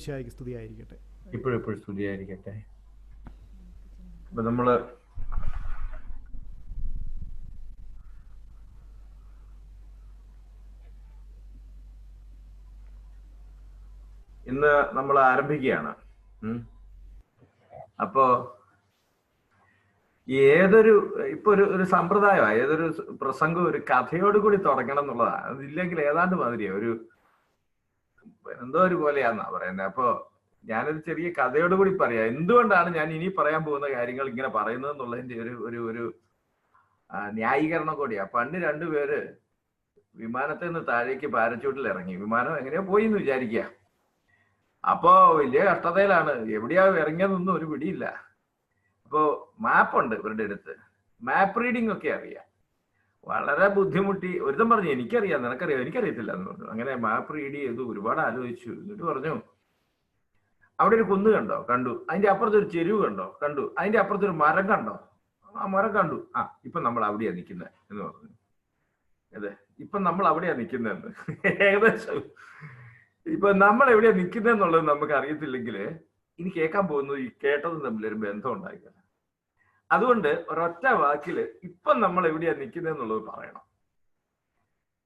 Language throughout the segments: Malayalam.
മിശിഹായ്ക്ക് സ്തുതിയായിരിക്കട്ടെ. ഇപ്പോഴെപ്പോഴും സ്തുതിയായിരിക്കട്ടെ. അപ്പൊ നമ്മള് ഇന്ന് നമ്മൾ ആരംഭിക്കുകയാണ്. അപ്പോ ഏതൊരു ഇപ്പൊ ഒരു സമ്പ്രദായമാണ്, ഏതൊരു പ്രസംഗം ഒരു കഥയോട് കൂടി തുടങ്ങണം എന്നുള്ളതാണ്. അതില്ലെങ്കിൽ ഏതാണ്ട് മാതിരിയാ, ഒരു എന്തോ ഒരു പോലെയാന്നാ പറയുന്നത്. അപ്പൊ ഞാനൊരു ചെറിയ കഥയോട് കൂടി പറയാം, എന്തുകൊണ്ടാണ് ഞാൻ ഇനി പറയാൻ പോകുന്ന കാര്യങ്ങൾ ഇങ്ങനെ പറയുന്നത് എന്നുള്ളതിന്റെ ഒരു ന്യായീകരണം കൂടിയാ. പണ്ട് രണ്ടുപേര് വിമാനത്തിൽ നിന്ന് താഴേക്ക് പാരച്യൂട്ടിൽ ഇറങ്ങി. വിമാനം എങ്ങനെയോ പോയി എന്ന് വിചാരിക്കുക. അപ്പോ വലിയ കഷ്ടതയിലാണ്, എവിടെയാ ഇറങ്ങിയതൊന്നും ഒരു പിടിയില്ല. അപ്പോ മാപ്പുണ്ട് ഇവരുടെ അടുത്ത്, മാപ്പ് റീഡിംഗ് ഒക്കെ അറിയാം. വളരെ ബുദ്ധിമുട്ടി. ഒരുത്തം പറഞ്ഞു എനിക്കറിയാം, നിനക്കറിയാം, എനിക്കറിയത്തില്ല എന്ന് പറഞ്ഞു. അങ്ങനെ മാപ്പ് റീഡ് ചെയ്തു, ഒരുപാട് ആലോചിച്ചു. എന്നിട്ട് പറഞ്ഞു അവിടെ ഒരു കുന്ന് കണ്ടോ? കണ്ടു. അതിന്റെ അപ്പുറത്ത് ഒരു ചെരുവ് കണ്ടോ? കണ്ടു. അതിന്റെ അപ്പുറത്തൊരു മരം കണ്ടോ? ആ മരം കണ്ടു. ആ ഇപ്പൊ നമ്മൾ അവിടെയാ നിൽക്കുന്നത് എന്ന് പറഞ്ഞു. അതെ, ഇപ്പൊ നമ്മൾ അവിടെയാ നിൽക്കുന്നതെന്ന്. ഏകദേശം ഇപ്പൊ നമ്മൾ എവിടെയാ നിൽക്കുന്നതെന്നുള്ളത് നമുക്ക് അറിയത്തില്ലെങ്കിൽ ഇനി കേൾക്കാൻ പോകുന്നത് ഈ കേട്ടതും തമ്മിലൊരു ബന്ധം ഉണ്ടായില്ല. അതുകൊണ്ട് ഒരൊറ്റ വാക്കില് ഇപ്പൊ നമ്മൾ എവിടെയാ നിൽക്കുന്നതെന്നുള്ളത് പറയണം.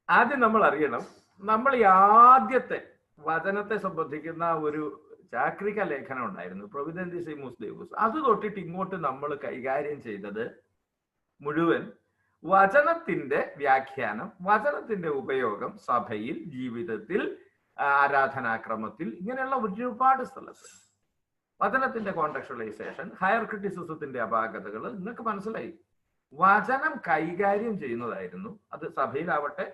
ആദ്യം നമ്മൾ അറിയണം, നമ്മൾ ഈ ആദ്യത്തെ വചനത്തെ സംബന്ധിക്കുന്ന ഒരു ചാക്രിക ലേഖനം ഉണ്ടായിരുന്നു, പ്രൊവിഡൻസിമസ് ദേവൂസ്. അത് തൊട്ടിട്ട് ഇങ്ങോട്ട് നമ്മൾ കൈകാര്യം ചെയ്തത് മുഴുവൻ വചനത്തിന്റെ വ്യാഖ്യാനം, വചനത്തിന്റെ ഉപയോഗം സഭയിൽ, ജീവിതത്തിൽ, ആരാധനാക്രമത്തിൽ, ഇങ്ങനെയുള്ള ഒരുപാട് സ്ഥലത്ത് വചനത്തിന്റെ കോണ്ടക്ച്വലൈസേഷൻ, ഹയർ ക്രിറ്റിസിസത്തിന്റെ അപാകതകൾ നിങ്ങൾക്ക് മനസ്സിലായി. വചനം കൈകാര്യം ചെയ്യുന്നതായിരുന്നു, അത് സഭയിലാവട്ടെ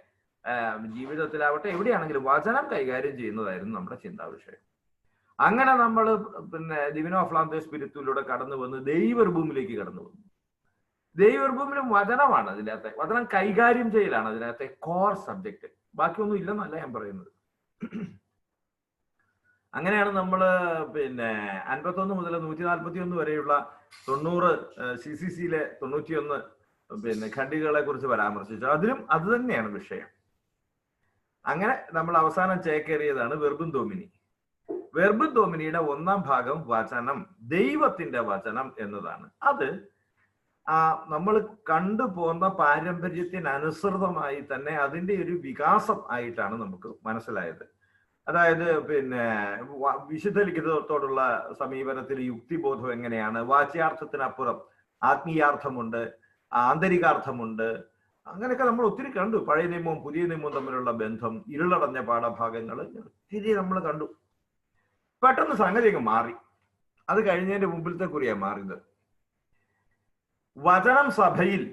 ജീവിതത്തിലാവട്ടെ എവിടെയാണെങ്കിലും വചനം കൈകാര്യം ചെയ്യുന്നതായിരുന്നു നമ്മുടെ ചിന്താ വിഷയം. അങ്ങനെ നമ്മൾ ഡിവിൻ ഓഫ് ലാംബേ സ്പിരിറ്റിലൂടെ കടന്നു വന്ന് ദൈവഭൂമിയിലേക്ക് കടന്നു വന്നു. ദൈവഭൂമിയിലും വചനമാണ് അതിനകത്തെ, വചനം കൈകാര്യം ചെയ്യലാണ് അതിനകത്തെ കോർ സബ്ജക്റ്റ്. ബാക്കിയൊന്നും ഇല്ലെന്നല്ല ഞാൻ പറയുന്നത്. അങ്ങനെയാണ് നമ്മൾ 51 മുതൽ 141 വരെയുള്ള 90 CCCയിലെ 91 ഖണ്ഡികകളെ കുറിച്ച് പരാമർശിച്ചു. അതിലും അത് തന്നെയാണ് വിഷയം. അങ്ങനെ നമ്മൾ അവസാനം ചേക്കേറിയതാണ് വെർബും ദോമിനി. വെർബും ദോമിനിയുടെ ഒന്നാം ഭാഗം വചനം, ദൈവത്തിന്റെ വചനം എന്നതാണ്. അത് നമ്മൾ കണ്ടുപോകുന്ന പാരമ്പര്യത്തിനനുസൃതമായി തന്നെ അതിന്റെ ഒരു വികാസം ആയിട്ടാണ് നമുക്ക് മനസ്സിലായത്. അതായത് വിശുദ്ധ ലിഖിതത്തോടുള്ള സമീപനത്തിൽ യുക്തിബോധം എങ്ങനെയാണ്, വാച്യാർത്ഥത്തിനപ്പുറം ആത്മീയാർത്ഥമുണ്ട്, ആന്തരികാർത്ഥമുണ്ട്, അങ്ങനെയൊക്കെ നമ്മൾ ഒത്തിരി കണ്ടു. പഴയ നിയമവും പുതിയ നിയമവും തമ്മിലുള്ള ബന്ധം, ഇരുളടഞ്ഞ പാഠഭാഗങ്ങൾ ഒത്തിരി നമ്മൾ കണ്ടു. പെട്ടെന്ന് സംഗതി അങ്ങ് മാറി. അത് കഴിഞ്ഞതിന്റെ മുമ്പിലത്തെ കുറിയാണ് മാറിയത്. വചനം സഭയിൽ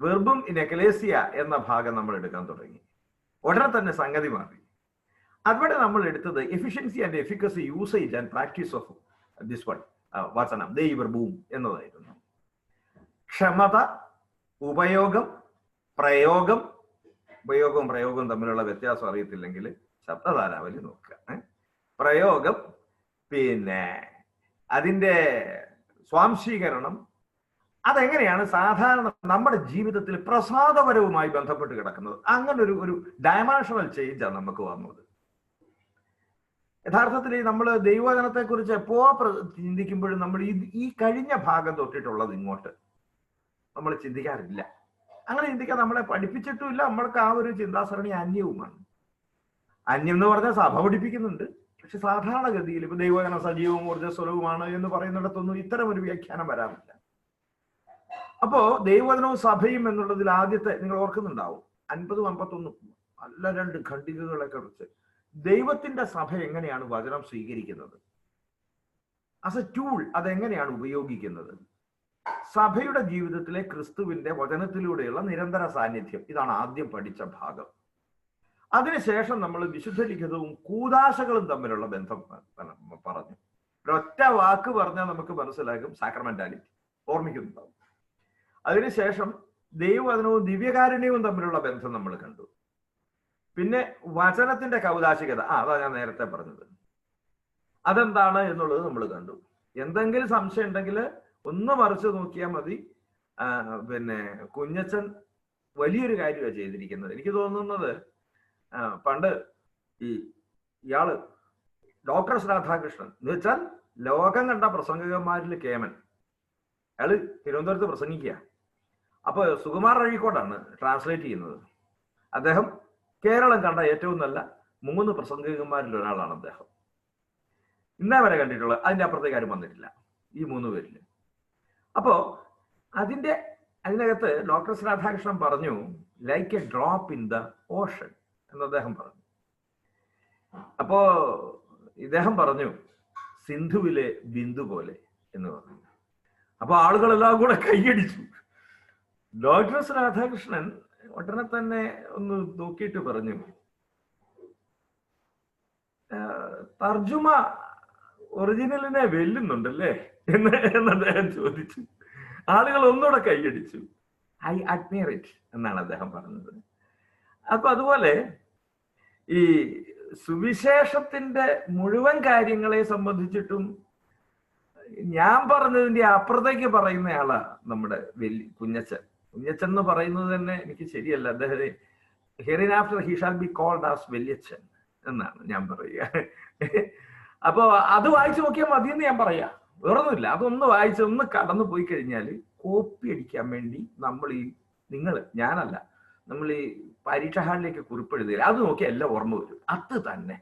വെർബും ഇൻ എക്ലേസിയ എന്ന ഭാഗം നമ്മൾ എടുക്കാൻ തുടങ്ങി. ഉടനെ തന്നെ സംഗതി മാറി. അവിടെ നമ്മൾ എടുത്തത് efficiency and efficacy, usage and practice of this one, വചനം, ദൈവഭൂം എന്നതായിരുന്നു. ക്ഷമത, ഉപയോഗം, പ്രയോഗം. ഉപയോഗവും പ്രയോഗവും തമ്മിലുള്ള വ്യത്യാസം അറിയത്തില്ലെങ്കിൽ ശബ്ദധാരാവലി നോക്കുക. പ്രയോഗം, അതിൻ്റെ സ്വാംശീകരണം, അതെങ്ങനെയാണ് സാധാരണ നമ്മുടെ ജീവിതത്തിൽ പ്രസാദപരവുമായി ബന്ധപ്പെട്ട് കിടക്കുന്നത്. അങ്ങനെ ഒരു ഡയമെൻഷണൽ ചേഞ്ചാണ് നമുക്ക് വന്നത്. യഥാർത്ഥത്തിൽ നമ്മൾ ദൈവവചനത്തെ കുറിച്ച് എപ്പോൾ ചിന്തിക്കുമ്പോഴും നമ്മൾ ഈ കഴിഞ്ഞ ഭാഗം തൊട്ടിട്ടുള്ളത് ഇങ്ങോട്ട് നമ്മൾ ചിന്തിക്കാറില്ല. അങ്ങനെ ചിന്തിക്കാൻ നമ്മളെ പഠിപ്പിച്ചിട്ടുമില്ല. നമ്മൾക്ക് ആ ഒരു ചിന്താസരണി അന്യവുമാണ്. അന്യം എന്ന് പറഞ്ഞാൽ സഭ പഠിപ്പിക്കുന്നുണ്ട്, പക്ഷെ സാധാരണഗതിയിൽ ഇപ്പൊ ദൈവവചനം സജീവവും ഊർജ്ജസ്വലവുമാണ് എന്ന് പറയുന്നിടത്തൊന്നും ഇത്തരം ഒരു വ്യാഖ്യാനം വരാറില്ല. അപ്പോ ദൈവവചനവും സഭയും എന്നുള്ളതിൽ ആദ്യത്തെ നിങ്ങൾ ഓർക്കുന്നുണ്ടാവും 50, 51 നല്ല 2 ഖണ്ഡികകളെ കുറിച്ച്. ദൈവത്തിന്റെ സഭ എങ്ങനെയാണ് വചനം സ്വീകരിക്കുന്നത്, ആസ് എ ടൂൾ അതെങ്ങനെയാണ് ഉപയോഗിക്കുന്നത്, സഭയുടെ ജീവിതത്തിലെ ക്രിസ്തുവിന്റെ വചനത്തിലൂടെയുള്ള നിരന്തര സാന്നിധ്യം, ഇതാണ് ആദ്യം പഠിച്ച ഭാഗം. അതിനുശേഷം നമ്മൾ വിശുദ്ധ ലിഖിതവും കൂദാശകളും തമ്മിലുള്ള ബന്ധം പറഞ്ഞു. ഒരൊറ്റ വാക്ക് പറഞ്ഞാൽ നമുക്ക് മനസ്സിലാകും, സാക്രമെന്റാലിറ്റി, ഓർമ്മിക്കുന്നുണ്ടാവും. അതിനുശേഷം ദൈവവചനവും ദിവ്യകാരുണ്യവും തമ്മിലുള്ള ബന്ധം നമ്മൾ കണ്ടു. പിന്നെ വചനത്തിന്റെ കൗദാശികത, അതാ ഞാൻ നേരത്തെ പറഞ്ഞത്, അതെന്താണ് എന്നുള്ളത് നമ്മൾ കണ്ടു. എന്തെങ്കിലും സംശയം ഉണ്ടെങ്കിൽ ഒന്ന് മറിച്ച് നോക്കിയാൽ മതി. കുഞ്ഞച്ചൻ വലിയൊരു കാര്യമാണ് ചെയ്തിരിക്കുന്നത്. എനിക്ക് തോന്നുന്നത് പണ്ട് ഇയാള് ഡോക്ടർ എസ് രാധാകൃഷ്ണൻ എന്ന് വെച്ചാൽ ലോകം കണ്ട പ്രസംഗകന്മാരിൽ കേമൻ. അയാള് തിരുവനന്തപുരത്ത് പ്രസംഗിക്കുക. അപ്പൊ സുകുമാർ അഴീക്കോടാണ് ട്രാൻസ്ലേറ്റ് ചെയ്യുന്നത്. അദ്ദേഹം കേരളം കണ്ട ഏറ്റവും നല്ല 3 പ്രസംഗകന്മാരിൽ ഒരാളാണ് അദ്ദേഹം. ഇന്നേ വരെ കണ്ടിട്ടുള്ളത്. അതിന്റെ അപ്പുറത്തേക്ക് ആരും വന്നിട്ടില്ല ഈ 3 പേരിൽ. അപ്പോ അതിനകത്ത് ഡോക്ടർ എസ് രാധാകൃഷ്ണൻ പറഞ്ഞു, like A drop in the Ocean എന്ന് അദ്ദേഹം പറഞ്ഞു. അപ്പോ ഇദ്ദേഹം പറഞ്ഞു സിന്ധുവിലെ ബിന്ദു പോലെ എന്ന് പറഞ്ഞു. അപ്പൊ ആളുകളെല്ലാം കൂടെ കൈയടിച്ചു. ഡോക്ടർ എസ് രാധാകൃഷ്ണൻ ഉടനെ തന്നെ ഒന്ന് നോക്കിയിട്ട് പറഞ്ഞു, തർജുമ ഒറിജിനലിനെ വെല്ലുന്നുണ്ടല്ലേ എന്ന് അദ്ദേഹം ചോദിച്ചു. ആളുകൾ ഒന്നുകൂടെ കൈയടിച്ചു. ഐ അഡ്മയർ ഇറ്റ് എന്നാണ് അദ്ദേഹം പറഞ്ഞത്. അപ്പൊ അതുപോലെ ഈ സുവിശേഷത്തിന്റെ മുഴുവൻ കാര്യങ്ങളെ സംബന്ധിച്ചിട്ടും ഞാൻ പറഞ്ഞതിന്റെ അപ്പുറത്തേക്ക് പറയുന്നയാളാ നമ്മുടെ കുഞ്ഞച്ചൻ. കുഞ്ഞച്ചൻ എന്ന് പറയുന്നത് തന്നെ എനിക്ക് ശരിയല്ല. അദ്ദേഹത്തെ hereinafter he shall be called as വല്യച്ഛൻ എന്നാണ് ഞാൻ പറയുക. അപ്പോ അത് വായിച്ചു നോക്കിയാൽ മതിയെന്ന് ഞാൻ പറയാ. വേറൊന്നുമില്ല. അതൊന്ന് വായിച്ച് ഒന്ന് കടന്നു പോയി കഴിഞ്ഞാൽ കോപ്പി അടിക്കാൻ വേണ്ടി ഞാനല്ല, നമ്മൾ ഈ പരീക്ഷ ഹാളിലേക്ക് കുറിപ്പെഴുതുക, അത് നോക്കി എല്ലാം ഓർമ്മ വരും. അത് തന്നെ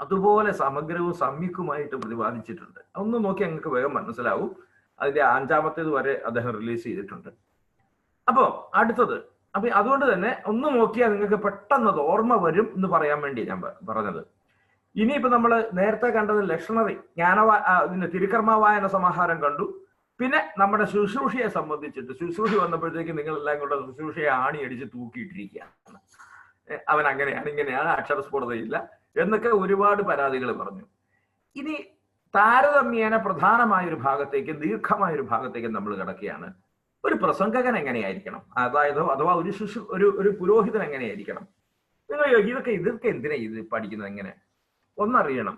അതുപോലെ സമഗ്രവും സമ്യക്കുമായിട്ട് പ്രതിപാദിച്ചിട്ടുണ്ട്. ഒന്ന് നോക്കി ഞങ്ങൾക്ക് വേഗം മനസ്സിലാവും. അതിന്റെ 5ാമത്തേത് വരെ അദ്ദേഹം റിലീസ് ചെയ്തിട്ടുണ്ട്. അപ്പോ അടുത്തത്, അപ്പൊ അതുകൊണ്ട് തന്നെ ഒന്ന് നോക്കിയാൽ നിങ്ങൾക്ക് പെട്ടെന്ന് അത് ഓർമ്മ വരും എന്ന് പറയാൻ വേണ്ടി ഞാൻ പറഞ്ഞത്. ഇനിയിപ്പോ നമ്മൾ നേരത്തെ കണ്ടത് ലക്ഷണറി തിരുക്കർമ്മ വായന സമാഹാരം കണ്ടു. പിന്നെ നമ്മുടെ ശുശ്രൂഷയെ സംബന്ധിച്ചിട്ട് ശുശ്രൂഷ വന്നപ്പോഴത്തേക്ക് നിങ്ങളെല്ലാം കൂടെ ശുശ്രൂഷയെ ആണിയടിച്ച് തൂക്കിയിട്ടിരിക്കുകയാണ്. അവൻ അങ്ങനെയാണ് ഇങ്ങനെയാണ്, അക്ഷരസ്ഫുടതയില്ല എന്നൊക്കെ ഒരുപാട് പരാതികൾ പറഞ്ഞു. ഇനി താരതമ്യേന പ്രധാനമായൊരു ഭാഗത്തേക്ക്, ദീർഘമായൊരു ഭാഗത്തേക്ക് നമ്മൾ കിടക്കുകയാണ്. ഒരു പ്രസംഗകൻ എങ്ങനെയായിരിക്കണം, അഥവാ ഒരു പുരോഹിതൻ എങ്ങനെയായിരിക്കണം? നിങ്ങൾ ഇതൊക്കെ എന്തിനാ ഇത് പഠിക്കുന്നത്? എങ്ങനെ ഒന്നറിയണം.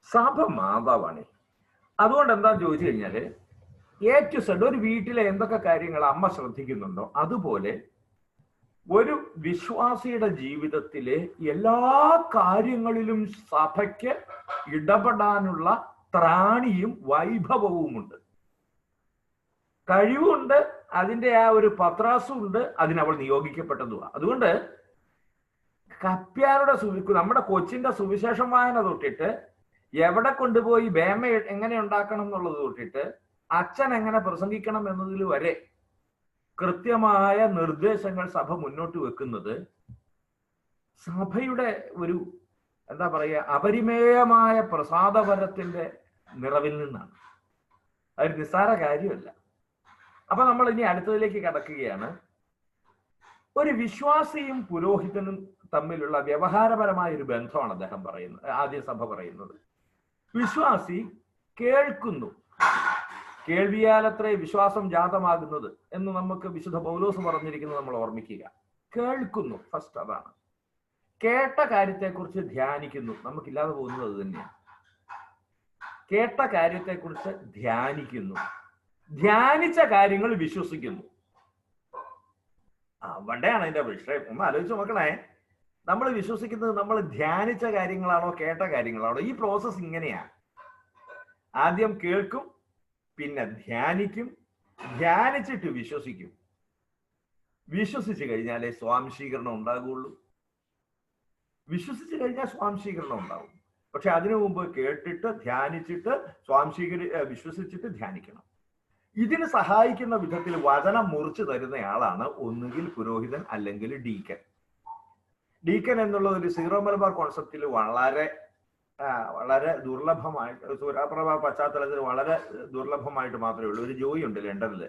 സഭ മാതാവാണ്. അതുകൊണ്ട് എന്താന്ന് ചോദിച്ചു കഴിഞ്ഞാല് A to Z ഒരു വീട്ടിലെ എന്തൊക്കെ കാര്യങ്ങൾ അമ്മ ശ്രദ്ധിക്കുന്നുണ്ടോ അതുപോലെ ഒരു വിശ്വാസിയുടെ ജീവിതത്തിലെ എല്ലാ കാര്യങ്ങളിലും സഭയ്ക്ക് ഇടപെടാനുള്ള ത്രാണിയും വൈഭവവുമുണ്ട്, കഴിവുണ്ട്, അതിന്റെ ആ ഒരു പത്രാസും ഉണ്ട്, അതിനവൾ നിയോഗിക്കപ്പെട്ടതുമാണ്. അതുകൊണ്ട് കപ്പ്യാരുടെ നമ്മുടെ കൊച്ചിന്റെ സുവിശേഷം വായന തൊട്ടിട്ട് എവിടെ കൊണ്ടുപോയി ബേമ എങ്ങനെ ഉണ്ടാക്കണം എന്നുള്ളത് തൊട്ടിട്ട് അച്ഛൻ എങ്ങനെ പ്രസംഗിക്കണം എന്നതിൽ വരെ കൃത്യമായ നിർദ്ദേശങ്ങൾ സഭ മുന്നോട്ട് വെക്കുന്നത് സഭയുടെ ഒരു എന്താ പറയുക അപരിമേയമായ പ്രസാദപരത്തിന്റെ നിറവിൽ നിന്നാണ്. അതൊരു നിസ്സാര കാര്യമല്ല. അപ്പൊ നമ്മൾ ഇനി അടുത്തതിലേക്ക് കടക്കുകയാണ്. ഒരു വിശ്വാസിയും പുരോഹിതനും തമ്മിലുള്ള വ്യവഹാരപരമായ ഒരു ബന്ധമാണ് അദ്ദേഹം പറയുന്നത്. ആദ്യ സഭ പറയുന്നത് വിശ്വാസി കേൾക്കുന്നു, കേൾവിയാലത്രേ വിശ്വാസം ജാതമാകുന്നത് എന്ന് നമുക്ക് വിശുദ്ധ പൗലോസ് പറഞ്ഞിരിക്കുന്നത് നമ്മൾ ഓർമ്മിക്കുക. കേൾക്കുന്നു, ഫസ്റ്റ് അതാണ്. കേട്ട കാര്യത്തെക്കുറിച്ച് ധ്യാനിക്കുന്നു. നമുക്കില്ലാതെ പോകുന്നത് അത് തന്നെയാണ്. കേട്ട കാര്യത്തെക്കുറിച്ച് ധ്യാനിക്കുന്നു, ധ്യാനിച്ച കാര്യങ്ങൾ വിശ്വസിക്കുന്നു. അവിടെയാണ് അതിന്റെ വിഷയം. ഒന്ന് ആലോചിച്ച് നോക്കണേ. നമ്മൾ വിശ്വസിക്കുന്നത് നമ്മൾ ധ്യാനിച്ച കാര്യങ്ങളാണോ കേട്ട കാര്യങ്ങളാണോ? ഈ പ്രോസസ് ഇങ്ങനെയാണ്. ആദ്യം കേൾക്കും, പിന്നെ ധ്യാനിക്കും, ധ്യാനിച്ചിട്ട് വിശ്വസിക്കും. വിശ്വസിച്ച് കഴിഞ്ഞാലേ സ്വാംശീകരണം ഉണ്ടാകുള്ളൂ. വിശ്വസിച്ച് കഴിഞ്ഞാൽ സ്വാംശീകരണം ഉണ്ടാവും. പക്ഷെ അതിനു മുമ്പ് കേട്ടിട്ട് ധ്യാനിച്ചിട്ട് വിശ്വസിച്ചിട്ട് ധ്യാനിക്കണം. ഇതിന് സഹായിക്കുന്ന വിധത്തിൽ വചനം മുറിച്ചു തരുന്നയാളാണ് ഒന്നുകിൽ പുരോഹിതൻ അല്ലെങ്കിൽ ഡീക്കൻ. ഡീക്കൻ എന്നുള്ള ഒരു സീറോ മലബാർ കോൺസെപ്റ്റിൽ വളരെ ദുർലഭമായിട്ട്, സൂര്യാപ്രഭ പശ്ചാത്തലത്തിൽ വളരെ ദുർലഭമായിട്ട് മാത്രമേ ഉള്ളൂ. ഒരു ജോയി ഉണ്ട് ലണ്ടനിൽ,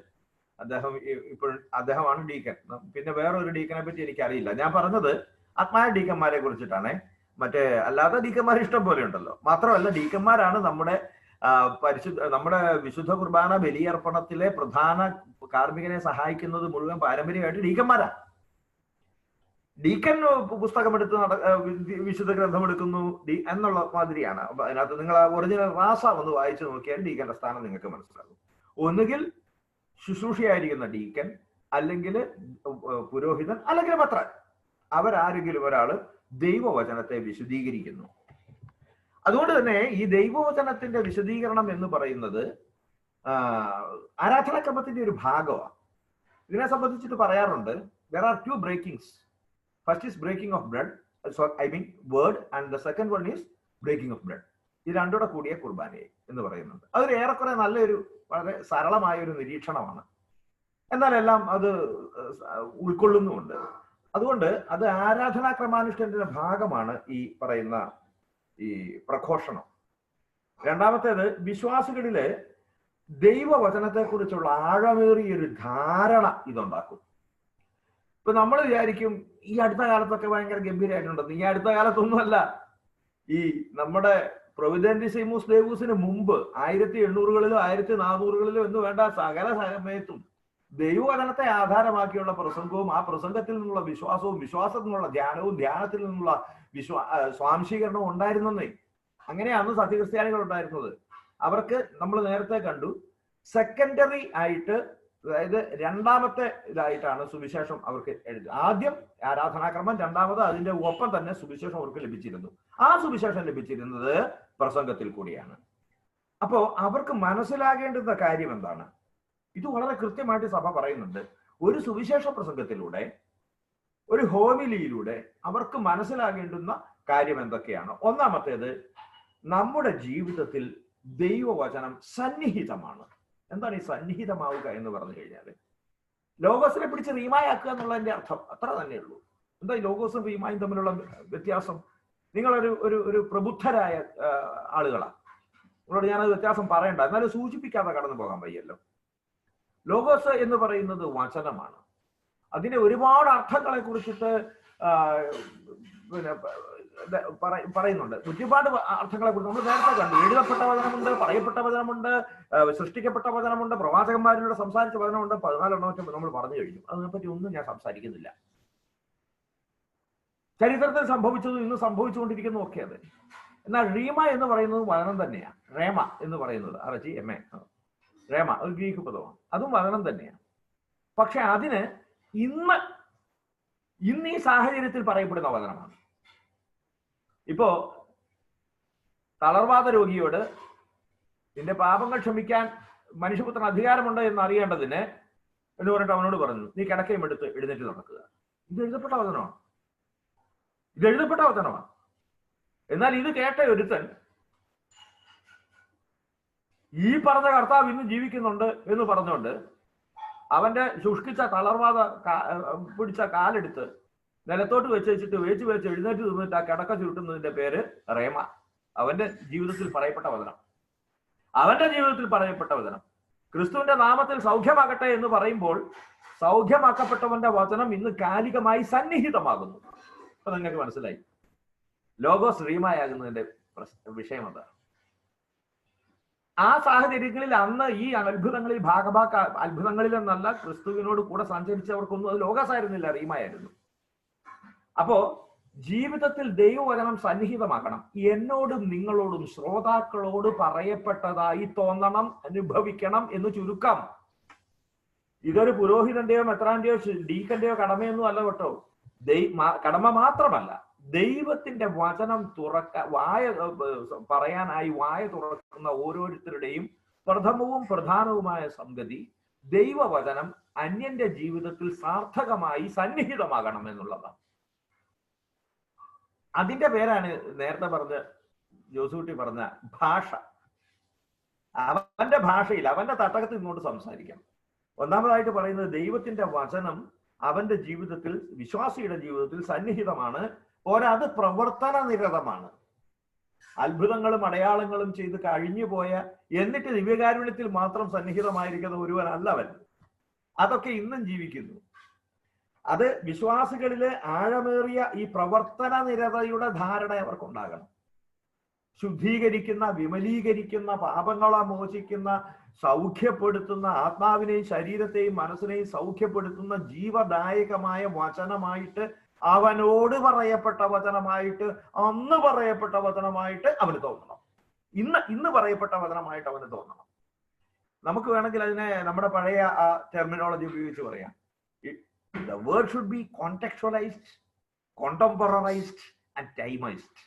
അദ്ദേഹമാണ് ഡീക്കൻ. പിന്നെ വേറൊരു ഡീക്കനെ പറ്റി എനിക്കറിയില്ല. ഞാൻ പറഞ്ഞത് ആത്മായ ഡീക്കന്മാരെ കുറിച്ചിട്ടാണ്. മറ്റേ അല്ലാത്ത ഡീക്കന്മാർ ഇഷ്ടം പോലെ ഉണ്ടല്ലോ. മാത്രമല്ല ഡീക്കന്മാരാണ് നമ്മുടെ വിശുദ്ധ കുർബാന ബലിയർപ്പണത്തിലെ പ്രധാന കാർമ്മികനെ സഹായിക്കുന്നത് മുഴുവൻ പാരമ്പര്യമായിട്ട് ഡീക്കന്മാരാണ്. ഡീക്കൻ പുസ്തകമെടുത്ത് വിശുദ്ധ ഗ്രന്ഥമെടുക്കുന്നു എന്നുള്ള മാതിരിയാണ്. അപ്പൊ അതിനകത്ത് നിങ്ങൾ ഒറിജിനൽ റാസ ഒന്ന് വായിച്ചു നോക്കിയാൽ ഡീക്കന്റെ സ്ഥാനം നിങ്ങൾക്ക് മനസ്സിലാകും. ഒന്നുകിൽ ശുശ്രൂഷയായിരിക്കുന്ന ഡീക്കൻ, അല്ലെങ്കിൽ പുരോഹിതൻ, അല്ലെങ്കിൽ മെത്രാൻ. അവരാരെങ്കിലും ഒരാള് ദൈവവചനത്തെ വിശദീകരിക്കുന്നു. അതുകൊണ്ട് തന്നെ ഈ ദൈവവചനത്തിന്റെ വിശദീകരണം എന്ന് പറയുന്നത് ആരാധനാക്രമത്തിന്റെ ഒരു ഭാഗമാണ്. ഇതിനെ സംബന്ധിച്ചിട്ട് പറയാറുണ്ട്, there are two breakings. First is breaking of bread, word, and the second one is breaking of bread. ഇത് രണ്ടോടെ കൂടിയ കുർബാനയെ എന്ന് പറയുന്നുണ്ട്. അതൊരു ഏറെക്കുറെ നല്ലൊരു വളരെ സരളമായ ഒരു നിരീക്ഷണമാണ്. എന്നാൽ എല്ലാം അത് ഉൾക്കൊള്ളുന്നുമുണ്ട്. അതുകൊണ്ട് അത് ആരാധനാക്രമാനുഷ്ഠാനത്തിന്റെ ഭാഗമാണ് ഈ പറയുന്ന ഈ പ്രഘോഷണം. രണ്ടാമത്തേത് വിശ്വാസികളിലെ ദൈവവചനത്തെക്കുറിച്ചുള്ള ആഴമേറിയൊരു ധാരണ ഇതുണ്ടാക്കും. ഇപ്പൊ നമ്മൾ വിചാരിക്കും ഈ അടുത്ത കാലത്തൊക്കെ ഭയങ്കര ഗംഭീരമായിട്ടുണ്ടെന്ന്. ഈ അടുത്ത കാലത്തൊന്നുമല്ല, ഈ നമ്മുടെ പ്രൊവിഡന്റിസിമൂസ് ദേവൂസിന് മുമ്പ് 1800-കളിലോ 1400-കളിലോ എന്ന് വേണ്ട സകല സമയത്തും ദൈവവചനത്തെ ആധാരമാക്കിയുള്ള പ്രസംഗവും ആ പ്രസംഗത്തിൽ നിന്നുള്ള വിശ്വാസവും വിശ്വാസത്തിൽ നിന്നുള്ള ധ്യാനവും ധ്യാനത്തിൽ നിന്നുള്ള സ്വാംശീകരണവും ഉണ്ടായിരുന്നേ. അങ്ങനെയാണ് സത്യക്രിസ്ത്യാനികൾ ഉണ്ടായിരുന്നത്. അവർക്ക് നമ്മൾ നേരത്തെ കണ്ടു സെക്കൻഡറി ആയിട്ട്, അതായത് രണ്ടാമത്തെ ഇതായിട്ടാണ് സുവിശേഷം അവർക്ക് എഴുതി. ആദ്യം ആരാധനാക്രമം, രണ്ടാമത് അതിന്റെ ഒപ്പം തന്നെ സുവിശേഷം അവർക്ക് ലഭിച്ചിരുന്നു. ആ സുവിശേഷം ലഭിച്ചിരുന്നത് പ്രസംഗത്തിൽ കൂടിയാണ്. അപ്പോ അവർക്ക് മനസ്സിലാകേണ്ടുന്ന കാര്യം എന്താണ്? ഇത് വളരെ കൃത്യമായിട്ട് സഭ പറയുന്നുണ്ട്. ഒരു സുവിശേഷ പ്രസംഗത്തിലൂടെ, ഒരു ഹോമിലിയിലൂടെ അവർക്ക് മനസ്സിലാകേണ്ടുന്ന കാര്യം എന്തൊക്കെയാണ്? ഒന്നാമത്തേത്, നമ്മുടെ ജീവിതത്തിൽ ദൈവവചനം സന്നിഹിതമാണ്. എന്താണ് ഈ സന്നിഹിതമാവുക എന്ന് പറഞ്ഞു കഴിഞ്ഞാൽ? ലോഗോസിനെ പിടിച്ച് റീമായാക്കുക എന്നുള്ളതിന്റെ അർത്ഥം അത്ര തന്നെയുള്ളൂ. എന്താ ഈ ലോഗോസും റീമായും തമ്മിലുള്ള വ്യത്യാസം? നിങ്ങളൊരു ഒരു ഒരു പ്രബുദ്ധരായ ആളുകളാണ്. നിങ്ങളോട് ഞാനത് വ്യത്യാസം പറയണ്ട, എന്നാലും സൂചിപ്പിക്കാതെ കടന്നു പോകാൻ വയ്യല്ലോ. ലോഗോസ് എന്ന് പറയുന്നത് വചനമാണ്. അതിന്റെ ഒരുപാട് അർത്ഥങ്ങളെ കുറിച്ചിട്ട് പിന്നെ പറയുന്നുണ്ട്. ഒരുപാട് അർത്ഥങ്ങളെ കുറിച്ച് നമ്മൾ നേരത്തെ കണ്ടു. എഴുതപ്പെട്ട വചനമുണ്ട്, പറയപ്പെട്ട വചനമുണ്ട്, സൃഷ്ടിക്കപ്പെട്ട വചനമുണ്ട്, പ്രവാചകന്മാരിലൂടെ സംസാരിച്ച വചനമുണ്ട്. 14 എണ്ണം നമ്മൾ പറഞ്ഞു കഴിഞ്ഞു. അതിനെപ്പറ്റി ഒന്നും ഞാൻ സംസാരിക്കുന്നില്ല. ചരിത്രത്തിൽ സംഭവിച്ചതും ഇന്ന് സംഭവിച്ചുകൊണ്ടിരിക്കുന്നതും ഒക്കെ അത്. എന്നാൽ റീമ എന്ന് പറയുന്നത് വചനം തന്നെയാണ്. റേമ എന്ന് പറയുന്നത് RHEMA, റേമ ഒരു ഗ്രീക്ക് പദമാണ്. അതും വചനം തന്നെയാണ്. പക്ഷെ അതിന് ഇന്ന് ഈ സാഹചര്യത്തിൽ പറയപ്പെടുന്ന വചനമാണ്. ഇപ്പോ തളർവാദ രോഗിയോട് നിന്റെ പാപങ്ങൾ ക്ഷമിക്കാൻ മനുഷ്യപുത്രൻ അധികാരമുണ്ട് എന്ന് അറിയേണ്ടതിന് എന്ന് പറഞ്ഞിട്ട് അവനോട് പറഞ്ഞു, നീ കിടക്കയും എടുത്ത് എഴുന്നേറ്റ് നടക്കുക. ഇത് എഴുതപ്പെട്ട വചനമാണ്. ഇത് എഴുതപ്പെട്ട വചനമാണ്. എന്നാൽ ഇത് കേട്ട ഒരുത്തൻ ഈ പറഞ്ഞ കർത്താവ് ഇന്ന് ജീവിക്കുന്നുണ്ട് എന്ന് പറഞ്ഞുകൊണ്ട് അവന്റെ ശുഷ്കിച്ച തളർവാദ പിടിച്ച കാലെടുത്ത് നിലത്തോട്ട് വെച്ചിട്ട് വേച്ച് എഴുന്നേറ്റ് നിന്നിട്ട് ആ കിടക്ക ചുരുട്ടുന്നതിന്റെ പേര് റേമ. അവന്റെ ജീവിതത്തിൽ പറയപ്പെട്ട വചനം. അവന്റെ ജീവിതത്തിൽ പറയപ്പെട്ട വചനം. ക്രിസ്തുവിന്റെ നാമത്തിൽ സൗഖ്യമാകട്ടെ എന്ന് പറയുമ്പോൾ സൗഖ്യമാക്കപ്പെട്ടവന്റെ വചനം ഇന്ന് കാലികമായി സന്നിഹിതമാകുന്നു. അപ്പൊ നിങ്ങൾക്ക് മനസ്സിലായി ലോഗോസ് റീമയാകുന്നതിന്റെ വിഷയം അതാണ്. ആ സാഹചര്യങ്ങളിൽ അന്ന് ഈ അത്ഭുതങ്ങളിൽ അത്ഭുതങ്ങളിൽ എന്നല്ല, ക്രിസ്തുവിനോട് കൂടെ സഞ്ചരിച്ചവർക്കൊന്നും അത് ലോഗോസ് ആയിരുന്നില്ല, റീമയായിരുന്നു. അപ്പോ ജീവിതത്തിൽ ദൈവവചനം സന്നിഹിതമാക്കണം. എന്നോടും നിങ്ങളോടും ശ്രോതാക്കളോട് പറയപ്പെട്ടതായി തോന്നണം, അനുഭവിക്കണം എന്ന് ചുരുക്കം. ഇതൊരു പുരോഹിതന്റെയോ മെത്രാന്റെയോ ഡീക്കന്റെയോ കടമയൊന്നും അല്ല കേട്ടോ. കടമ മാത്രമല്ല, ദൈവത്തിന്റെ വചനം പറയാനായി വായ തുറക്കുന്ന ഓരോരുത്തരുടെയും പ്രഥമവും പ്രധാനവുമായ സംഗതി ദൈവവചനം അന്യന്റെ ജീവിതത്തിൽ സാർത്ഥകമായി സന്നിഹിതമാകണം എന്നുള്ളതാണ്. അതിന്റെ പേരാണ് നേരത്തെ പറഞ്ഞ ജോസൂട്ടി പറഞ്ഞ ഭാഷ. അവന്റെ ഭാഷയിൽ, അവന്റെ തട്ടകത്തിൽ ഇങ്ങോട്ട് സംസാരിക്കണം. ഒന്നാമതായിട്ട് പറയുന്നത് ദൈവത്തിന്റെ വചനം അവന്റെ ജീവിതത്തിൽ, വിശ്വാസിയുടെ ജീവിതത്തിൽ സന്നിഹിതമാണ്. അത് പ്രവർത്തന നിരതമാണ്. അത്ഭുതങ്ങളും അടയാളങ്ങളും ചെയ്ത് കഴിഞ്ഞുപോയ എന്നിട്ട് ദിവ്യകാരുണ്യത്തിൽ മാത്രം സന്നിഹിതമായിരിക്കുന്ന ഒരുവനല്ല അവൻ. അതൊക്കെ ഇന്നും ജീവിക്കുന്നു. അത് വിശ്വാസികളിലെ ആഴമേറിയ ഈ പ്രവർത്തന നിരതയുടെ ധാരണ അവർക്കുണ്ടാകണം. ശുദ്ധീകരിക്കുന്ന, വിമലീകരിക്കുന്ന, പാപങ്ങളെ മോചിക്കുന്ന, സൗഖ്യപ്പെടുത്തുന്ന, ആത്മാവിനെയും ശരീരത്തെയും മനസ്സിനെയും സൗഖ്യപ്പെടുത്തുന്ന ജീവദായകമായ വചനമായിട്ട്, അവനോട് പറയപ്പെട്ട വചനമായിട്ട്, അന്ന് പറയപ്പെട്ട വചനമായിട്ട് അവന് തോന്നണം. ഇന്ന് പറയപ്പെട്ട വചനമായിട്ട് അവന് തോന്നണം. നമുക്ക് വേണമെങ്കിൽ അതിനെ നമ്മുടെ പഴയ ആ ടെർമിനോളജി ഉപയോഗിച്ച് പറയാം. The word should be contextualized, contemporarized and timized.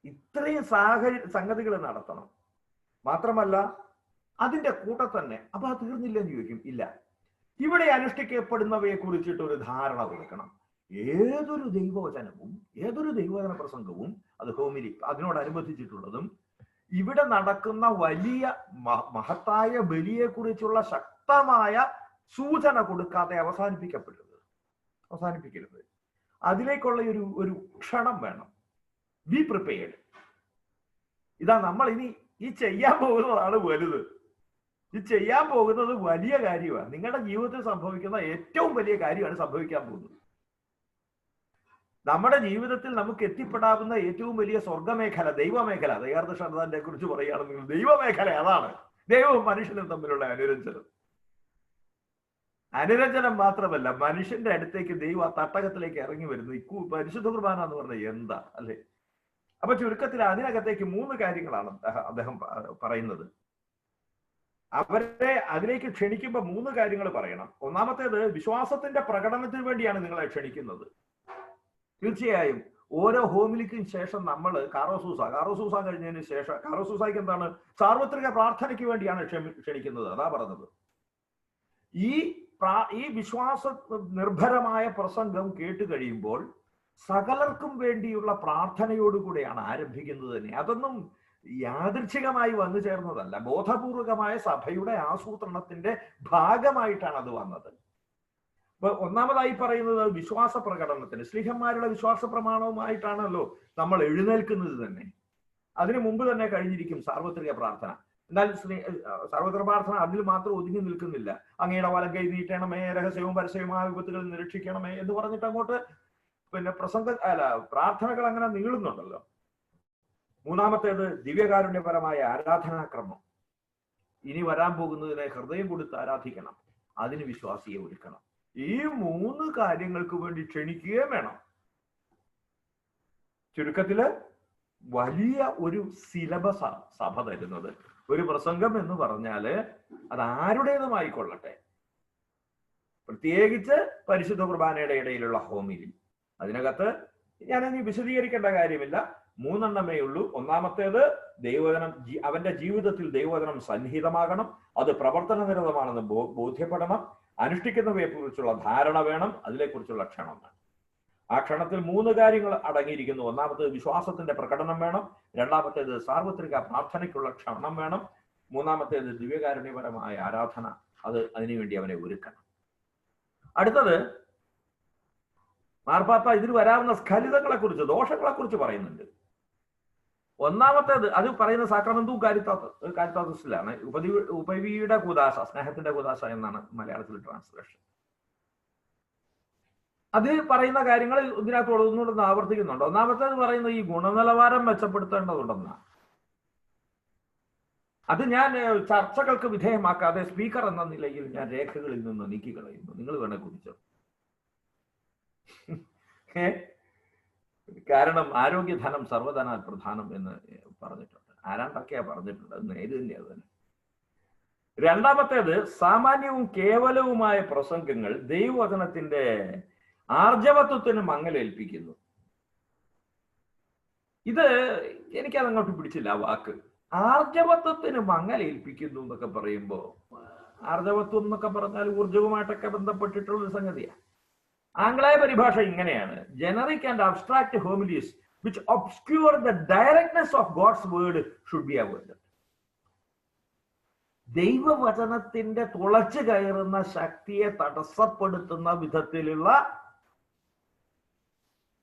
ഇത്രയും സംഗതികൾ നടത്തണം. മാത്രമല്ല അതിന്റെ കൂട്ടം തന്നെ അപ്പൊ അത് തീർന്നില്ലെന്ന് ചോദിക്കും. ഇല്ല, ഇവിടെ അനുഷ്ഠിക്കപ്പെടുന്നവയെ കുറിച്ചിട്ട് ഒരു ധാരണ കൊടുക്കണം. ഏതൊരു ദൈവവചനവും ഏതൊരു ദൈവവചന പ്രസംഗവും, അത് ഹോമിലി അതിനോടനുബന്ധിച്ചിട്ടുള്ളതും, ഇവിടെ നടക്കുന്ന വലിയ മഹത്തായ ബലിയെ കുറിച്ചുള്ള ശക്തമായ സൂചന കൊടുക്കാതെ അവസാനിപ്പിക്കരുത്. അതിലേക്കുള്ള ഒരു ക്ഷണം വേണം. Be prepared. ഇതാ നമ്മൾ ഇനി ഈ ചെയ്യാൻ പോകുന്നതാണ് വലുത്. ഈ ചെയ്യാൻ പോകുന്നത് വലിയ കാര്യമാണ്. നിങ്ങളുടെ ജീവിതത്തിൽ സംഭവിക്കുന്ന ഏറ്റവും വലിയ കാര്യമാണ് സംഭവിക്കാൻ പോകുന്നത്. നമ്മുടെ ജീവിതത്തിൽ നമുക്ക് എത്തിപ്പെടാവുന്ന ഏറ്റവും വലിയ സ്വർഗമേഖല, ദൈവമേഖല, ദയാർദ്ദ കുറിച്ച് പറയുകയാണെങ്കിൽ ദൈവമേഖല അതാണ്. ദൈവവും മനുഷ്യനും തമ്മിലുള്ള അനുരഞ്ജനം മാത്രമല്ല, മനുഷ്യന്റെ അടുത്തേക്ക് ദൈവം ആ തട്ടകത്തിലേക്ക് ഇറങ്ങി വരുന്നു. പരിശുദ്ധ കുർബാന എന്ന് പറഞ്ഞാൽ എന്താ അല്ലെ? അപ്പൊ ചുരുക്കത്തിൽ അതിനകത്തേക്ക് 3 കാര്യങ്ങളാണ് അദ്ദേഹം പറയുന്നത്. അവരെ അതിലേക്ക് ക്ഷണിക്കുമ്പോൾ 3 കാര്യങ്ങൾ പറയണം. ഒന്നാമത്തേത്, വിശ്വാസത്തിന്റെ പ്രകടനത്തിന് വേണ്ടിയാണ് നിങ്ങളെ ക്ഷണിക്കുന്നത്. തീർച്ചയായും ഓരോ ഹോമിലിക്കും ശേഷം നമ്മൾ കാറോസൂസ കഴിഞ്ഞതിന് ശേഷം, കാറോസൂസയ്ക്ക് എന്താണ്? സാർവത്രിക പ്രാർത്ഥനയ്ക്ക് വേണ്ടിയാണ് ക്ഷണിക്കുന്നത്. അതാ പറഞ്ഞത്. ഈ വിശ്വാസ നിർഭരമായ പ്രസംഗം കേട്ട് കഴിയുമ്പോൾ സകലർക്കും വേണ്ടിയുള്ള പ്രാർത്ഥനയോടുകൂടെയാണ് ആരംഭിക്കുന്നത് തന്നെ. അതൊന്നും യാദൃച്ഛികമായി വന്നു ചേർന്നതല്ല. ബോധപൂർവകമായ സഭയുടെ ആസൂത്രണത്തിന്റെ ഭാഗമായിട്ടാണ് അത് വന്നത്. അപ്പൊ ഒന്നാമതായി പറയുന്നത് വിശ്വാസ പ്രകടനത്തിന്, സ്ലീഹന്മാരുടെ വിശ്വാസ പ്രമാണവുമായിട്ടാണല്ലോ നമ്മൾ എഴുന്നേൽക്കുന്നത് തന്നെ. അതിനു മുമ്പ് തന്നെ കഴിഞ്ഞിരിക്കും സാർവത്രിക പ്രാർത്ഥന. എന്നാൽ സാർവത്രിക പ്രാർത്ഥന അതിൽ മാത്രം ഒതുങ്ങി നിൽക്കുന്നില്ല. അങ്ങയുടെ വലം കൈ നീട്ടണമേ, രഹസ്യവും പരസ്യവുമായ വിപത്തുകൾ നിരീക്ഷിക്കണമേ എന്ന് പറഞ്ഞിട്ട് അങ്ങോട്ട് പ്രാർത്ഥനകൾ അങ്ങനെ നീളുന്നുണ്ടല്ലോ. മൂന്നാമത്തേത് ദിവ്യകാരുണ്യപരമായ ആരാധനാക്രമം. ഇനി വരാൻ പോകുന്നതിനെ ഹൃദയം കൊടുത്ത് ആരാധിക്കണം, അതിന് വിശ്വാസിയെ ഒരുക്കണം. ഈ 3 കാര്യങ്ങൾക്ക് വേണ്ടി ക്ഷണിക്കുകയും വേണം. ചുരുക്കത്തില് വലിയ ഒരു സിലബസ് സഭ തരുന്നത്. ഒരു പ്രസംഗം എന്ന് പറഞ്ഞാല് അത് ആരുടേതുമായിക്കൊള്ളട്ടെ, പ്രത്യേകിച്ച് പരിശുദ്ധ കുർബാനയുടെ ഇടയിലുള്ള ഹോമിലി, അതിനകത്ത് ഞാനിനി വിശദീകരിക്കേണ്ട കാര്യമില്ല. 3 എണ്ണമേ ഉള്ളൂ. ഒന്നാമത്തേത്, ദൈവവചനം അവന്റെ ജീവിതത്തിൽ ദൈവവചനം സന്നിഹിതമാകണം, അത് പ്രവർത്തനനിരതമാണെന്ന് ബോധ്യപ്പെടണം, അനുഷ്ഠിക്കുന്നവയെ കുറിച്ചുള്ള ധാരണ വേണം, അതിനെക്കുറിച്ചുള്ള ക്ഷണം വേണം. ആ ക്ഷണത്തിൽ 3 കാര്യങ്ങൾ അടങ്ങിയിരിക്കുന്നു. ഒന്നാമത്തേത് വിശ്വാസത്തിന്റെ പ്രകടനം വേണം, രണ്ടാമത്തേത് സാർവത്രിക പ്രാർത്ഥനയ്ക്കുള്ള ക്ഷണം വേണം, മൂന്നാമത്തേത് ദിവ്യകാരുണ്യപരമായ ആരാധന, അതിനുവേണ്ടി അവനെ ഒരുക്കണം. അടുത്തത്, മാർപ്പാപ്പ ഇതിൽ വരാവുന്ന സ്ഖലിതങ്ങളെ കുറിച്ച്, ദോഷങ്ങളെ കുറിച്ച് പറയുന്നുണ്ട്. ഒന്നാമത്തേത് അത് പറയുന്ന സാക്രമെന്തും കാരിത്താസിലാണ്. ഉപവിയുടെ കൂദാശ, സ്നേഹത്തിന്റെ കൂദാശ എന്നാണ് മലയാളത്തിൽ ട്രാൻസ്ലേഷൻ. അതിൽ പറയുന്ന കാര്യങ്ങൾ ഇതിനകത്ത് ഒന്നുകൂടെ ആവർത്തിക്കുന്നുണ്ട്. ഒന്നാമത്തേത് പറയുന്നത് ഈ ഗുണനിലവാരം മെച്ചപ്പെടുത്തേണ്ടതുണ്ടെന്നാണ്. അത് ഞാൻ ചർച്ചകൾക്ക് വിധേയമാക്കാതെ സ്പീക്കർ എന്ന നിലയിൽ ഞാൻ രേഖകളിൽ നിന്ന് നീക്കിക്കളയുന്നു. നിങ്ങൾ വേണേ കുറിച്ചോ. കാരണം ആരോഗ്യധനം സർവ്വധനാൽ പ്രധാനം എന്ന് പറഞ്ഞിട്ടുണ്ട്. ആരാണ്ടൊക്കെയാ പറഞ്ഞിട്ടുണ്ട്. അത് നേര് തന്നെയാണ് തന്നെ. രണ്ടാമത്തേത്, സാമാന്യവും കേവലവുമായ പ്രസംഗങ്ങൾ ദൈവവചനത്തിന്റെ ആർജവത്വത്തിന് മങ്ങലേൽപ്പിക്കുന്നു. ഇത് എനിക്കത് അങ്ങോട്ട് പിടിച്ചില്ല ആ വാക്ക്. ആർജവത്വത്തിന് മങ്ങലേൽപ്പിക്കുന്നു എന്നൊക്കെ പറയുമ്പോ, ആർജവത്വം എന്നൊക്കെ പറഞ്ഞാൽ ഊർജവുമായിട്ടൊക്കെ ബന്ധപ്പെട്ടിട്ടുള്ള ഒരു സംഗതിയാണ്. ആംഗ്ലേയ പരിഭാഷ ഇങ്ങനെയാണ്: generic and abstract homilies which obscure the directness of God's word should be avoided. ദൈവവചനത്തിന്റെ തുളച്ചു കയറുന്ന ശക്തിയെ തടസ്സപ്പെടുത്തുന്ന വിധത്തിലുള്ള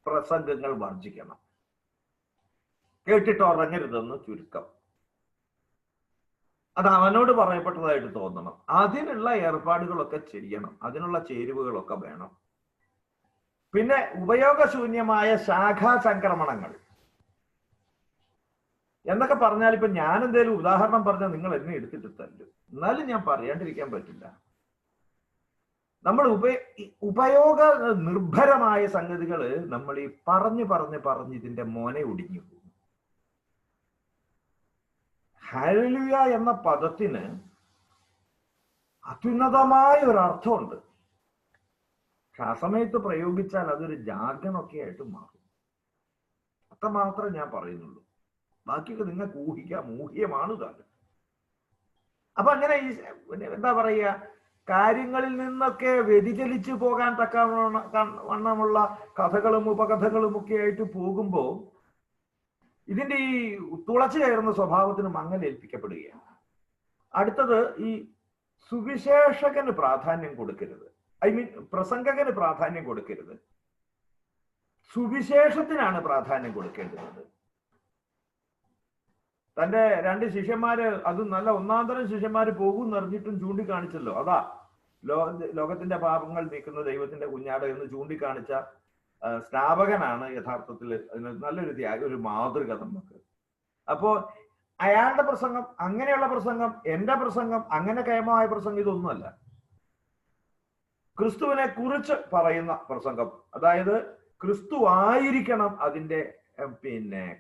പ്രസംഗങ്ങൾ വർജിക്കണം. കേട്ടിട്ട് ഉറങ്ങരുതെന്ന് ചുരുക്കം. അത് അവനോട് പറയപ്പെട്ടതായിട്ട് തോന്നണം. അതിനുള്ള ഏർപ്പാടുകളൊക്കെ ചെയ്യണം, അതിനുള്ള ചേരുവകളൊക്കെ വേണം. പിന്നെ ഉപയോഗശൂന്യമായ ശാഖാചംക്രമണങ്ങൾ എന്നൊക്കെ പറഞ്ഞാൽ, ഇപ്പൊ ഞാൻ എന്തേലും ഉദാഹരണം പറഞ്ഞാൽ നിങ്ങൾ എന്നെ എടുത്തിട്ട് തല്ലും. എന്നാലും ഞാൻ പറയാണ്ടിരിക്കാൻ പറ്റില്ല. നമ്മൾ ഉപയോഗ നിർഭരമായ സംഗതികൾ നമ്മൾ ഈ പറഞ്ഞ് ഇതിന്റെ മോനെ ഒടിഞ്ഞു പോകും. ഹല്ലേലൂയ എന്ന പദത്തിന് അത്യുന്നതമായ ഒരു അർത്ഥമുണ്ട്. ആ സമയത്ത് പ്രയോഗിച്ചാൽ അതൊരു ജാർഗണൊക്കെ ആയിട്ട് മാറും. അത്രമാത്രം ഞാൻ പറയുന്നുള്ളൂ. ബാക്കിയൊക്കെ നിങ്ങൾക്ക് ഊഹിക്കാം, ഊഹ്യമാണ് താനും. അപ്പൊ അങ്ങനെ ഈ എന്താ പറയുക, കാര്യങ്ങളിൽ നിന്നൊക്കെ വ്യതിചലിച്ചു പോകാൻ വണ്ണമുള്ള കഥകളും ഉപകഥകളും ഒക്കെ ആയിട്ട് പോകുമ്പോൾ ഇതിന്റെ ഈ തുളച്ചു കയറുന്ന സ്വഭാവത്തിന് മങ്ങലേൽപ്പിക്കപ്പെടുകയാണ്. അടുത്തത്, ഈ സുവിശേഷകന് പ്രാധാന്യം കൊടുക്കരുത്, പ്രസംഗകന് പ്രാധാന്യം കൊടുക്കരുത്, സുവിശേഷത്തിനാണ് പ്രാധാന്യം കൊടുക്കേണ്ടത്. തന്റെ 2 ശിഷ്യന്മാര്, അത് നല്ല ഒന്നാന്തരം ശിഷ്യന്മാര് പോകും എന്നറിഞ്ഞിട്ടും ചൂണ്ടിക്കാണിച്ചല്ലോ. അതാ ലോകത്തിന്റെ പാപങ്ങൾ നീക്കുന്ന ദൈവത്തിന്റെ കുഞ്ഞാട് എന്ന് ചൂണ്ടിക്കാണിച്ച സ്നാപകനാണ് യഥാർത്ഥത്തിൽ അതിന് നല്ലൊരു ഒരു മാതൃക നമുക്ക്. അപ്പോ അയാളുടെ പ്രസംഗം, അങ്ങനെയുള്ള പ്രസംഗം, എന്റെ പ്രസംഗം, അങ്ങനെ കേമമായ പ്രസംഗം ഇതൊന്നുമല്ല. ക്രിസ്തുവിനെ കുറിച്ച് പറയുന്ന പ്രസംഗം, അതായത് ക്രിസ്തു ആയിരിക്കണം അതിന്റെ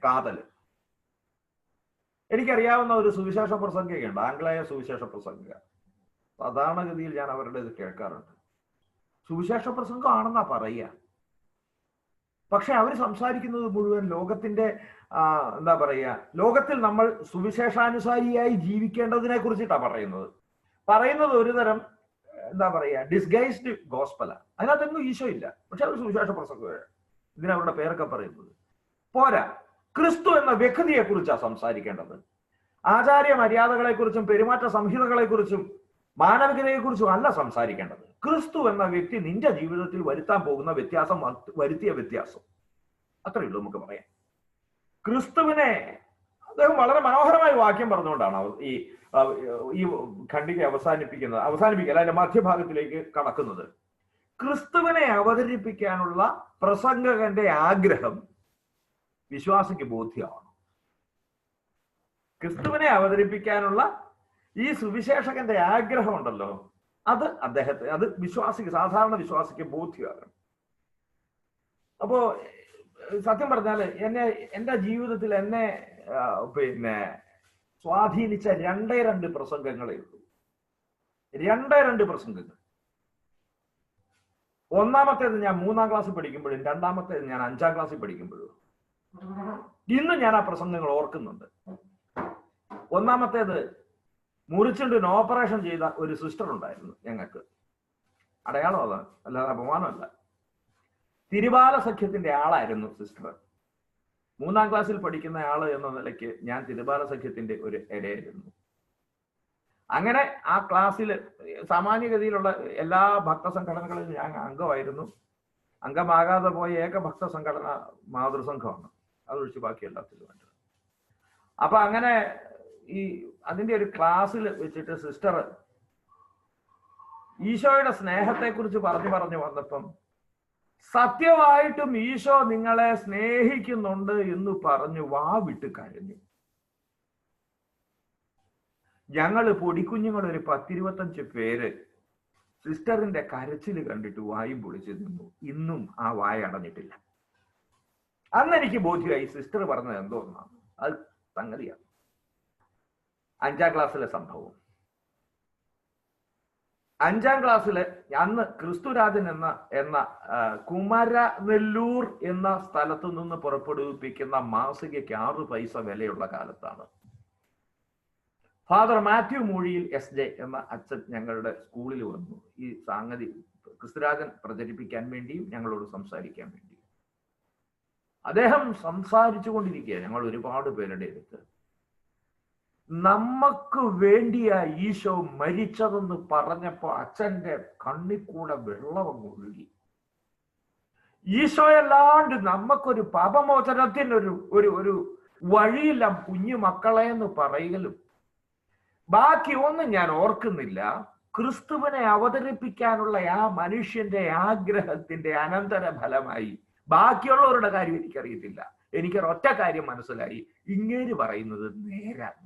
കാതല്. എനിക്കറിയാവുന്ന ഒരു സുവിശേഷ പ്രസംഗികയുണ്ട്, ആംഗ്ലേയ സുവിശേഷ പ്രസംഗിക. സാധാരണഗതിയിൽ ഞാൻ അവരുടെ ഇത് കേൾക്കാറുണ്ട്. സുവിശേഷ പ്രസംഗമാണെന്നാ പറയുക, പക്ഷെ അവർ സംസാരിക്കുന്നത് മുഴുവൻ ലോകത്തിന്റെ എന്താ പറയുക, ലോകത്തിൽ നമ്മൾ സുവിശേഷാനുസാരിയായി ജീവിക്കേണ്ടതിനെ കുറിച്ചിട്ടാണ് പറയുന്നത് ഒരുതരം എന്താ പറയുക ഡിസ്ഗൈസ്ഡ് ഗോസ്പല. അതിനകത്തൊന്നും ഈശോ ഇല്ല, പക്ഷെ അവർ സുവിശേഷ പ്രസംഗമാണ്. ഇതിനവരുടെ പേരൊക്കെ പറയുന്നത് പോരാ. ക്രിസ്തു എന്ന വ്യക്തിയെ കുറിച്ചാണ് സംസാരിക്കേണ്ടത്. ആചാര്യ മര്യാദകളെ കുറിച്ചും പെരുമാറ്റ സംഹിതകളെ കുറിച്ചും മാനവികതയെ കുറിച്ചും അല്ല സംസാരിക്കേണ്ടത്. ക്രിസ്തു എന്ന വ്യക്തി നിന്റെ ജീവിതത്തിൽ വരുത്താൻ പോകുന്ന വ്യത്യാസം, വരുത്തിയ വ്യത്യാസം, അത്രയേ ഉള്ളൂ നമുക്ക് പറയാം. ക്രിസ്തുവിനെ അദ്ദേഹം വളരെ മനോഹരമായ വാക്യം പറഞ്ഞുകൊണ്ടാണ് ഈ ഖണ്ഡിക അവസാനിപ്പിക്കല്ല, അതിന്റെ മധ്യഭാഗത്തിലേക്ക് കടക്കുന്നത്. ക്രിസ്തുവിനെ അവതരിപ്പിക്കാനുള്ള പ്രസംഗകന്റെ ആഗ്രഹം വിശ്വാസിക്ക് ബോധ്യമാണ്. ക്രിസ്തുവിനെ അവതരിപ്പിക്കാനുള്ള ഈ സുവിശേഷകന്റെ ആഗ്രഹം ഉണ്ടല്ലോ, അത് വിശ്വാസിക്ക്, സാധാരണ വിശ്വാസിക്ക് ബോധ്യമാകണം. അപ്പോ സത്യം പറഞ്ഞാൽ എന്റെ ജീവിതത്തിൽ എന്നെ സ്വാധീനിച്ച 2 പ്രസംഗങ്ങളേ ഉള്ളൂ. 2 പ്രസംഗങ്ങൾ. ഒന്നാമത്തേത് ഞാൻ 3-ാം ക്ലാസ്സിൽ പഠിക്കുമ്പോഴും, രണ്ടാമത്തേത് ഞാൻ 5-ാം ക്ലാസ്സിൽ പഠിക്കുമ്പോഴും. ഇന്നും ഞാൻ ആ പ്രസംഗങ്ങൾ ഓർക്കുന്നുണ്ട്. ഒന്നാമത്തേത് മുറിച്ചുണ്ടിന് ഓപ്പറേഷൻ ചെയ്ത ഒരു സിസ്റ്റർ ഉണ്ടായിരുന്നു ഞങ്ങൾക്ക്. അടയാളം അതാണ്, അല്ലാതെ അപമാനമല്ല. തിരുവാല സഖ്യത്തിന്റെ ആളായിരുന്നു സിസ്റ്റർ. 3-ാം ക്ലാസ്സിൽ പഠിക്കുന്ന ആള് എന്ന നിലയ്ക്ക് ഞാൻ തിരുവാല സഖ്യത്തിന്റെ ഒരു ഇരയായിരുന്നു. അങ്ങനെ ആ ക്ലാസ്സിൽ സാമാന്യഗതിയിലുള്ള എല്ലാ ഭക്തസംഘടനകളിലും ഞാൻ അംഗമായിരുന്നു. അംഗമാകാതെ പോയ ഏക ഭക്ത സംഘടന മാതൃസംഘമാണ്, അതൊഴിച്ച് ബാക്കി എല്ലാത്തിലും വേണ്ടത്. അപ്പൊ അങ്ങനെ അതിന്റെ ഒരു ക്ലാസ്സിൽ വെച്ചിട്ട് സിസ്റ്റർ ഈശോയുടെ സ്നേഹത്തെക്കുറിച്ച് പറഞ്ഞു വന്നപ്പം, സത്യമായിട്ടും ഈശോ നിങ്ങളെ സ്നേഹിക്കുന്നുണ്ട് എന്ന് പറഞ്ഞു വാ വിട്ട് കരഞ്ഞു. ഞങ്ങള് പൊടിക്കുഞ്ഞുങ്ങൾ ഒരു 10-25 പേര് സിസ്റ്ററിന്റെ കരച്ചിൽ കണ്ടിട്ട് വായും പൊളിച്ചു നിന്നു. ഇന്നും ആ വായ അടഞ്ഞിട്ടില്ല. അന്ന് എനിക്ക് ബോധ്യമായി സിസ്റ്റർ പറഞ്ഞത് എന്തോ ഒന്നാണ്. അത് സംഗതിയാണ്. 5-ാം ക്ലാസ്സിലെ സംഭവം. 5-ാം ക്ലാസ്സില് അന്ന് ക്രിസ്തുരാജൻ എന്ന കുമരനെല്ലൂർ എന്ന സ്ഥലത്തു നിന്ന് പുറപ്പെടുവിപ്പിക്കുന്ന മാസികയ്ക്ക് 6 പൈസ വിലയുള്ള കാലത്താണ്. ഫാദർ മാത്യു മൂഴിയിൽ SJ എന്ന അച്ഛൻ ഞങ്ങളുടെ സ്കൂളിൽ വന്നു. ഈ സംഗതി ക്രിസ്തുരാജൻ പ്രചരിപ്പിക്കാൻ വേണ്ടിയും ഞങ്ങളോട് സംസാരിക്കാൻ വേണ്ടിയും. അദ്ദേഹം സംസാരിച്ചു കൊണ്ടിരിക്കുക, ഞങ്ങൾ ഒരുപാട് പേരുടെ അടുത്ത്. നമുക്ക് വേണ്ടിയാ ഈശോ മരിച്ചതെന്ന് പറഞ്ഞപ്പോ അച്ഛന്റെ കണ്ണിക്കൂടെ വെള്ളമങ്ങ് ഒഴുകി. ഈശോയല്ലാണ്ട് നമുക്കൊരു പാപമോചനത്തിനൊരു ഒരു വഴിയില്ല കുഞ്ഞു മക്കളെ എന്ന് പറയലും ബാക്കി ഒന്നും ഞാൻ ഓർക്കുന്നില്ല. ക്രിസ്തുവിനെ അവതരിപ്പിക്കാനുള്ള ആ മനുഷ്യന്റെ ആഗ്രഹത്തിന്റെ അനന്തര ഫലമായി ബാക്കിയുള്ളവരുടെ കാര്യം എനിക്കറിയത്തില്ല. എനിക്കൊരൊറ്റ കാര്യം മനസ്സിലായി, ഇങ്ങേര് പറയുന്നത് നേരാണ്.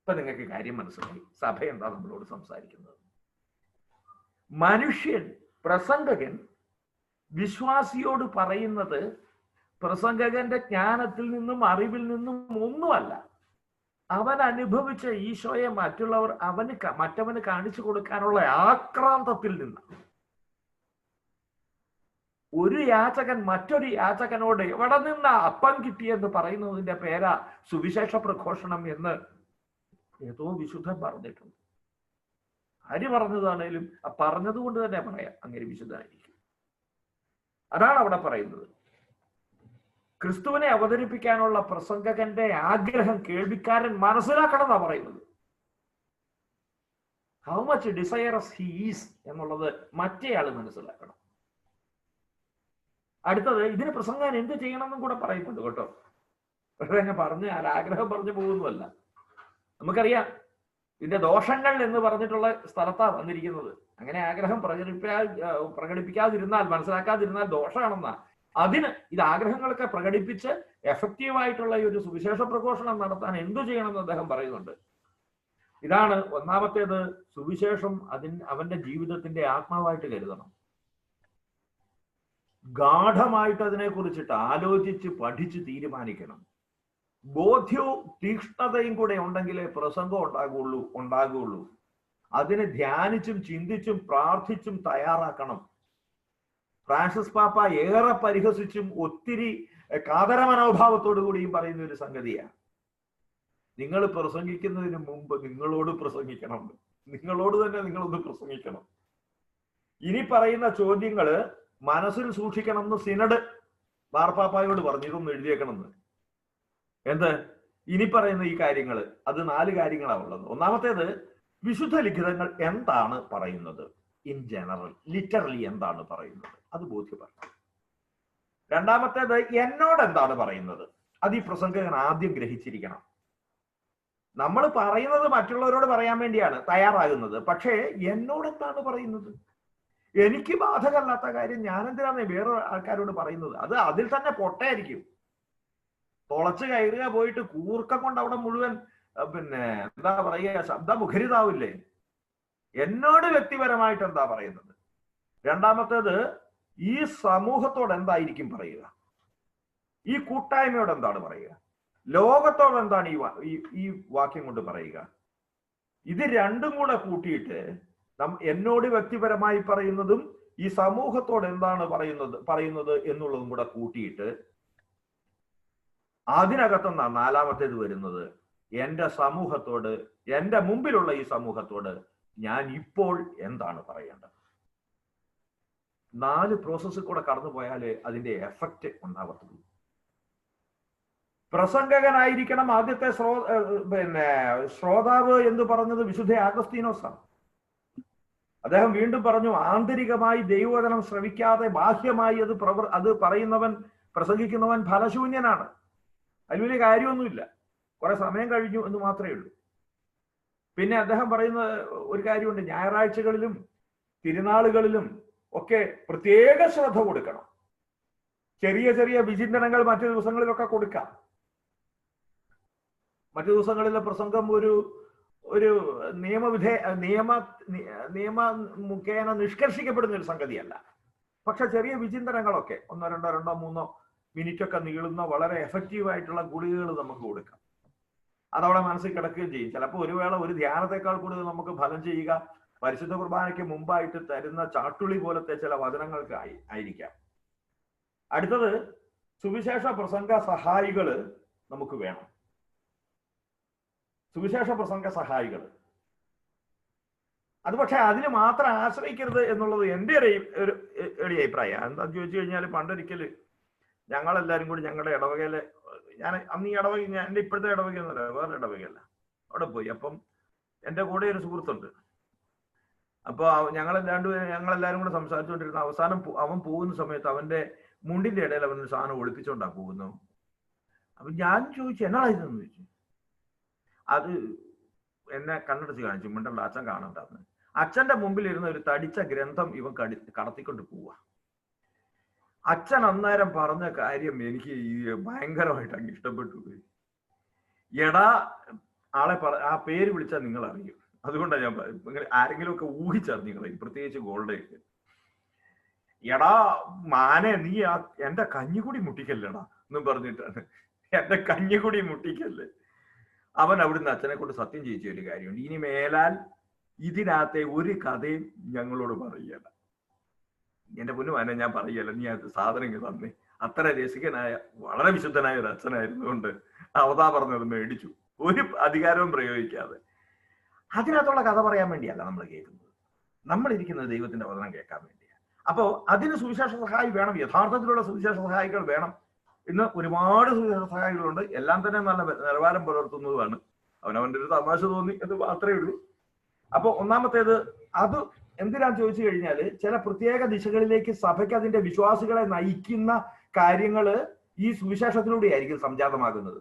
ഇപ്പൊ നിങ്ങൾക്ക് കാര്യം മനസ്സിലായി, സഭ എന്താ നമ്മളോട് സംസാരിക്കുന്നത്. മനുഷ്യൻ, പ്രസംഗകൻ വിശ്വാസിയോട് പറയുന്നത് പ്രസംഗകന്റെ ജ്ഞാനത്തിൽ നിന്നും അറിവിൽ നിന്നും ഒന്നുമല്ല. അവൻ അനുഭവിച്ച ഈശോയെ മറ്റവന് കാണിച്ചു കൊടുക്കാനുള്ള ആക്രാന്തത്തിൽ നിന്നാണ്. ഒരു യാചകൻ മറ്റൊരു യാചകനോട് എവിടെ നിന്ന് അപ്പം കിട്ടിയെന്ന് പറയുന്നതിന്റെ പേരാ സുവിശേഷ പ്രഘോഷണം എന്ന് ഏതോ വിശുദ്ധൻ പറഞ്ഞിട്ടുണ്ട്. ആര് പറഞ്ഞതാണേലും ആ പറഞ്ഞത് കൊണ്ട് തന്നെ പറയാം അങ്ങനെ വിശുദ്ധനായിരിക്കും. അതാണ് അവിടെ പറയുന്നത്. ക്രിസ്തുവിനെ അവതരിപ്പിക്കാനുള്ള പ്രസംഗകന്റെ ആഗ്രഹം കേൾവിക്കാരൻ മനസ്സിലാക്കണം എന്നാ പറയുന്നത്. ഹൗ മച്ച് ഡിസയറസ് ഹി ഈസ് എന്നുള്ളത് മറ്റേയാൾ മനസ്സിലാക്കണം. അടുത്തത്, ഇതിന് പ്രസംഗം എന്ത് ചെയ്യണമെന്നും കൂടെ പറയുന്നുണ്ട് കേട്ടോ. പക്ഷേ പറഞ്ഞ് ആഗ്രഹം പറഞ്ഞു പോകുന്നതല്ല. നമുക്കറിയാം ഇതിന്റെ ദോഷങ്ങൾ എന്ന് പറഞ്ഞിട്ടുള്ള സ്ഥലത്താണ് വന്നിരിക്കുന്നത്. അങ്ങനെ ആഗ്രഹം പ്രകടിപ്പിക്കാതിരുന്നാൽ, മനസ്സിലാക്കാതിരുന്നാൽ ദോഷമാണെന്നാ. അതിന് ഇത് ആഗ്രഹങ്ങളൊക്കെ പ്രകടിപ്പിച്ച് എഫക്റ്റീവായിട്ടുള്ള ഈ ഒരു സുവിശേഷ പ്രഘോഷണം നടത്താൻ എന്തു ചെയ്യണമെന്ന് അദ്ദേഹം പറയുന്നുണ്ട്. ഇതാണ് ഒന്നാമത്തേത്. സുവിശേഷം അവന്റെ ജീവിതത്തിന്റെ ആത്മാവായിട്ട് കരുതണം. ഗാഠമായിട്ട് അതിനെ കുറിച്ചിട്ട് ആലോചിച്ച് പഠിച്ച് തീരുമാനിക്കണം. ബോധ്യവും തീക്ഷ്ണതയും കൂടെ ഉണ്ടെങ്കിലേ പ്രസംഗം ഉണ്ടാകുള്ളൂ. അതിനെ ധ്യാനിച്ചും ചിന്തിച്ചും പ്രാർത്ഥിച്ചും തയ്യാറാക്കണം. ഫ്രാൻസിസ് പാപ്പ ഏറെ പരിഹസിച്ചും ഒത്തിരി കാതര മനോഭാവത്തോടു കൂടിയും പറയുന്ന ഒരു സംഗതിയാണ്, നിങ്ങൾ പ്രസംഗിക്കുന്നതിന് മുമ്പ് നിങ്ങളോട് പ്രസംഗിക്കണം. നിങ്ങളോട് തന്നെ നിങ്ങളൊന്ന് പ്രസംഗിക്കണം. ഇനി പറയുന്ന ചോദ്യങ്ങള് മനസ്സിൽ സൂക്ഷിക്കണം എന്ന് സിനഡ് മാർപ്പാപ്പായോട് പറഞ്ഞു, ഇതൊന്ന് എഴുതിയേക്കണമെന്ന്. എന്ത് ഇനി പറയുന്ന ഈ കാര്യങ്ങൾ, അത് 4 കാര്യങ്ങളാണ് ഉള്ളത്. ഒന്നാമത്തേത്, വിശുദ്ധ ലിഖിതങ്ങൾ എന്താണ് പറയുന്നത്, ഇൻ ജനറൽ ലിറ്ററലി എന്താണ് പറയുന്നത്, അത് ബോധ്യപ്പെടുത്തണം. രണ്ടാമത്തേത്, എന്നോട് എന്താണ് പറയുന്നത്, അത് ഈ പ്രസംഗകൻ ആദ്യം ഗ്രഹിച്ചിരിക്കണം. നമ്മൾ പറയുന്നത് മറ്റുള്ളവരോട് പറയാൻ വേണ്ടിയാണ് തയ്യാറാകുന്നത്. പക്ഷേ എന്നോട് എന്താണ് പറയുന്നത്, എനിക്ക് ബാധകമല്ലാത്ത കാര്യം ഞാനെന്തിനാണ് വേറെ ആൾക്കാരോട് പറയുന്നത്? അത് അതിൽ തന്നെ പൊട്ടയായിരിക്കും. തുളച്ച് കയറുക പോയിട്ട് കൂർക്കം കൊണ്ട് അവിടെ മുഴുവൻ എന്താ പറയുക, ശബ്ദമുഖരിതാവില്ലേ? എന്നോട് വ്യക്തിപരമായിട്ട് എന്താ പറയുന്നത്. രണ്ടാമത്തേത്, ഈ സമൂഹത്തോട് എന്തായിരിക്കും പറയുക, ഈ കൂട്ടായ്മയോട് എന്താണ് പറയുക, ലോകത്തോട് എന്താണ് ഈ വാക്യം കൊണ്ട് പറയുക. ഇത് രണ്ടും കൂടെ കൂട്ടിയിട്ട് എന്നോട് വ്യക്തിപരമായി പറയുന്നതും ഈ സമൂഹത്തോട് എന്താണ് പറയുന്നത് എന്നുള്ളതും കൂടെ കൂട്ടിയിട്ട് അതിനകത്തുനിന്നാണ് 4ാമത്തേത് വരുന്നത്. എൻ്റെ സമൂഹത്തോട്, എൻ്റെ മുമ്പിലുള്ള ഈ സമൂഹത്തോട് ഞാൻ ഇപ്പോൾ എന്താണ് പറയേണ്ടത്. 4 പ്രോസസ്സിൽ കൂടെ കടന്നു പോയാലേ അതിന്റെ എഫക്റ്റ് ഉണ്ടാവത്തുള്ളൂ. പ്രസംഗകനായിരിക്കണം ആദ്യത്തെ ശ്രോതാവ് എന്ന് പറഞ്ഞത് വിശുദ്ധ ആഗസ്തീനോസാണ്. അദ്ദേഹം വീണ്ടും പറഞ്ഞു, ആന്തരികമായി ദൈവവചനം ശ്രവിക്കാതെ ബാഹ്യമായി അത് പ്രസംഗിക്കുന്നവൻ ഫലശൂന്യനാണ്. അതിൽ വലിയ കാര്യമൊന്നുമില്ല, കുറെ സമയം കഴിഞ്ഞു എന്ന് മാത്രമേ ഉള്ളൂ. പിന്നെ അദ്ദേഹം പറയുന്ന ഒരു കാര്യമുണ്ട്, ഞായറാഴ്ചകളിലും തിരുനാളുകളിലും ഒക്കെ പ്രത്യേക ശ്രദ്ധ കൊടുക്കണം. ചെറിയ ചെറിയ വിചിന്തനങ്ങൾ മറ്റു ദിവസങ്ങളിലൊക്കെ കൊടുക്കാം. മറ്റു ദിവസങ്ങളിലെ പ്രസംഗം ഒരു നിയമ മുഖേന നിഷ്കർഷിക്കപ്പെടുന്ന ഒരു സംഗതിയല്ല. പക്ഷെ ചെറിയ വിചിന്തനങ്ങളൊക്കെ 1, 2, 3 മിനിറ്റൊക്കെ നീളുന്ന വളരെ എഫക്റ്റീവ് ആയിട്ടുള്ള ഗുളികകൾ നമുക്ക് കൊടുക്കാം. അതവിടെ മനസ്സിൽ കിടക്കുകയും ചെയ്യും. ചിലപ്പോൾ ഒരു വേള ഒരു ധ്യാനത്തെക്കാൾ കൂടുതൽ നമുക്ക് ഫലം ചെയ്യുക പരിശുദ്ധ കുർബാനയ്ക്ക് മുമ്പായിട്ട് തരുന്ന ചാട്ടുളി പോലത്തെ ചില വചനങ്ങൾക്ക് ആയിരിക്കാം. അടുത്തത്, സുവിശേഷ പ്രസംഗ സഹായികള് നമുക്ക് വേണം. സുവിശേഷ പ്രസംഗ സഹായികൾ അത് പക്ഷെ അതിന് മാത്രം ആശ്രയിക്കരുത് എന്നുള്ളത് എൻ്റെ ഒരു എളിയ അഭിപ്രായം. എന്താന്ന് ചോദിച്ചു കഴിഞ്ഞാൽ, പണ്ടൊരിക്കല് ഞങ്ങളെല്ലാവരും കൂടി ഞങ്ങളുടെ ഇടവകയിലെ, ഞാൻ അന്ന് ഈ ഇടവക, എൻ്റെ ഇപ്പോഴത്തെ ഇടവക എന്നല്ല, വേറെ ഇടവകയല്ല, അവിടെ പോയി. അപ്പം എൻ്റെ കൂടെ ഒരു സുഹൃത്തുണ്ട്. അപ്പോൾ ഞങ്ങളെല്ലാവരും കൂടെ സംസാരിച്ചുകൊണ്ടിരുന്ന അവസാനം അവൻ പോകുന്ന സമയത്ത് അവൻ്റെ മുണ്ടിന്റെ ഇടയിൽ അവൻ സാധനം ഒളിപ്പിച്ചോണ്ടാ പോകുന്നു. അപ്പൊ ഞാൻ ചോദിച്ചു, എന്നാ ഇതെന്ന് ചോദിച്ചു. അത് എന്നെ കണ്ണടച്ച് കാണിച്ചു, മിണ്ടല്ല, അച്ഛൻ കാണണ്ടാന്ന്. അച്ഛന്റെ മുമ്പിൽ ഇരുന്ന ഒരു തടിച്ച ഗ്രന്ഥം ഇവൻ കടത്തിക്കൊണ്ട് പോവാ. അച്ഛൻ അന്നേരം പറഞ്ഞ കാര്യം എനിക്ക് ഭയങ്കരമായിട്ട് അങ്ങ് ഇഷ്ടപ്പെട്ടു. എടാ, ആ പേര് വിളിച്ചാൽ നിങ്ങൾ അറിയും, അതുകൊണ്ടാണ് ഞാൻ ആരെങ്കിലും ഒക്കെ ഊഹിച്ചറിഞ്ഞു, പ്രത്യേകിച്ച് ഗോൾഡ്. എടാ മാനെ, നീ എന്റെ കഞ്ഞിക്കുടി മുട്ടിക്കല്ലേടാ എന്നും പറഞ്ഞിട്ടാണ്. എന്റെ കഞ്ഞിക്കുടി മുട്ടിക്കല്ലേ. അവൻ അവിടുന്ന് അച്ഛനെ കൊണ്ട് സത്യം ചെയ്യിച്ച ഒരു കാര്യമുണ്ട്, ഇനി മേലാൽ ഇതിനകത്തെ ഒരു കഥയും ഞങ്ങളോട് പറയണ്ട. എന്റെ പൊന്നുമാനെ ഞാൻ പറയുകയല്ല, നീ അത് സാധനം ഇങ്ങ് തന്നേ. അത്ര രസികനായ വളരെ വിശുദ്ധനായ ഒരു അച്ഛനായിരുന്നുകൊണ്ട് അവതാ പറഞ്ഞത് മേടിച്ചു, ഒരു അധികാരവും പ്രയോഗിക്കാതെ. അതിനകത്തുള്ള കഥ പറയാൻ വേണ്ടിയല്ല നമ്മൾ കേൾക്കുന്നത്, നമ്മൾ ഇരിക്കുന്നത് ദൈവത്തിന്റെ വചനം കേൾക്കാൻ വേണ്ടിയാണ്. അപ്പോ അതിന് സുവിശേഷ സഹായി വേണം, യഥാർത്ഥത്തിലുള്ള സുവിശേഷ സഹായികൾ വേണം. ഇന്ന് ഒരുപാട് സുവിശേഷ സഹായികളുണ്ട്, എല്ലാം തന്നെ നല്ല നിലവാരം പുലർത്തുന്നതുമാണ്. അവനവന്റെ ഒരു തമാശ തോന്നി എന്ന് മാത്രമേ ഉള്ളൂ. അപ്പൊ ഒന്നാമത്തേത്, അത് എന്തിനാന്ന് ചോദിച്ചു കഴിഞ്ഞാല് ചില പ്രത്യേക ദിശകളിലേക്ക് സഭയ്ക്ക് അതിന്റെ വിശ്വാസികളെ നയിക്കുന്ന കാര്യങ്ങള് ഈ സുവിശേഷത്തിലൂടെ ആയിരിക്കും സംജാതമാകുന്നത്.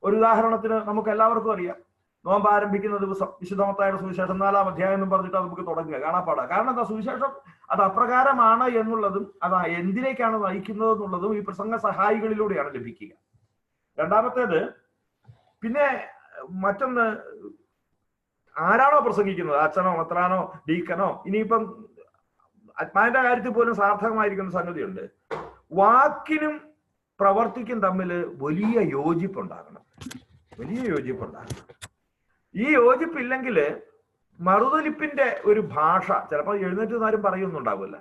ഒരു ഉദാഹരണത്തിന് നമുക്ക് എല്ലാവർക്കും അറിയാം, നോമ്പ് ആരംഭിക്കുന്ന ദിവസം വിശുദ്ധ മത്തായിയുടെ സുവിശേഷം 4-ാം അധ്യായം എന്നും പറഞ്ഞിട്ട് നമുക്ക് തുടങ്ങുക, കാണാപ്പാടാ. കാരണം എന്താ, സുവിശേഷം അത് അപ്രകാരമാണ് എന്നുള്ളതും അത് എന്തിലേക്കാണ് നയിക്കുന്നത് എന്നുള്ളതും ഈ പ്രസംഗ സഹായികളിലൂടെയാണ് ലഭിക്കുക. രണ്ടാമത്തേത്, പിന്നെ മറ്റൊന്ന്, ആരാണോ പ്രസംഗിക്കുന്നത്, അച്ഛനോ മെത്രാനോ ഡീക്കനോ, ഇനിയിപ്പം ആത്മാവിന്റെ കാര്യത്തിൽ പോലും സാർത്ഥകമായിരിക്കുന്ന സംഗതിയുണ്ട്, വാക്കിനും പ്രവർത്തിക്കും തമ്മിൽ വലിയ യോജിപ്പുണ്ടാകണം, വലിയ യോജിപ്പുണ്ടാകണം. ഈ യോജിപ്പില്ലെങ്കിൽ മറുതലിപ്പിന്റെ ഒരു ഭാഷ ചിലപ്പോൾ എഴുന്നേറ്റ് ആരും പറയുന്നുണ്ടാവില്ല,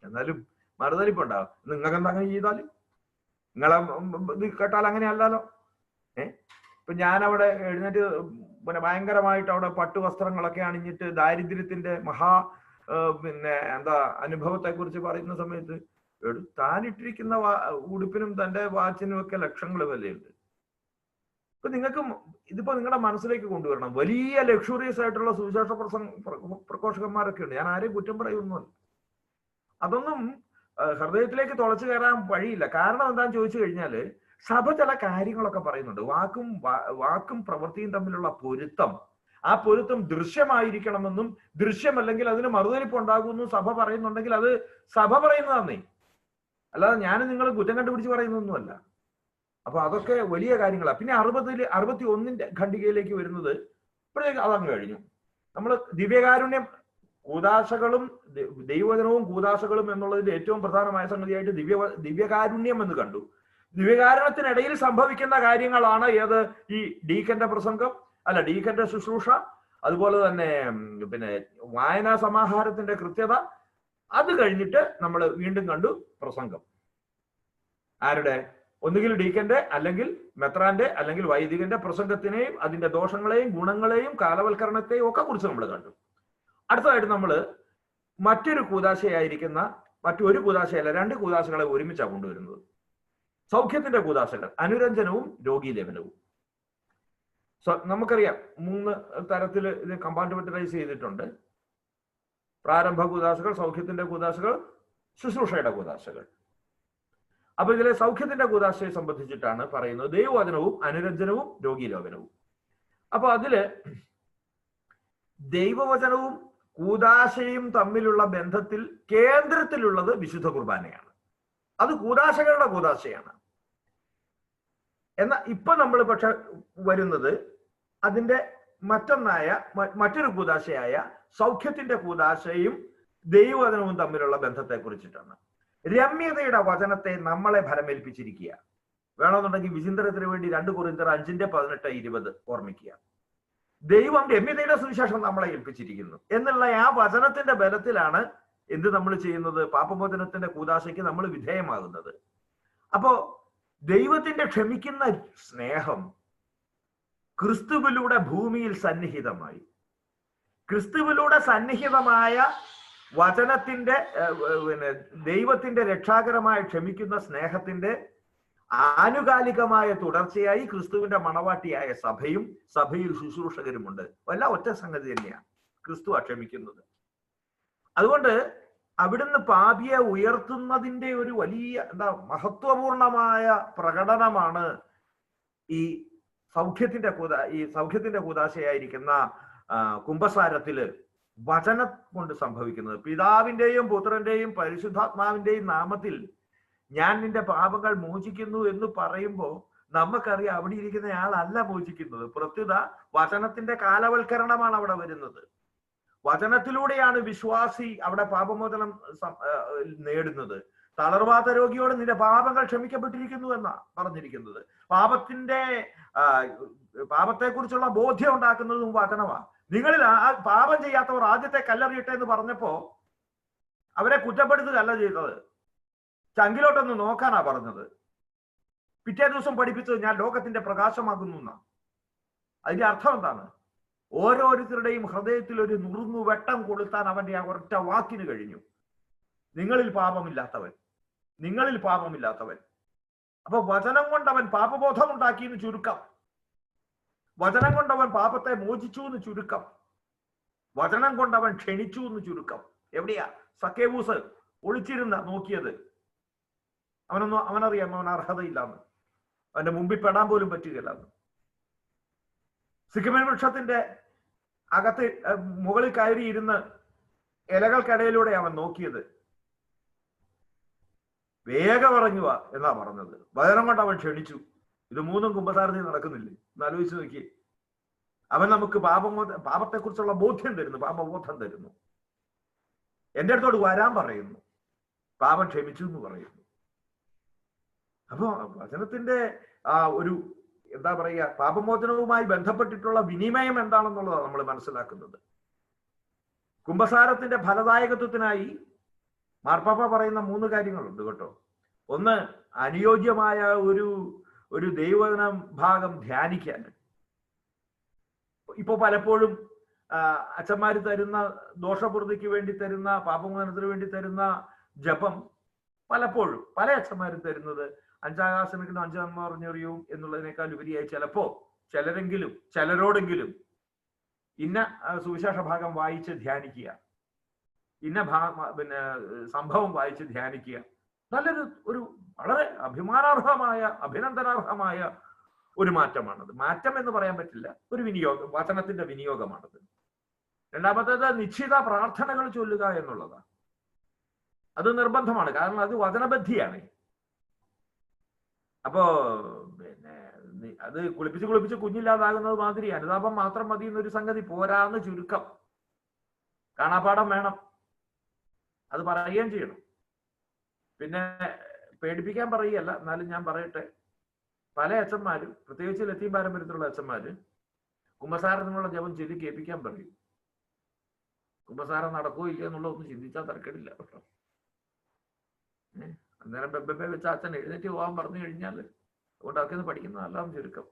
എന്നാലും മറുതലിപ്പുണ്ടാവും. നിങ്ങൾക്ക് എന്താ അങ്ങനെ ചെയ്താലും, നിങ്ങളെ ഇത് കേട്ടാൽ അങ്ങനെ അല്ലല്ലോ. ഇപ്പൊ ഞാനവിടെ എഴുന്നേറ്റ് പിന്നെ ഭയങ്കരമായിട്ട് അവിടെ പട്ടുവസ്ത്രങ്ങളൊക്കെ അണിഞ്ഞിട്ട് ദാരിദ്ര്യത്തിന്റെ പിന്നെ എന്താ അനുഭവത്തെ കുറിച്ച് പറയുന്ന സമയത്ത്, താനിട്ടിരിക്കുന്ന ഉടുപ്പിനും തന്റെ വാച്ചിനും ഒക്കെ ലക്ഷങ്ങൾ വിലയുണ്ട്. ഇപ്പൊ നിങ്ങൾക്ക് ഇതിപ്പോ നിങ്ങളുടെ മനസ്സിലേക്ക് കൊണ്ടുവരണം. വലിയ ലക്ഷറിയസ് ആയിട്ടുള്ള സുവിശേഷ പ്രഘോഷകന്മാരൊക്കെ ഉണ്ട്, ഞാൻ ആരെയും കുറ്റം പറയുന്നല്ല. അതൊന്നും ഹൃദയത്തിലേക്ക് തുളച്ചു കയറാൻ വഴിയില്ല. കാരണം എന്താന്ന് ചോദിച്ചു കഴിഞ്ഞാല്, സഭ ചില കാര്യങ്ങളൊക്കെ പറയുന്നുണ്ട്, വാക്കും പ്രവൃത്തിയും തമ്മിലുള്ള പൊരുത്തം, ആ പൊരുത്തം ദൃശ്യമായിരിക്കണമെന്നും ദൃശ്യമല്ലെങ്കിൽ അതിന് മറുതലിപ്പ് ഉണ്ടാകുമെന്നും സഭ പറയുന്നുണ്ടെങ്കിൽ അത് സഭ പറയുന്നതാന്നേ, അല്ലാതെ ഞാൻ നിങ്ങൾ കുറ്റം കണ്ടുപിടിച്ച് പറയുന്നൊന്നുമല്ല. അപ്പൊ അതൊക്കെ വലിയ കാര്യങ്ങളാണ്. പിന്നെ 61 ഖണ്ഡികയിലേക്ക് വരുന്നത് ഇപ്പോഴേക്ക് അതങ്ങ് കഴിഞ്ഞു. നമ്മൾ ദിവ്യകാരുണ്യം, കൂദാശകളും ദൈവവചനവും കൂദാശകളും എന്നുള്ളതിന്റെ ഏറ്റവും പ്രധാനമായ സംഗതിയായിട്ട് ദിവ്യകാരുണ്യം എന്ന് കണ്ടു. ദിവ്യകാരുണ്യത്തിനിടയിൽ സംഭവിക്കുന്ന കാര്യങ്ങളാണ് ഏത്, ഈ ഡീക്കന്റെ പ്രസംഗം, അല്ല ഡീക്കന്റെ ശുശ്രൂഷ, അതുപോലെ തന്നെ പിന്നെ വായനാ സമാഹാരത്തിന്റെ കൃത്യത. അത് കഴിഞ്ഞിട്ട് നമ്മൾ വീണ്ടും കണ്ടു പ്രസംഗം. ആരുടെ? ഒന്നുകിൽ ഡീക്കന്റെ, അല്ലെങ്കിൽ മെത്രാന്റെ, അല്ലെങ്കിൽ വൈദികന്റെ പ്രസംഗത്തിനെയും അതിന്റെ ദോഷങ്ങളെയും ഗുണങ്ങളെയും കാലവൽക്കരണത്തെയും ഒക്കെ കുറിച്ച് നമ്മൾ കണ്ടു. അടുത്തതായിട്ട് നമ്മൾ മറ്റൊരു കൂദാശയായിരിക്കുന്ന, മറ്റൊരു കൂദാശയല്ല, 2 കൂദാശകളെ ഒരുമിച്ചാണ് കൊണ്ടുവരുന്നത്. സൗഖ്യത്തിന്റെ കൂദാശകൾ, അനുരഞ്ജനവും രോഗീലേപനവും. നമുക്കറിയാം 3 തരത്തിൽ ഇത് കമ്പാർട്ട്മെന്റലൈസ് ചെയ്തിട്ടുണ്ട്. പ്രാരംഭ കൂദാശകൾ, സൗഖ്യത്തിന്റെ കൂദാശകൾ, ശുശ്രൂഷയുടെ കൂദാശകൾ. അപ്പൊ ഇതിലെ സൗഖ്യത്തിന്റെ കൂദാശയെ സംബന്ധിച്ചിട്ടാണ് പറയുന്നത് ദൈവവചനവും അനുരഞ്ജനവും രോഗീലേപനവും. അപ്പൊ അതില് ദൈവവചനവും കൂദാശയും തമ്മിലുള്ള ബന്ധത്തിൽ കേന്ദ്രത്തിലുള്ളത് വിശുദ്ധ കുർബാനയാണ്. അത് കൂദാശകളുടെ കൂദാശയാണ്. എന്നാൽ ഇപ്പൊ നമ്മൾ പക്ഷെ വരുന്നത് അതിന്റെ മറ്റൊരു കൂദാശയായ സൗഖ്യത്തിന്റെ കൂദാശയും ദൈവവചനവും തമ്മിലുള്ള ബന്ധത്തെ കുറിച്ചിട്ടാണ്. രമ്യതയുടെ വചനത്തെ നമ്മളെ ഫലമേൽപ്പിച്ചിരിക്കുക. വേണമെന്നുണ്ടെങ്കിൽ വിചിന്തനത്തിന് വേണ്ടി 2 കൊരിന്ത്യർ 5:18-20 ഓർമ്മിക്കുക. ദൈവം രമ്യതയുടെ സുവിശേഷം നമ്മളെ ഏൽപ്പിച്ചിരിക്കുന്നു എന്നുള്ള ആ വചനത്തിന്റെ ബലത്തിലാണ് എന്ത് നമ്മൾ ചെയ്യുന്നത്, പാപമോചനത്തിന്റെ കൂദാശയ്ക്ക് നമ്മൾ വിധേയമാകുന്നത്. അപ്പോ ദൈവത്തിന്റെ ക്ഷമിക്കുന്ന സ്നേഹം ക്രിസ്തുവിലൂടെ ഭൂമിയിൽ സന്നിഹിതമായി. ക്രിസ്തുവിലൂടെ സന്നിഹിതമായ വചനത്തിന്റെ ദൈവത്തിന്റെ രക്ഷാകരമായ ക്ഷമിക്കുന്ന സ്നേഹത്തിന്റെ ആനുകാലികമായ തുടർച്ചയായി ക്രിസ്തുവിന്റെ മണവാട്ടിയായ സഭയിൽ ശുശ്രൂഷകരുമുണ്ട്. എല്ലാം ഒറ്റ സംഗതി തന്നെയാണ്, ക്രിസ്തു ക്ഷമിക്കുന്നത്. അതുകൊണ്ട് അവിടുന്ന് പാപിയെ ഉയർത്തുന്നതിന്റെ ഒരു വലിയ മഹത്വപൂർണമായ പ്രകടനമാണ് ഈ സൗഖ്യത്തിന്റെ കൂദാശയായിരിക്കുന്ന കുംഭസാരത്തില് വചനം കൊണ്ട് സംഭവിക്കുന്നത്. പിതാവിന്റെയും പുത്രന്റെയും പരിശുദ്ധാത്മാവിന്റെയും നാമത്തിൽ ഞാൻ നിന്റെ പാപങ്ങൾ മോചിക്കുന്നു എന്ന് പറയുമ്പോൾ നമുക്കറിയാം അവിടെ ഇരിക്കുന്ന ആളല്ല മോചിക്കുന്നത്. പ്രത്യുത വചനത്തിന്റെ കാലവൽക്കരണമാണ് അവിടെ വരുന്നത്. വചനത്തിലൂടെയാണ് വിശ്വാസി അവിടെ പാപമോചനം നേടുന്നത്. തളർവാത്ത രോഗിയോട് നിന്റെ പാപങ്ങൾ ക്ഷമിക്കപ്പെട്ടിരിക്കുന്നു എന്നാ പറഞ്ഞിരിക്കുന്നത്. പാപത്തെക്കുറിച്ചുള്ള ബോധ്യം ഉണ്ടാക്കുന്നതും വചനമാണ്. നിങ്ങളിൽ പാപം ചെയ്യാത്തവർ ആദ്യത്തെ കല്ലെറിയട്ടെ എന്ന് പറഞ്ഞപ്പോ അവരെ കുറ്റപ്പെടുത്തുകയല്ല ചെയ്തത്, ചങ്കിലോട്ടൊന്ന് നോക്കാനാ പറഞ്ഞത്. പിറ്റേ ദിവസം പഠിപ്പിച്ചത് ഞാൻ ലോകത്തിന്റെ പ്രകാശമാകുന്നു എന്നാണ്. അതിന്റെ അർത്ഥം എന്താണ്? ഓരോരുത്തരുടെയും ഹൃദയത്തിൽ ഒരു നുറുങ്ങു വെട്ടം കൊളുത്താൻ അവന്റെ ആ ഒറ്റ വാക്കിന് കഴിഞ്ഞു. നിങ്ങളിൽ പാപമില്ലാത്തവൻ, നിങ്ങളിൽ പാപമില്ലാത്തവൻ. അപ്പൊ വചനം കൊണ്ട് അവൻ പാപബോധം ഉണ്ടാക്കിയെന്ന് ചുരുക്കം. വചനം കൊണ്ട് അവൻ പാപത്തെ മോചിച്ചു എന്ന് ചുരുക്കം. വചനം കൊണ്ട് അവൻ ക്ഷണിച്ചു എന്ന് ചുരുക്കം. എവിടെയാ സക്കേവൂസ് ഒളിച്ചിരുന്ന നോക്കിയത്? അവനറിയാം അവൻ അർഹതയില്ലാന്ന്, അവന്റെ മുമ്പിൽ പെടാൻ പോലും പറ്റുകയില്ലാന്ന്. സിക്കമേൽ വൃക്ഷത്തിന്റെ അകത്ത് മുകളിൽ കയറിയിരുന്ന് ഇലകൾക്കിടയിലൂടെ അവൻ നോക്കിയത്. വേഗം ഇറങ്ങുക എന്നാ പറഞ്ഞത്. വചനം കൊണ്ട് അവൻ ക്ഷണിച്ചു. ഇത് മൂന്നും കുമ്പസാരത്തിൽ നടക്കുന്നില്ലേ? എന്ന് ആലോചിച്ച് നോക്കി. അവൻ നമുക്ക് പാപത്തെക്കുറിച്ചുള്ള ബോധ്യം തരുന്നു, പാപബോധം തരുന്നു. എൻ്റെ അടുത്തോട് വരാൻ പറയുന്നു, പാപം ക്ഷമിച്ചു എന്ന് പറയുന്നു. അപ്പോ വചനത്തിന്റെ ആ ഒരു എന്താ പറയുക, പാപമോചനവുമായി ബന്ധപ്പെട്ടിട്ടുള്ള വിനിമയം എന്താണെന്നുള്ളതാണ് നമ്മൾ മനസ്സിലാക്കുന്നത്. കുമ്പസാരത്തിന്റെ ഫലദായകത്വത്തിനായി മാർപ്പാപ്പ പറയുന്ന 3 കാര്യങ്ങളുണ്ട് കേട്ടോ. ഒന്ന്, അനുയോജ്യമായ ഒരു ദൈവവചന ഭാഗം ധ്യാനിക്കാൻ. ഇപ്പൊ പലപ്പോഴും അച്ഛന്മാര് തരുന്ന ദോഷപൂർത്തിക്ക് വേണ്ടി തരുന്ന, പാപമോചനത്തിന് വേണ്ടി തരുന്ന ജപം പലപ്പോഴും പല അച്ഛന്മാരും തരുന്നത് 5-ാം ക്ലാസ്സിനെങ്കിലും 5 നന്മ പറഞ്ഞറിയും എന്നുള്ളതിനേക്കാൾ ഉപരിയായി ചിലരോടെങ്കിലും ഇന്ന സുവിശേഷ ഭാഗം വായിച്ച് ധ്യാനിക്കുക, ഇന്ന പിന്നെ സംഭവം വായിച്ച് ധ്യാനിക്കുക. ഒരു വളരെ അഭിനന്ദനാർഹമായ ഒരു മാറ്റമാണത്. മാറ്റം എന്ന് പറയാൻ പറ്റില്ല, ഒരു വിനിയോഗം, വചനത്തിന്റെ വിനിയോഗമാണത്. രണ്ടാമത്തേത് നിശ്ചിത പ്രാർത്ഥനകൾ ചൊല്ലുക എന്നുള്ളതാണ്. അത് നിർബന്ധമാണ്, കാരണം അത് വചനബദ്ധിയാണ്. അപ്പോ പിന്നെ അത് കുളിപ്പിച്ച് കുഞ്ഞില്ലാതാകുന്നത് മാതിരി അനുതാപം മാത്രം മതി എന്നൊരു സംഗതി പോരാന്ന് ചുരുക്കം. കാണാപ്പാഠം വേണം, അത് പറയുകയും ചെയ്യണം. പിന്നെ പേടിപ്പിക്കാൻ പറയുകയല്ല, എന്നാലും ഞാൻ പറയട്ടെ, പല അച്ഛന്മാരും, പ്രത്യേകിച്ച് ലത്തീൻ പാരമ്പര്യത്തിലുള്ള അച്ഛന്മാര്, കുമ്പസാരത്തിനുള്ള ജപം ചൊല്ലി കേൾപ്പിക്കാൻ പറയും. കുമ്പസാരം നടക്കുകയോ ഇല്ല എന്നുള്ളതൊന്നും ചിന്തിച്ചാൽ തരക്കേടില്ല കേട്ടോ. അന്നേരം ബെബ്ബെ വെച്ച് അച്ഛൻ എഴുന്നേറ്റ് പോകാൻ പറഞ്ഞു കഴിഞ്ഞാൽ അതുകൊണ്ട് അതൊക്കെ ഒന്ന് പഠിക്കുന്നതെല്ലാം ചുരുക്കം.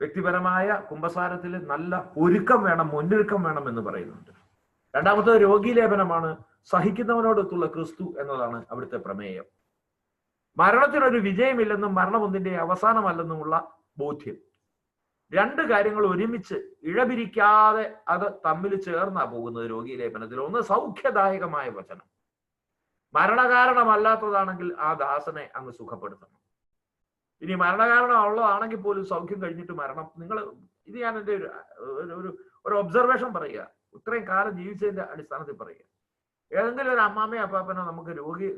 വ്യക്തിപരമായ കുമ്പസാരത്തിൽ നല്ല ഒരുക്കം വേണം, മുന്നൊരുക്കം വേണം എന്ന് പറയുന്നുണ്ട്. രണ്ടാമത്തെ രോഗീലേപനമാണ്. സഹിക്കുന്നവനോടൊത്തുള്ള ക്രിസ്തു എന്നതാണ് അവിടുത്തെ പ്രമേയം. മരണത്തിനൊരു വിജയമില്ലെന്നും മരണം ഒന്നിന്റെ അവസാനമല്ലെന്നുമുള്ള ബോധ്യം. 2 കാര്യങ്ങൾ ഒരുമിച്ച് ഇഴപിരിക്കാതെ അത് തമ്മിൽ ചേർന്നാ പോകുന്നത് രോഗീലേപനത്തിൽ. ഒന്ന്, സൗഖ്യദായകമായ വചനം. മരണകാരണമല്ലാത്തതാണെങ്കിൽ ആ ദാസനെ അങ്ങ് സുഖപ്പെടുത്തണം. ഇനി മരണകാരണം ഉള്ളതാണെങ്കിൽ പോലും സൗഖ്യം കഴിഞ്ഞിട്ട് മരണം, ഇത് ഞാൻ എൻ്റെ ഒരു ഒബ്സർവേഷൻ പറയുക, ഇത്രയും കാലം ജീവിച്ചതിന്റെ അടിസ്ഥാനത്തിൽ പറയുക. ഏതെങ്കിലും ഒരു അമ്മാമ്മയോ അപ്പാപ്പനോ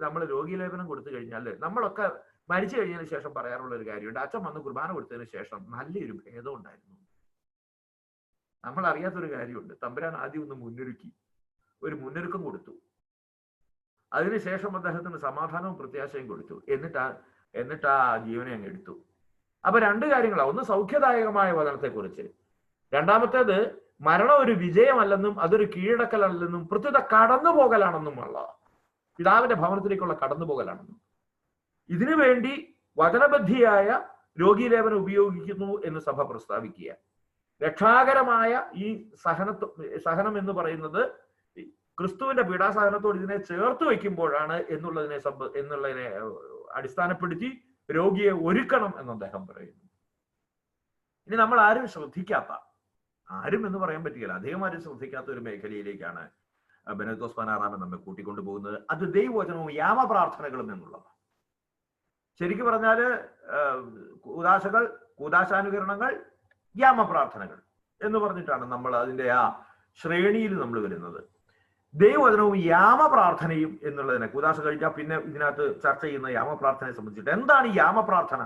നമ്മൾ രോഗീലേപനം കൊടുത്തു കഴിഞ്ഞാൽ നമ്മളൊക്കെ മരിച്ചു കഴിഞ്ഞതിന് ശേഷം പറയാറുള്ള ഒരു കാര്യമുണ്ട്. അച്ഛൻ വന്ന് കുർബാന കൊടുത്തതിന് ശേഷം നല്ലൊരു ഭേദം ഉണ്ടായിരുന്നു. നമ്മൾ അറിയാത്തൊരു കാര്യമുണ്ട്. തമ്പുരാൻ ആദ്യം ഒന്ന് ഒരു മുന്നൊരുക്കം കൊടുത്തു. അതിനുശേഷം അദ്ദേഹത്തിന് സമാധാനവും പ്രത്യാശയും കൊടുത്തു. എന്നിട്ട് ആ ജീവനെ അങ്ങ് എടുത്തു. അപ്പൊ 2 കാര്യങ്ങളാണ്. ഒന്ന്, സൗഖ്യദായകമായ വചനത്തെക്കുറിച്ച്. രണ്ടാമത്തേത്, മരണം ഒരു വിജയമല്ലെന്നും അതൊരു കീഴടക്കലല്ലെന്നും പ്രത്യുത കടന്നുപോകലാണെന്നുമുള്ള, പിതാവിന്റെ ഭവനത്തിലേക്കുള്ള കടന്നുപോകലാണെന്നും, ഇതിനു വേണ്ടി വചനബദ്ധിയായ രോഗീലേപനം ഉപയോഗിക്കുന്നു എന്ന് സഭ പ്രസ്താവിക്കുക. രക്ഷാകരമായ ഈ സഹനം എന്ന് പറയുന്നത് ക്രിസ്തുവിന്റെ പീഡാസഹനത്തോട് ഇതിനെ ചേർത്ത് വയ്ക്കുമ്പോഴാണ് എന്നുള്ളതിനെ അടിസ്ഥാനപ്പെടുത്തി രോഗിയെ ഒരുക്കണം എന്ന് അദ്ദേഹം പറയുന്നു. ഇനി നമ്മൾ ആരും എന്ന് പറയാൻ പറ്റില്ല, അധികം ആരും ശ്രദ്ധിക്കാത്ത ഒരു മേഖലയിലേക്കാണ് ബെനഡിക്ടോസ് 16 നമ്മെ കൂട്ടിക്കൊണ്ടു പോകുന്നത്. അത് ദൈവവചനവും യാമപ്രാർത്ഥനകളും എന്നുള്ളതാണ്. ശരിക്കും പറഞ്ഞാല് കൂദാശാനുകരണങ്ങൾ, യാമപ്രാർത്ഥനകൾ എന്ന് പറഞ്ഞിട്ടാണ് നമ്മൾ അതിന്റെ ആ ശ്രേണിയിൽ നമ്മൾ വരുന്നത്. ദൈവവചനവും യാമപ്രാർത്ഥനയും എന്നുള്ളതിനെ, കൂദാശ കഴിഞ്ഞാൽ പിന്നെ ഇതിനകത്ത് ചർച്ച ചെയ്യുന്ന യാമപ്രാർത്ഥനയെ സംബന്ധിച്ചിട്ട് എന്താണ് ഈ യാമപ്രാർത്ഥന?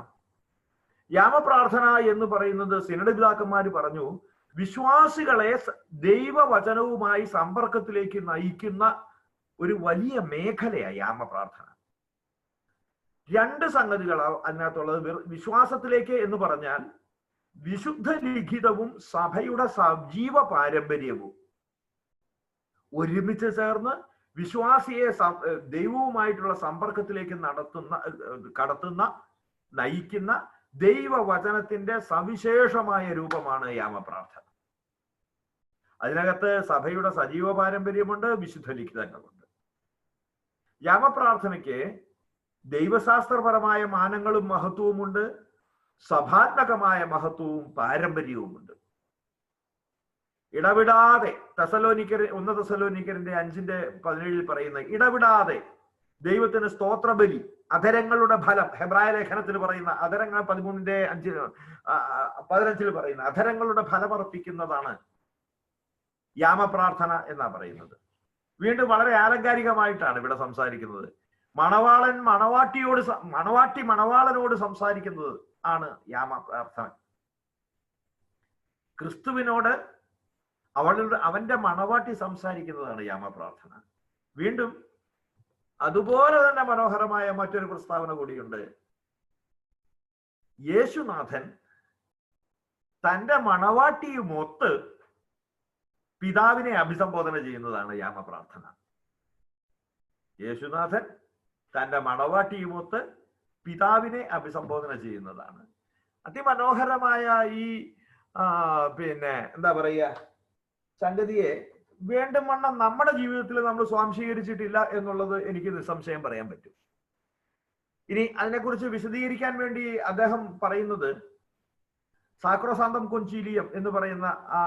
യാമപ്രാർത്ഥന എന്ന് പറയുന്നത് സിനഡ് പിതാക്കന്മാര് പറഞ്ഞു, വിശ്വാസികളെ ദൈവവചനവുമായി സമ്പർക്കത്തിലേക്ക് നയിക്കുന്ന ഒരു വലിയ മേഖലയാണ് യാമപ്രാർത്ഥന. 2 സംഗതികളാണ് അതിനകത്തുള്ളത്. വിശ്വാസത്തിലേക്ക് എന്ന് പറഞ്ഞാൽ വിശുദ്ധ ലിഖിതവും സഭയുടെ സജീവ പാരമ്പര്യവും ഒരുമിച്ച് ചേർന്ന് വിശ്വാസിയെ ദൈവവുമായിട്ടുള്ള സമ്പർക്കത്തിലേക്ക് കടത്തുന്ന നയിക്കുന്ന ദൈവവചനത്തിന്റെ സവിശേഷമായ രൂപമാണ് യാമപ്രാർത്ഥന. അതിനകത്ത് സഭയുടെ സജീവ പാരമ്പര്യമുണ്ട്, വിശുദ്ധ ലിഖിതങ്ങളുണ്ട്. യാമപ്രാർത്ഥനയ്ക്ക് ദൈവശാസ്ത്രപരമായ മാനങ്ങളും മഹത്വവുമുണ്ട്, സഭാത്മകമായ മഹത്വവും പാരമ്പര്യവുമുണ്ട്. ഇടവിടാതെ 1 തെസ്സലോനിക്കരിന്റെ 5:17 പറയുന്ന ഇടവിടാതെ ദൈവത്തിന് സ്തോത്രബലി, അധരങ്ങളുടെ ഫലം, ഹെബ്രായ ലേഖനത്തിൽ പറയുന്ന അധരങ്ങൾ 13:15 പറയുന്ന അധരങ്ങളുടെ ഫലമർപ്പിക്കുന്നതാണ് യാമപ്രാർത്ഥന എന്നാ പറയുന്നത്. വീണ്ടും വളരെ ആലങ്കാരികമായിട്ടാണ് ഇവിടെ സംസാരിക്കുന്നത്. മണവാട്ടി മണവാളനോട് സംസാരിക്കുന്നത് ആണ് യാമപ്രാർത്ഥന. ക്രിസ്തുവിനോട് അവന്റെ മണവാട്ടി സംസാരിക്കുന്നതാണ് യാമപ്രാർത്ഥന. വീണ്ടും അതുപോലെ തന്നെ മനോഹരമായ മറ്റൊരു പ്രസ്താവന കൂടിയുണ്ട്. യേശുനാഥൻ തന്റെ മണവാട്ടിയുമൊത്ത് പിതാവിനെ അഭിസംബോധന ചെയ്യുന്നതാണ് യാമപ്രാർത്ഥന. യേശുനാഥൻ തന്റെ മണവാട്ടിയുമൊത്ത് പിതാവിനെ അഭിസംബോധന ചെയ്യുന്നതാണ്. അതിമനോഹരമായ ഈ എന്താ പറയുക സംഗതിയെ വേണ്ടും വണ്ണം നമ്മുടെ ജീവിതത്തിൽ നമ്മൾ സ്വാംശീകരിച്ചിട്ടില്ല എന്നുള്ളത് എനിക്ക് നിസ്സംശയം പറയാൻ പറ്റും. ഇനി അതിനെക്കുറിച്ച് വിശദീകരിക്കാൻ വേണ്ടി അദ്ദേഹം പറയുന്നത് സാക്രോസാന്തം കൊഞ്ചീലിയം എന്ന് പറയുന്ന ആ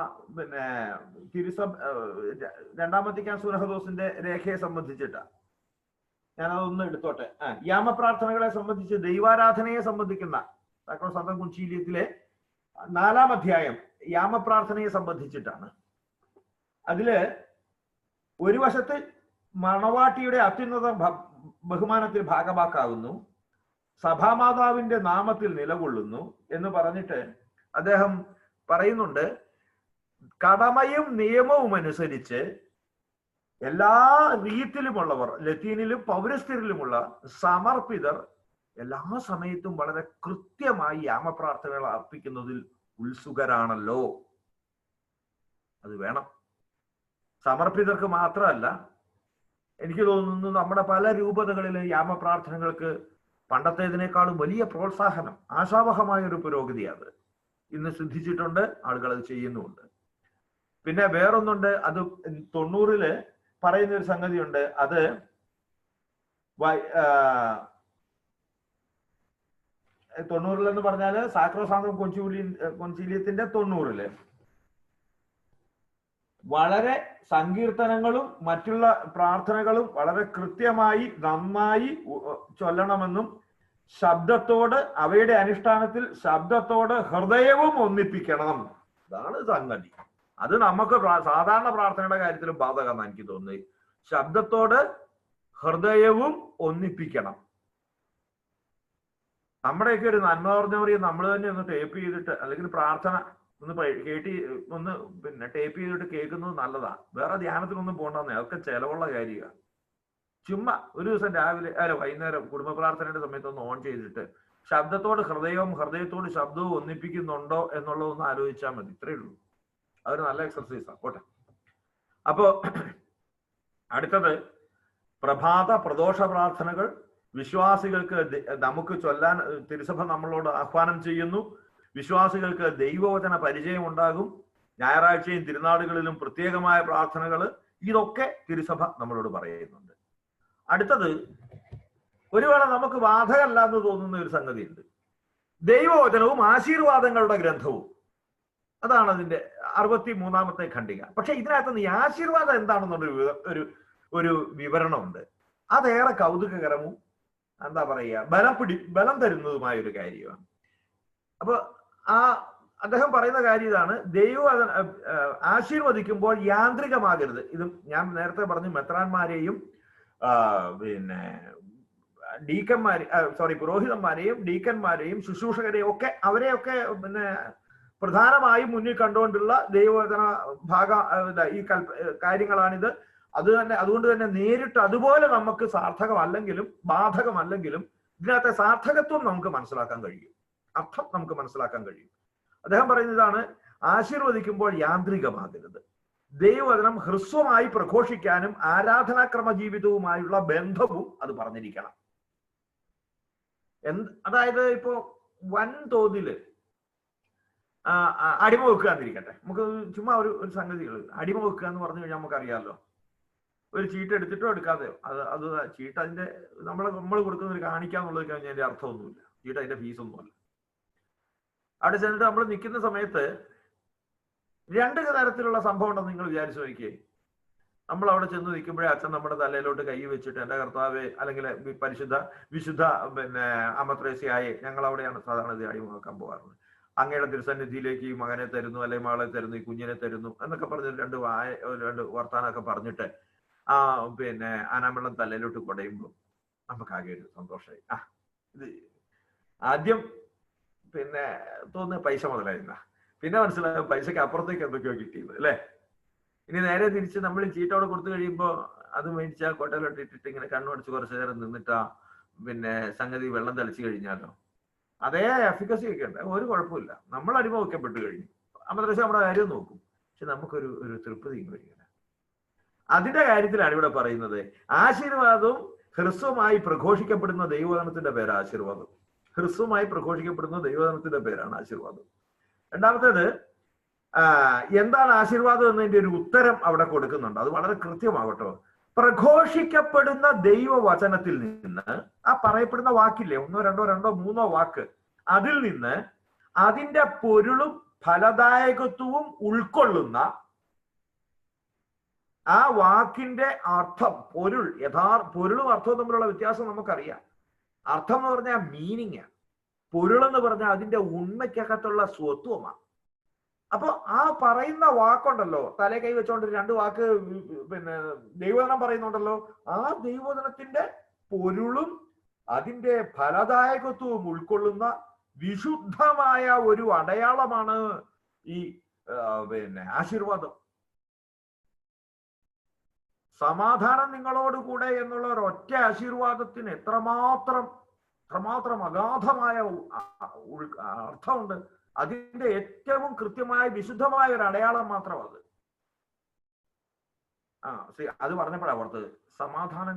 രണ്ടാം വത്തിക്കാൻ സുനഹദോസിന്റെ രേഖയെ സംബന്ധിച്ചിട്ടാണ്. ഞാനതൊന്ന് എടുത്തോട്ടെ. യാമപ്രാർത്ഥനകളെ സംബന്ധിച്ച്, ദൈവാരാധനയെ സംബന്ധിക്കുന്ന സാക്രോസാന്തം കൊഞ്ചീലിയത്തിലെ 4-ാം അധ്യായം യാമപ്രാർത്ഥനയെ സംബന്ധിച്ചിട്ടാണ്. അതില് ഒരു വശത്ത് മണവാട്ടിയുടെ അത്യുന്നത ബഹുമാനത്തിൽ ഭാഗമാക്കാവുന്നു, സഭാമാതാവിന്റെ നാമത്തിൽ നിലകൊള്ളുന്നു എന്ന് പറഞ്ഞിട്ട് അദ്ദേഹം പറയുന്നുണ്ട്, കടമയും നിയമവും അനുസരിച്ച് എല്ലാ റീത്തിലുമുള്ളവർ, ലത്തീനിലും പൗരസ്ത്യരിലുമുള്ള സമർപ്പിതർ എല്ലാ സമയത്തും വളരെ കൃത്യമായി യാമപ്രാർത്ഥനകൾ അർപ്പിക്കുന്നതിൽ ഉത്സുകരാണല്ലോ. അത് വേണം. സമർപ്പിതർക്ക് മാത്രമല്ല, എനിക്ക് തോന്നുന്നു നമ്മുടെ പല രൂപതകളിലെ യാമപ്രാർത്ഥനകൾക്ക് പണ്ടത്തേതിനേക്കാളും വലിയ പ്രോത്സാഹനം, ആശാവഹമായ ഒരു പുരോഗതി അത് ഇന്ന് സിദ്ധിച്ചിട്ടുണ്ട്. ആളുകൾ അത് ചെയ്യുന്നുമുണ്ട്. പിന്നെ വേറൊന്നുണ്ട്, അത് 90-ല് പറയുന്ന ഒരു സംഗതിയുണ്ട്. അത് 90-ലെന്ന് പറഞ്ഞാല് സാക്രോസാന്തം കൊഞ്ചീലിയത്തിന്റെ 90-ല് വളരെ സങ്കീർത്തനങ്ങളും മറ്റുള്ള പ്രാർത്ഥനകളും വളരെ കൃത്യമായി നന്നായി ചൊല്ലണമെന്നും ശബ്ദത്തോട്, അവയുടെ അനുഷ്ഠാനത്തിൽ ശബ്ദത്തോട് ഹൃദയവും ഒന്നിപ്പിക്കണം. ഇതാണ് സംഗതി. അത് നമുക്ക് സാധാരണ പ്രാർത്ഥനയുടെ കാര്യത്തിലും ബാധകമെന്ന് എനിക്ക് തോന്നുന്നത്. ശബ്ദത്തോട് ഹൃദയവും ഒന്നിപ്പിക്കണം. നമ്മുടെയൊക്കെ ഒരു നന്മ പറഞ്ഞവരെയും നമ്മൾ തന്നെ ഒന്ന് ടേപ്പ് ചെയ്തിട്ട്, അല്ലെങ്കിൽ പ്രാർത്ഥന ഒന്ന് ടേപ്പ് ചെയ്തിട്ട് കേൾക്കുന്നത് നല്ലതാണ്. വേറെ ധ്യാനത്തിനൊന്നും പോകണ്ടെന്നേ, അതൊക്കെ ചെലവുള്ള കാര്യമാണ്. ചുമ്മാ ഒരു ദിവസം രാവിലെ വൈകുന്നേരം കുടുംബ പ്രാർത്ഥനയുടെ സമയത്ത് ഒന്ന് ഓൺ ചെയ്തിട്ട് ശബ്ദത്തോട് ഹൃദയവും ഹൃദയത്തോട് ശബ്ദവും ഒന്നിപ്പിക്കുന്നുണ്ടോ എന്നുള്ളതൊന്ന് ആലോചിച്ചാൽ മതി. ഇത്രയേ ഉള്ളൂ. അതൊരു നല്ല എക്സർസൈസാണ്. പോട്ടെ. അപ്പോ അടുത്തത് പ്രഭാത പ്രദോഷ പ്രാർത്ഥനകൾ വിശ്വാസികൾക്ക് നമുക്ക് ചൊല്ലാൻ തിരുസഭ നമ്മളോട് ആഹ്വാനം ചെയ്യുന്നു. വിശ്വാസികൾക്ക് ദൈവവചന പരിചയം ഉണ്ടാകും. ഞായറാഴ്ചയും തിരുനാളുകളിലും പ്രത്യേകമായ പ്രാർത്ഥനകൾ, ഇതൊക്കെ തിരുസഭ നമ്മളോട് പറയുന്നുണ്ട്. അടുത്തത് ഒരു വേള നമുക്ക് ബാധകമല്ല എന്ന് തോന്നുന്ന ഒരു സംഗതിയുണ്ട്. ദൈവവചനവും ആശീർവാദങ്ങളുടെ ഗ്രന്ഥവും. അതാണ് അതിന്റെ 63-ാമത്തെ ഖണ്ഡിക. പക്ഷെ ഇതിനകത്ത് ഈ ആശീർവാദം എന്താണെന്നുള്ള ഒരു വിവരണമുണ്ട്. അതേറെ കൗതുകകരവും എന്താ പറയുക ബലം തരുന്നതുമായ ഒരു കാര്യമാണ്. അപ്പൊ അദ്ദേഹം പറയുന്ന കാര്യം ഇതാണ്: ദൈവം ആശീർവദിക്കുമ്പോൾ യാന്ത്രികമാകരുത്. ഇത് ഞാൻ നേരത്തെ പറഞ്ഞു, മെത്രാന്മാരെയും പുരോഹിതന്മാരെയും ഡീക്കന്മാരെയും ശുശ്രൂഷകരെയും ഒക്കെ, അവരെയൊക്കെ പ്രധാനമായും മുന്നിൽ കണ്ടുകൊണ്ടുള്ള ദൈവവചന ഈ കാര്യങ്ങളാണിത്. അതുകൊണ്ട് തന്നെ നേരിട്ട് അതുപോലെ നമുക്ക് സാർത്ഥകമല്ലെങ്കിലും ബാധകമല്ലെങ്കിലും ഇതിനകത്തെ സാർത്ഥകത്വം നമുക്ക് മനസ്സിലാക്കാൻ കഴിയും, അർത്ഥം നമുക്ക് മനസ്സിലാക്കാൻ കഴിയും. അദ്ദേഹം പറയുന്നതാണ്: ആശീർവദിക്കുമ്പോൾ യാന്ത്രികമാകരുത്. ദൈവവചനം ഹ്രസ്വമായി പ്രഘോഷിക്കാനും ആരാധനാക്രമ ജീവിതവുമായുള്ള ബന്ധവും അത് പറഞ്ഞിരിക്കണം. അതായത് ഇപ്പോ വൻതോതില് അടിമ വെക്കുക എന്നിരിക്കട്ടെ, നമുക്ക് ചുമ്മാ ഒരു സംഗതികൾ അടിമ വെക്കുക എന്ന് പറഞ്ഞു കഴിഞ്ഞാൽ നമുക്കറിയാമല്ലോ. ഒരു ചീട്ട് എടുത്തിട്ടോ എടുക്കാതെയോ അത് ചീട്ട് അതിന്റെ നമ്മൾ കൊടുക്കുന്നതിൽ കാണിക്കാന്നുള്ളത് കഴിഞ്ഞാൽ അതിന്റെ അർത്ഥമൊന്നുമില്ല. ചീട്ട് അതിന്റെ ഫീസൊന്നുമല്ല. അവിടെ ചെന്നിട്ട് നമ്മൾ നിൽക്കുന്ന സമയത്ത് രണ്ട് തരത്തിലുള്ള സംഭവം ഉണ്ടെന്ന് നിങ്ങൾ വിചാരിച്ചു നോക്കിയേ. നമ്മൾ അവിടെ ചെന്ന് നിൽക്കുമ്പോഴേ അച്ഛൻ നമ്മുടെ തലയിലോട്ട് കൈ വെച്ചിട്ട് എൻ്റെ കർത്താവെ, അല്ലെങ്കിൽ വിശുദ്ധ അമത്രേസ്യായെ, ഞങ്ങൾ അവിടെയാണ് സാധാരണ ഇത് അടിമ വെക്കാൻ പോകാറുള്ളത്, അങ്ങയുടെ തിരുസന്നിധിയിലേക്ക് ഈ മകനെ തരുന്നു, അല്ലെങ്കിൽ മകളെ തരുന്നു, ഈ കുഞ്ഞിനെ തരുന്നു എന്നൊക്കെ പറഞ്ഞ് രണ്ട് വർത്താനമൊക്കെ പറഞ്ഞിട്ട് ആനാമ്പെള്ളം തലയിലോട്ട് കുടയുമ്പോൾ നമുക്കാകെ ഒരു സന്തോഷമായി. ഇത് ആദ്യം തോന്നുന്ന പൈസ മുതലായിരുന്ന, പിന്നെ മനസ്സിലാകും പൈസക്ക് അപ്പുറത്തേക്ക് എന്തൊക്കെയോ കിട്ടിയത് അല്ലേ. ഇനി നേരെ തിരിച്ച് നമ്മൾ ചീട്ടോടെ കൊടുത്തു കഴിയുമ്പോൾ അത് മേടിച്ചാൽ കോട്ടയിലോട്ട് ഇട്ടിട്ട് ഇങ്ങനെ കണ്ണുമടച്ച് കുറച്ചു നേരം നിന്നിട്ടാ സംഗതി വെള്ളം തളിച്ചു കഴിഞ്ഞാലോ അതേ എഫിക്കസി ഒക്കെ ഉണ്ട്, ഒരു കുഴപ്പമില്ല. നമ്മൾ അടിമ വെക്കപ്പെട്ടു കഴിഞ്ഞു, അമദ്രസ നമ്മുടെ കാര്യം നോക്കും, പക്ഷെ നമുക്കൊരു തൃപ്തി വരികയില്ല. അതിന്റെ കാര്യത്തിലാണ് ഇവിടെ പറയുന്നത് ആശീർവാദവും ഹ്രസ്വമായി പ്രഘോഷിക്കപ്പെടുന്ന ദൈവവചനത്തിന്റെ പേര് ആശീർവാദം. ഹ്രസ്വമായി പ്രഘോഷിക്കപ്പെടുന്ന ദൈവവചനത്തിന്റെ പേരാണ് ആശീർവാദം. രണ്ടാമത്തേത് എന്താണ് ആശീർവാദം എന്നതിന്റെ ഒരു ഉത്തരം അവിടെ കൊടുക്കുന്നുണ്ട്. അത് വളരെ കൃത്യമാകട്ടോ. പ്രഘോഷിക്കപ്പെടുന്ന ദൈവവചനത്തിൽ നിന്ന്, ആ പറയപ്പെടുന്ന വാക്കില്ലേ, ഒന്നോ രണ്ടോ മൂന്നോ വാക്ക്, അതിൽ നിന്ന് അതിന്റെ പൊരുളും ഫലദായകത്വവും ഉൾക്കൊള്ളുന്ന ആ വാക്കിന്റെ അർത്ഥം, പൊരുളും അർത്ഥവും തമ്മിലുള്ള വ്യത്യാസം നമുക്കറിയാം. അർത്ഥം എന്ന് പറഞ്ഞാൽ മീനിങ്, പൊരുളെന്ന് പറഞ്ഞാൽ അതിന്റെ ഉണ്മയ്ക്കകത്തുള്ള സ്വത്വമാണ്. അപ്പൊ ആ പറയുന്ന വാക്കുണ്ടല്ലോ, തലേ കൈ വെച്ചോണ്ട് രണ്ട് വാക്ക് ദൈവവചനം പറയുന്നുണ്ടല്ലോ, ആ ദൈവവചനത്തിന്റെ പൊരുളും അതിന്റെ ഫലദായകത്വവും ഉൾക്കൊള്ളുന്ന വിശുദ്ധമായ ഒരു അടയാളമാണ് ഈ ആശീർവാദം. സമാധാനം നിങ്ങളോടുകൂടെ എന്നുള്ള ഒരൊറ്റ ആശീർവാദത്തിന് എത്രമാത്രം അഗാധമായ അർത്ഥമുണ്ട്. അതിന്റെ ഏറ്റവും കൃത്യമായ വിശുദ്ധമായ ഒരു അടയാളം മാത്രം അത്. അത് പറഞ്ഞപ്പോഴാണ് ഓർത്തത്, സമാധാനം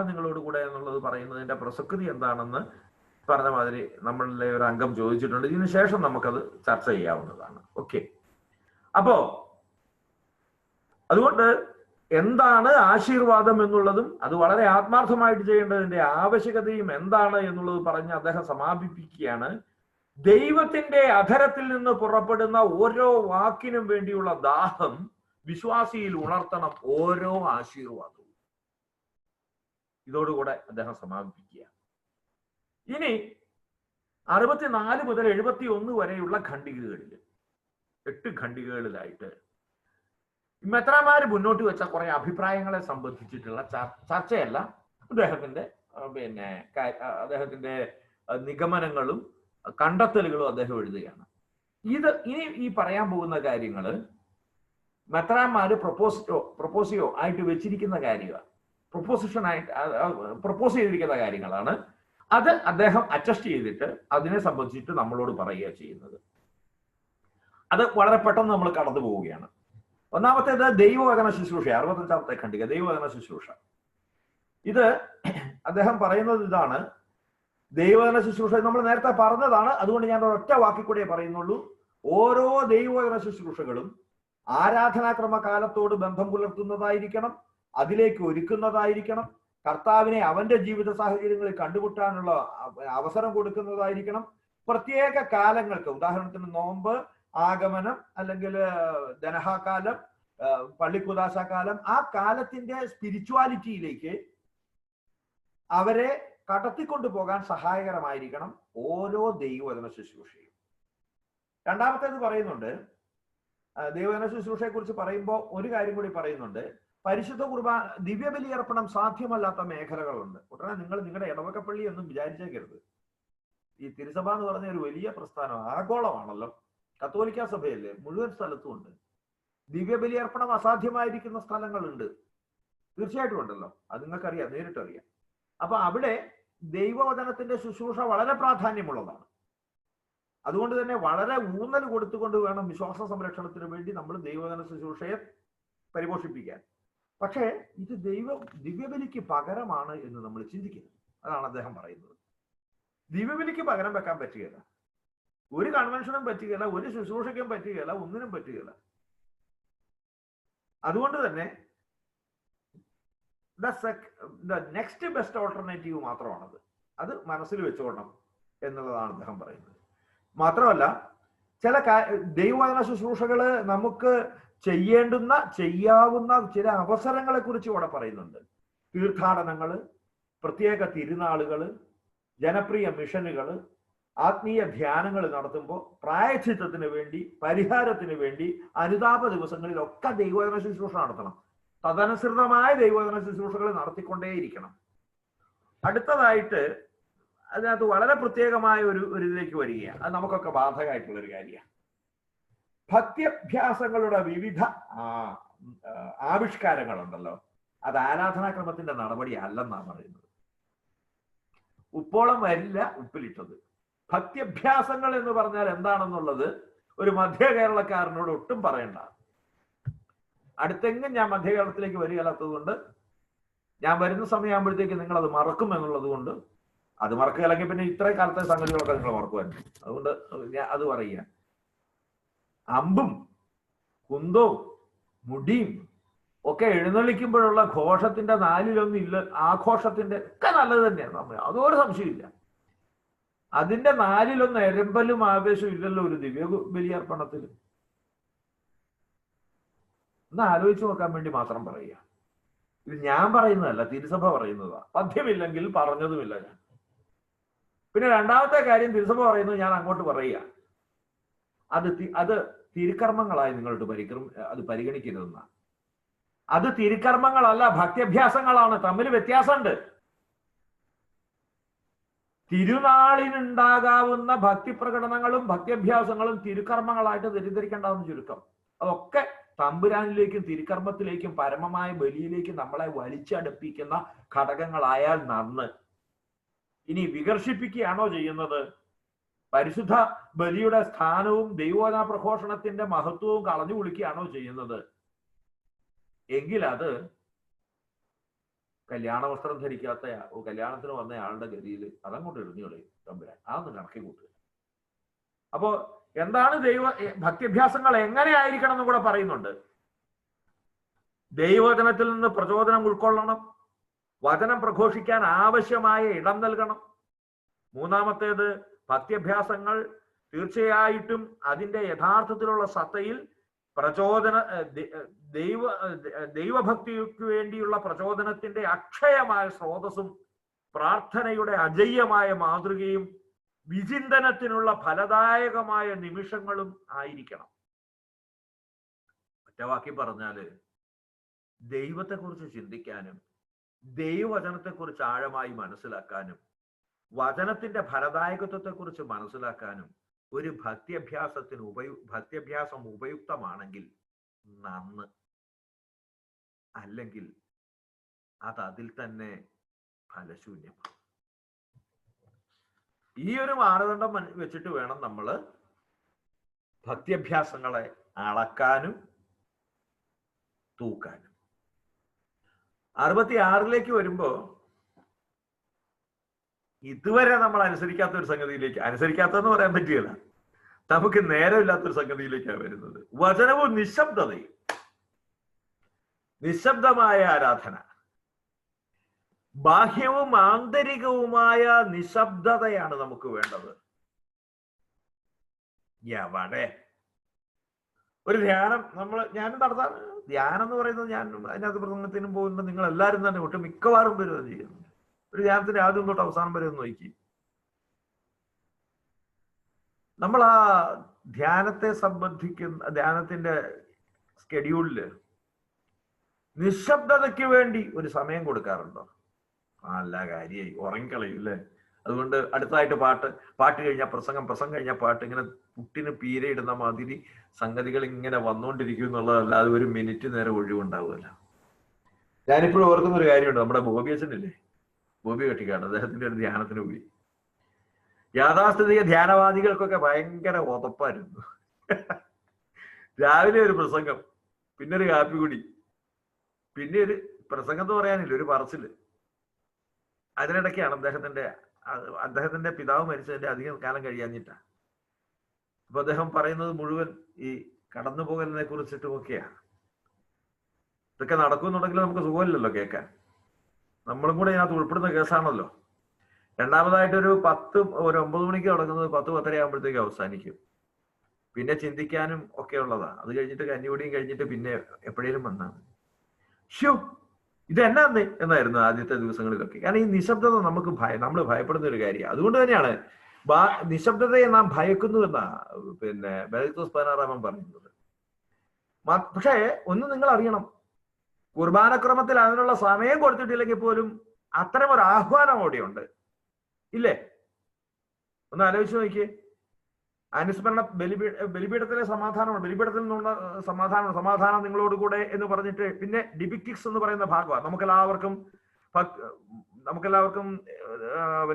നിങ്ങളോടുകൂടെ എന്നുള്ളത് പറയുന്നതിന്റെ പ്രസക്തി എന്താണെന്ന് പറഞ്ഞ മാതിരി നമ്മളിലെ ഒരു അംഗം ചോദിച്ചിട്ടുണ്ട്. ഇതിനു ശേഷം നമുക്കത് ചർച്ച ചെയ്യാവുന്നതാണ്. ഓക്കെ, അപ്പോ അതുകൊണ്ട് എന്താണ് ആശീർവാദം എന്നുള്ളതും അത് വളരെ ആത്മാർത്ഥമായിട്ട് ചെയ്യേണ്ടതിന്റെ ആവശ്യകതയും എന്താണ് എന്നുള്ളത് പറഞ്ഞ് അദ്ദേഹം സമാപിപ്പിക്കുകയാണ്. ദൈവത്തിന്റെ അധരത്തിൽ നിന്ന് പുറപ്പെടുന്ന ഓരോ വാക്കിനും വേണ്ടിയുള്ള ദാഹം വിശ്വാസിയിൽ ഉണർത്തണം ഓരോ ആശീർവാദവും. ഇതോടുകൂടെ അദ്ദേഹം സമാപിപ്പിക്കുക. ഇനി 64 മുതൽ 71 വരെയുള്ള ഖണ്ഡികകളിൽ 8 ഖണ്ഡികകളിലായിട്ട് മെത്രാന്മാര് മുന്നോട്ട് വെച്ച കുറെ അഭിപ്രായങ്ങളെ സംബന്ധിച്ചിട്ടുള്ള ചർച്ചയല്ല, അദ്ദേഹത്തിന്റെ നിഗമനങ്ങളും കണ്ടെത്തലുകളും അദ്ദേഹം എഴുതുകയാണ്. ഇനി ഈ പറയാൻ പോകുന്ന കാര്യങ്ങള് മെത്രാന്മാര് പ്രൊപ്പോസിയോ ആയിട്ട് വെച്ചിരിക്കുന്ന കാര്യമാണ്, പ്രൊപ്പോസ് ചെയ്തിരിക്കുന്ന കാര്യങ്ങളാണ്. അത് അദ്ദേഹം അറ്റസ്റ്റ് ചെയ്തിട്ട് അതിനെ സംബന്ധിച്ചിട്ട് നമ്മളോട് പറയുക ചെയ്യുന്നത്. അത് വളരെ പെട്ടെന്ന് നമ്മൾ കടന്നു പോവുകയാണ്. ഒന്നാമത്തേത് ദൈവവചന ശുശ്രൂഷ, 65ാമത്തെ ഖണ്ഡിക, ദൈവവചന ശുശ്രൂഷ. ഇത് അദ്ദേഹം പറയുന്നത് ഇതാണ്, ദൈവവചന ശുശ്രൂഷ നമ്മൾ നേരത്തെ പറഞ്ഞതാണ്, അതുകൊണ്ട് ഞാൻ ഒരൊറ്റ വാക്കിൽ കൂടെ പറയുന്നുള്ളൂ. ഓരോ ദൈവവചന ശുശ്രൂഷകളും ആരാധനാക്രമ കാലത്തോട് ബന്ധം പുലർത്തുന്നതായിരിക്കണം, അതിലേക്ക് ഒരുക്കുന്നതായിരിക്കണം, കർത്താവിനെ അവന്റെ ജീവിത സാഹചര്യങ്ങളിൽ കണ്ടുമുട്ടാനുള്ള അവസരം കൊടുക്കുന്നതായിരിക്കണം. പ്രത്യേക കാലങ്ങൾക്ക്, ഉദാഹരണത്തിന് നോമ്പ്, ആഗമനം, അല്ലെങ്കിൽ ദനഹാകാലം, പള്ളിക്കുദാശാകാലം, ആ കാലത്തിന്റെ സ്പിരിച്വാലിറ്റിയിലേക്ക് അവരെ കടത്തിക്കൊണ്ടു പോകാൻ സഹായകരമായിരിക്കണം ഓരോ ദൈവവചന ശുശ്രൂഷയും. രണ്ടാമത്തേത് പറയുന്നുണ്ട്, ദൈവവചന ശുശ്രൂഷയെ കുറിച്ച് പറയുമ്പോൾ ഒരു കാര്യം കൂടി പറയുന്നുണ്ട്. പരിശുദ്ധ കുർബാന, ദിവ്യബലിയർപ്പണം സാധ്യമല്ലാത്ത മേഖലകളുണ്ട്. ഉടനെ നിങ്ങൾ നിങ്ങളുടെ ഇടവകപ്പള്ളി ഒന്നും വിചാരിച്ചേക്കരുത്. ഈ തിരുസഭ എന്ന് പറഞ്ഞ ഒരു വലിയ പ്രസ്ഥാനം, ആഗോളമാണല്ലോ, കത്തോലിക്ക സഭയല്ലേ, മുഴുവൻ സ്ഥലത്തും ഉണ്ട്. ദിവ്യബലിയർപ്പണം അസാധ്യമായിരിക്കുന്ന സ്ഥലങ്ങളുണ്ട്, തീർച്ചയായിട്ടും ഉണ്ടല്ലോ, അത് നിങ്ങൾക്കറിയാം, നേരിട്ടറിയാം. അപ്പൊ അവിടെ ദൈവവചനത്തിന്റെ ശുശ്രൂഷ വളരെ പ്രാധാന്യമുള്ളതാണ്. അതുകൊണ്ട് തന്നെ വളരെ ഊന്നൽ കൊടുത്തുകൊണ്ട് വേണം വിശ്വാസ സംരക്ഷണത്തിന് വേണ്ടി നമ്മൾ ദൈവവചന ശുശ്രൂഷയെ പരിപോഷിപ്പിക്കാൻ. പക്ഷേ ഇത് ദിവ്യബലിക്ക് പകരമാണ് എന്ന് നമ്മൾ ചിന്തിക്കുന്നത്. അതാണ് അദ്ദേഹം പറയുന്നത്. ദിവ്യബലിക്ക് പകരം വെക്കാൻ പറ്റുകയില്ല, ഒരു കൺവെൻഷനും പറ്റുകയില്ല, ഒരു ശുശ്രൂഷയ്ക്കും പറ്റുകയില്ല, ഒന്നിനും പറ്റുകയില്ല. അതുകൊണ്ട് തന്നെ നെക്സ്റ്റ് ബെസ്റ്റ് ഓൾട്ടർനേറ്റീവ് മാത്രമാണത്. അത് മനസ്സിൽ വെച്ചോളണം എന്നുള്ളതാണ് അദ്ദേഹം പറയുന്നത്. മാത്രമല്ല, ചില ദൈവവചന ശുശ്രൂഷകള് നമുക്ക് ചെയ്യാവുന്ന ചില അവസരങ്ങളെ കുറിച്ച് ഇവിടെ പറയുന്നുണ്ട്. തീർത്ഥാടനങ്ങള്, പ്രത്യേക തിരുനാളുകള്, ജനപ്രിയ മിഷനുകള്, ആത്മീയ ധ്യാനങ്ങൾ നടത്തുമ്പോൾ പ്രായശ്ചിത്തത്തിന് വേണ്ടി, പരിഹാരത്തിന് വേണ്ടി അനുതാപ ദിവസങ്ങളിലൊക്കെ ദൈവവചന ശുശ്രൂഷ നടത്തണം. തദനുസൃതമായ ദൈവവചന ശുശ്രൂഷകൾ നടത്തിക്കൊണ്ടേയിരിക്കണം. അടുത്തതായിട്ട് അതിനകത്ത് വളരെ പ്രത്യേകമായ ഒരു ഇതിലേക്ക് വരികയാണ്. അത് നമുക്കൊക്കെ ബാധകമായിട്ടുള്ള ഒരു കാര്യമാണ്. ഭക്ത്യഭ്യാസങ്ങളുടെ വിവിധ ആവിഷ്കാരങ്ങളുണ്ടല്ലോ, അത് ആരാധനാക്രമത്തിന്റെ നടപടി അല്ലെന്നാണ് പറയുന്നത്. ഉപ്പോളം വരില്ല ഉപ്പിലിട്ടത്. ഭക്ത്യഭ്യാസങ്ങൾ എന്ന് പറഞ്ഞാൽ എന്താണെന്നുള്ളത് ഒരു മധ്യ കേരളക്കാരനോട് ഒട്ടും പറയണ്ട. അടുത്തെങ്ങും ഞാൻ മധ്യ കേരളത്തിലേക്ക് വരികയില്ലാത്തത് കൊണ്ട്, ഞാൻ വരുന്ന സമയമാകുമ്പോഴത്തേക്ക് നിങ്ങൾ അത് മറക്കും എന്നുള്ളത് കൊണ്ട്, അത് മറക്കുകയല്ലെങ്കിൽ പിന്നെ ഇത്രയും കാലത്തെ സംഗതികളൊക്കെ നിങ്ങൾ മറക്കുമായിരുന്നു. അതുകൊണ്ട് ഞാൻ അത് പറയുക. അമ്പും കുന്തവും മുടിയും ഒക്കെ എഴുന്നള്ളിക്കുമ്പോഴുള്ള ഘോഷത്തിന്റെ നാലിലൊന്നും ഇല്ല, ആഘോഷത്തിന്റെ ഒക്കെ നല്ലത് തന്നെയാണ്. നമ്മൾ അതൊരു സംശയമില്ല. അതിന്റെ നാലിലൊന്നും എരമ്പലും ആവേശവും ഇല്ലല്ലോ ഒരു ദിവ്യ ബലിയർപ്പണത്തിൽ. ഒന്ന് ആലോചിച്ച് നോക്കാൻ വേണ്ടി മാത്രം പറയുക. ഇത് ഞാൻ പറയുന്നതല്ല, തിരുസഭ പറയുന്നതാ. പഥ്യമില്ലെങ്കിൽ പറഞ്ഞതുമില്ല ഞാൻ. പിന്നെ രണ്ടാമത്തെ കാര്യം, തിരുസഭ പറയുന്നത് ഞാൻ അങ്ങോട്ട് പറയുക, അത് തിരുക്കർമ്മങ്ങളായി നിങ്ങളോട് അത് പരിഗണിക്കരുതെന്നാണ്. അത് തിരുക്കർമ്മങ്ങളല്ല, ഭക്ത്യഭ്യാസങ്ങളാണ്. തമ്മിൽ വ്യത്യാസമുണ്ട്. തിരുനാളിനുണ്ടാകാവുന്ന ഭക്തിപ്രകടനങ്ങളും ഭക്ത്യഭ്യാസങ്ങളും തിരുക്കർമ്മങ്ങളായിട്ട് തെറ്റിദ്ധരിക്കേണ്ടാവുന്ന ചുരുക്കം. അതൊക്കെ തമ്പുരാനിലേക്കും തിരുക്കർമ്മത്തിലേക്കും പരമമായ ബലിയിലേക്കും നമ്മളെ വലിച്ചടുപ്പിക്കുന്ന ഘടകങ്ങളായാൽ നന്ന്. ഇനി വികർഷിപ്പിക്കുകയാണോ ചെയ്യുന്നത്, പരിശുദ്ധ ബലിയുടെ സ്ഥാനവും ദൈവവചന പ്രഘോഷണത്തിന്റെ മഹത്വവും കളഞ്ഞു കുളിക്കുകയാണോ ചെയ്യുന്നത്, എങ്കിൽ അത് കല്യാണ വസ്ത്രം ധരിക്കാത്ത കല്യാണത്തിന് വന്ന ആളുടെ ഗതിയിൽ അതങ്ങോട്ട് എറിഞ്ഞു കളയും തമ്പുരാൻ. അതൊന്ന് കണക്കി കൂട്ടുക. അപ്പോ എന്താണ് ഭക്ത്യഭ്യാസങ്ങൾ എങ്ങനെയായിരിക്കണം എന്ന് കൂടെ പറയുന്നുണ്ട്. ദൈവവചനത്തിൽ നിന്ന് പ്രചോദനം ഉൾക്കൊള്ളണം, വചനം പ്രഘോഷിക്കാൻ ആവശ്യമായ ഇടം നൽകണം. മൂന്നാമത്തേത്, ഭക്ത്യഭ്യാസങ്ങൾ തീർച്ചയായിട്ടും അതിന്റെ യഥാർത്ഥത്തിലുള്ള സത്തയിൽ ദൈവഭക്തിക്ക് വേണ്ടിയുള്ള പ്രചോദനത്തിന്റെ അക്ഷയമായ സ്രോതസ്സും പ്രാർത്ഥനയുടെ അജയ്യമായ മാതൃകയും വിചിന്തനത്തിനുള്ള ഫലദായകമായ നിമിഷങ്ങളും ആയിരിക്കണം. ഒറ്റവാക്കി പറഞ്ഞാല്, ദൈവത്തെക്കുറിച്ച് ചിന്തിക്കാനും ദൈവവചനത്തെക്കുറിച്ച് ആഴമായി മനസ്സിലാക്കാനും വചനത്തിന്റെ ഫലദായകത്വത്തെക്കുറിച്ച് മനസ്സിലാക്കാനും ഒരു ഭക്ത്യഭ്യാസം ഉപയുക്തമാണെങ്കിൽ നന്ന്. അല്ലെങ്കിൽ അത് അതിൽ തന്നെ ഫലശൂന്യമാണ്. ഈ ഒരു മാനദണ്ഡം വെച്ചിട്ട് വേണം നമ്മൾ ഭക്ത്യഭ്യാസങ്ങളെ അളക്കാനും തൂക്കാനും. 66 വരുമ്പോ ഇതുവരെ നമ്മൾ അനുസരിക്കാത്ത ഒരു സംഗതിയിലേക്ക്, അനുസരിക്കാത്തെന്ന് പറയാൻ പറ്റിയല്ല, നമുക്ക് നേരമില്ലാത്തൊരു സംഗതിയിലേക്കാണ് വരുന്നത്. വചനവും നിശബ്ദതയും. നിശബ്ദമായ ആരാധന, ബാഹ്യവും ആന്തരികവുമായ നിശബ്ദതയാണ് നമുക്ക് വേണ്ടത്. എവിടെ ഒരു ധ്യാനം ഞാനും നടത്താൻ, ധ്യാനം എന്ന് പറയുന്നത് ഞാൻ അതിനകത്ത് പ്രസംഗത്തിനും പോകുന്നത് നിങ്ങൾ എല്ലാവരും തന്നെ ഒട്ടും മിക്കവാറും പേരും അത് ചെയ്യുന്നു. ഒരു ധ്യാനത്തിന്റെ ആദ്യം തൊട്ട് അവസാനം വരെ ഒന്ന് നോക്കി. നമ്മൾ ആ ധ്യാനത്തെ സംബന്ധിക്കുന്ന ധ്യാനത്തിന്റെ സ്കെഡ്യൂളില് നിശബ്ദതയ്ക്ക് വേണ്ടി ഒരു സമയം കൊടുക്കാറുണ്ടോ? നല്ല കാര്യമായി, ഉറങ്ങിക്കളയും അല്ലേ? അതുകൊണ്ട് അടുത്തതായിട്ട് പാട്ട് കഴിഞ്ഞാൽ പ്രസംഗം കഴിഞ്ഞാൽ പാട്ട്, ഇങ്ങനെ പുട്ടിന് പീരയിടുന്ന മാതിരി സംഗതികൾ ഇങ്ങനെ വന്നുകൊണ്ടിരിക്കും എന്നുള്ളതല്ലാതെ ഒരു മിനിറ്റ് നേരം ഒഴിവുണ്ടാവുമല്ലോ. ഞാനിപ്പോഴും ഓർക്കുന്ന ഒരു കാര്യമുണ്ട്. നമ്മുടെ ബോബി അച്ഛനില്ലേ, ബോബി കെട്ടിക്കാട്, അദ്ദേഹത്തിന്റെ ഒരു ധ്യാനത്തിന് പോയി. യാഥാസ്ഥിതിക ധ്യാനവാദികൾക്കൊക്കെ ഭയങ്കര ഉതപ്പായിരുന്നു. രാവിലെ ഒരു പ്രസംഗം, പിന്നെ ഒരു കാപ്പിക്കുടി, പിന്നെ ഒരു പ്രസംഗം എന്ന് പറയാനില്ല, ഒരു പറച്ചില്. അതിനിടയ്ക്കാണ് അദ്ദേഹത്തിന്റെ പിതാവ് മരിച്ചതിന്റെ അധികം കാലം കഴിയാഞ്ഞിട്ടാ. അപ്പൊ അദ്ദേഹം പറയുന്നത് മുഴുവൻ ഈ കടന്നുപോകലിനെ കുറിച്ചിട്ടുമൊക്കെയാണ്. ഇതൊക്കെ നടക്കുന്നുണ്ടെങ്കിൽ നമുക്ക് സുഖമില്ലല്ലോ കേൾക്കാൻ. നമ്മളും കൂടെ ഇതിനകത്ത് ഉൾപ്പെടുന്ന കേസാണല്ലോ. രണ്ടാമതായിട്ട് ഒരു 9 മണിക്ക് തുടങ്ങുന്നത് 10-10:30 ആകുമ്പോഴത്തേക്ക് അവസാനിക്കും. പിന്നെ ചിന്തിക്കാനും ഒക്കെ ഉള്ളതാണ്. അത് കഴിഞ്ഞിട്ട് കഞ്ഞിപൊടിയും കഴിഞ്ഞിട്ട് പിന്നെ എപ്പോഴേലും വന്നാണ് ഷ്യോ ഇതെന്നാന്ന് എന്നായിരുന്നു ആദ്യത്തെ ദിവസങ്ങളിലൊക്കെ. കാരണം ഈ നിശബ്ദത നമ്മൾ ഭയപ്പെടുന്ന ഒരു കാര്യമാണ്. അതുകൊണ്ട് തന്നെയാണ് നിശബ്ദതയെ നാം ഭയക്കുന്നു എന്നാ ബെനഡിക്ടോസ് 16 പറയുന്നത്. പക്ഷേ ഒന്ന് നിങ്ങൾ അറിയണം, കുർബാനക്രമത്തിൽ അതിനുള്ള സമയം കൊടുത്തിട്ടില്ലെങ്കിൽ പോലും അത്തരം ഒരു ആഹ്വാനം അവിടെയുണ്ട്, ഇല്ലേ? ഒന്ന് ആലോചിച്ച് നോക്കിയേ. അനുസ്മരണ ബലിപീഠത്തിലെ സമാധാനമാണ്, ബലിപീഠത്തിൽ നിന്നുള്ള സമാധാനം നിങ്ങളോട് കൂടെ എന്ന് പറഞ്ഞിട്ട് പിന്നെ ഡിബിക്റ്റിക്സ് എന്ന് പറയുന്ന ഭാഗമാണ്. നമുക്കെല്ലാവർക്കും